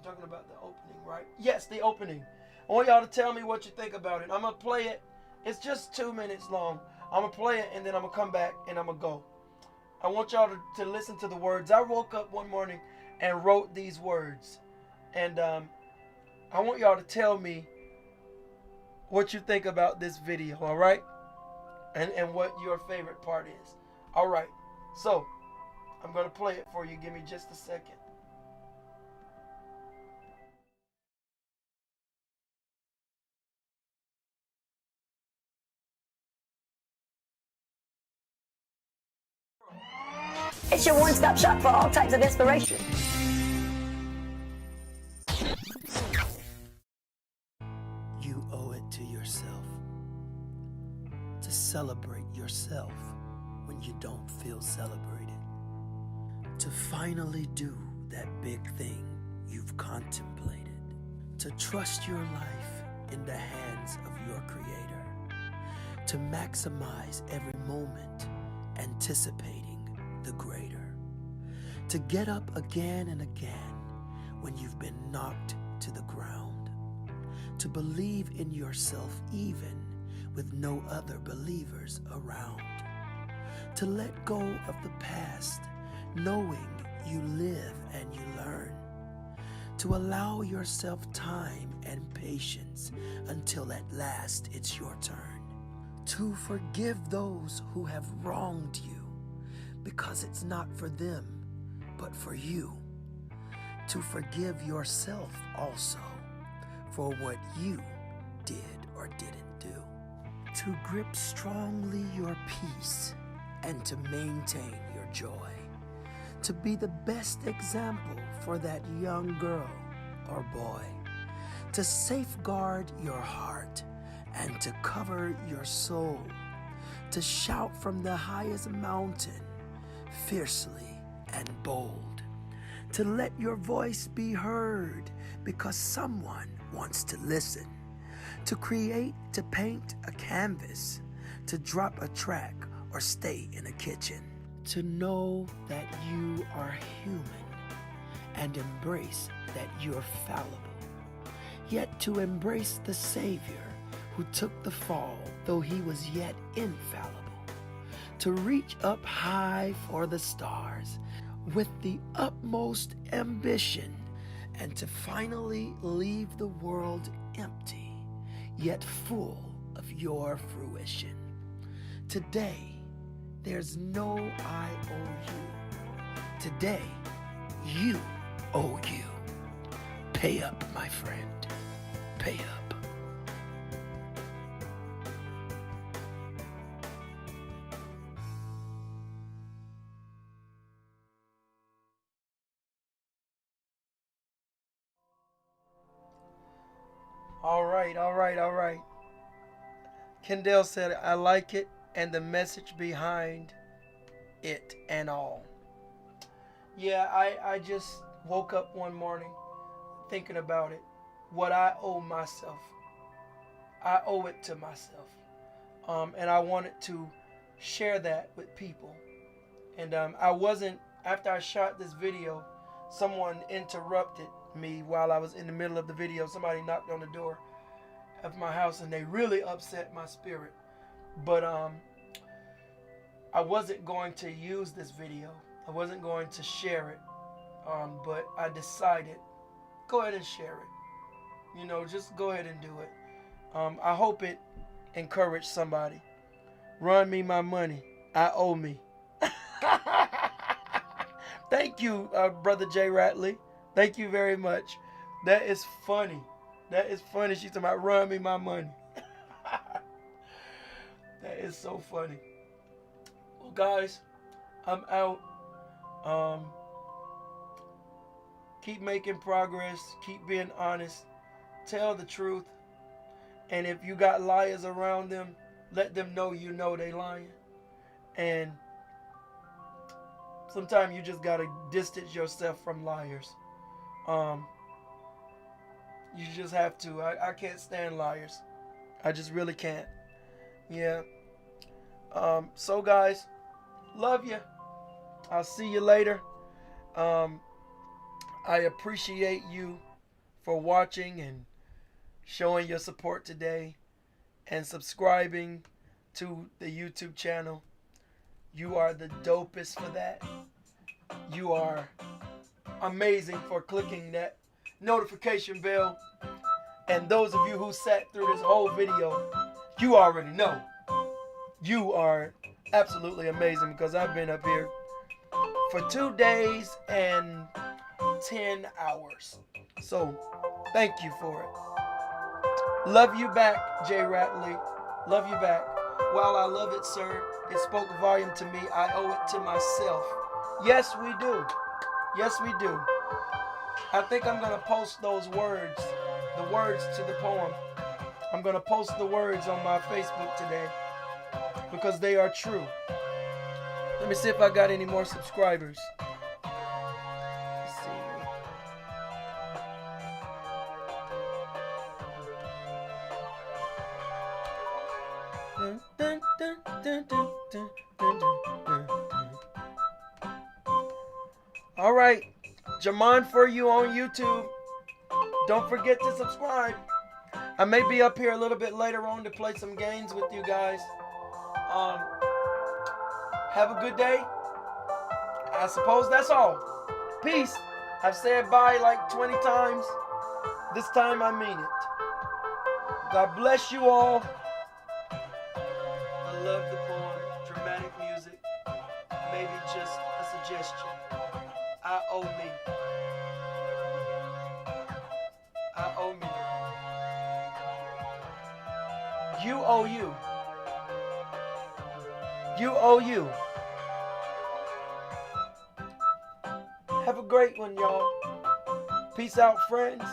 talking about the opening, right? Yes, the opening. I want y'all to tell me what you think about it. I'm going to play it. It's just 2 minutes long. I'm going to play it, and then I'm going to come back, and I'm going to go. I want y'all to listen to the words. I woke up one morning and wrote these words. And I want y'all to tell me what you think about this video, all right? And what your favorite part is. All right. So, I'm going to play it for you. Give me just a second. It's your one-stop shop for all types of inspiration. You owe it to yourself to celebrate yourself when you don't feel celebrated. To finally do that big thing you've contemplated. To trust your life in the hands of your Creator. To maximize every moment, anticipating the greater. To get up again and again when you've been knocked to the ground. To believe in yourself even with no other believers around. To let go of the past, knowing you live and you learn. To allow yourself time and patience until at last it's your turn. To forgive those who have wronged you, because it's not for them, but for you. To forgive yourself also for what you did or didn't do. To grip strongly your peace and to maintain your joy. To be the best example for that young girl or boy. To safeguard your heart and to cover your soul. To shout from the highest mountain, fiercely and bold. To let your voice be heard because someone wants to listen. To create, to paint a canvas. To drop a track or stay in a kitchen. To know that you are human and embrace that you're fallible. Yet to embrace the Savior who took the fall though he was yet infallible. To reach up high for the stars with the utmost ambition and to finally leave the world empty yet full of your fruition. Today, there's no I owe you. Today, you owe you. Pay up, my friend. Pay up. All right. Kendall said, I like it and the message behind it and all. Yeah, I just woke up one morning thinking about it. What I owe myself. I owe it to myself. And I wanted to share that with people. And after I shot this video, someone interrupted me while I was in the middle of the video. Somebody knocked on the door of my house and they really upset my spirit. But I wasn't going to use this video. I wasn't going to share it. But I decided, go ahead and share it. You know, just go ahead and do it. I hope it encouraged somebody. Run me my money. I owe me. Thank you, Brother J. Ratley. Thank you very much. That is funny. That is funny. She's talking about run me my money. That is so funny. Well, guys, I'm out. Keep making progress. Keep being honest. Tell the truth. And if you got liars around them, let them know you know they lying. And sometimes you just got to distance yourself from liars. You just have to. I can't stand liars. I just really can't. Yeah. So guys, love you. I'll see you later. I appreciate you for watching and showing your support today and subscribing to the YouTube channel. You are the dopest for that. You are amazing for clicking that notification bell. And those of you who sat through this whole video, you already know. You are absolutely amazing because I've been up here for 2 days and 10 hours. So, thank you for it. Love you back, J. Ratley. Love you back. While I love it, sir, it spoke volume to me. I owe it to myself. Yes, we do. Yes, we do. I think I'm going to post those words, the words to the poem. I'm going to post the words on my Facebook today because they are true. Let me see if I got any more subscribers. Let's see. All right, JeMone for you on YouTube. Don't forget to subscribe. I may be up here a little bit later on to play some games with you guys. Have a good day. I suppose that's all. Peace. I've said bye like 20 times. This time I mean it. God bless you all. I love the poem. Dramatic music. Maybe just a suggestion. I owe me. I owe me. You owe you. You owe you. Have a great one, y'all. Peace out, friends.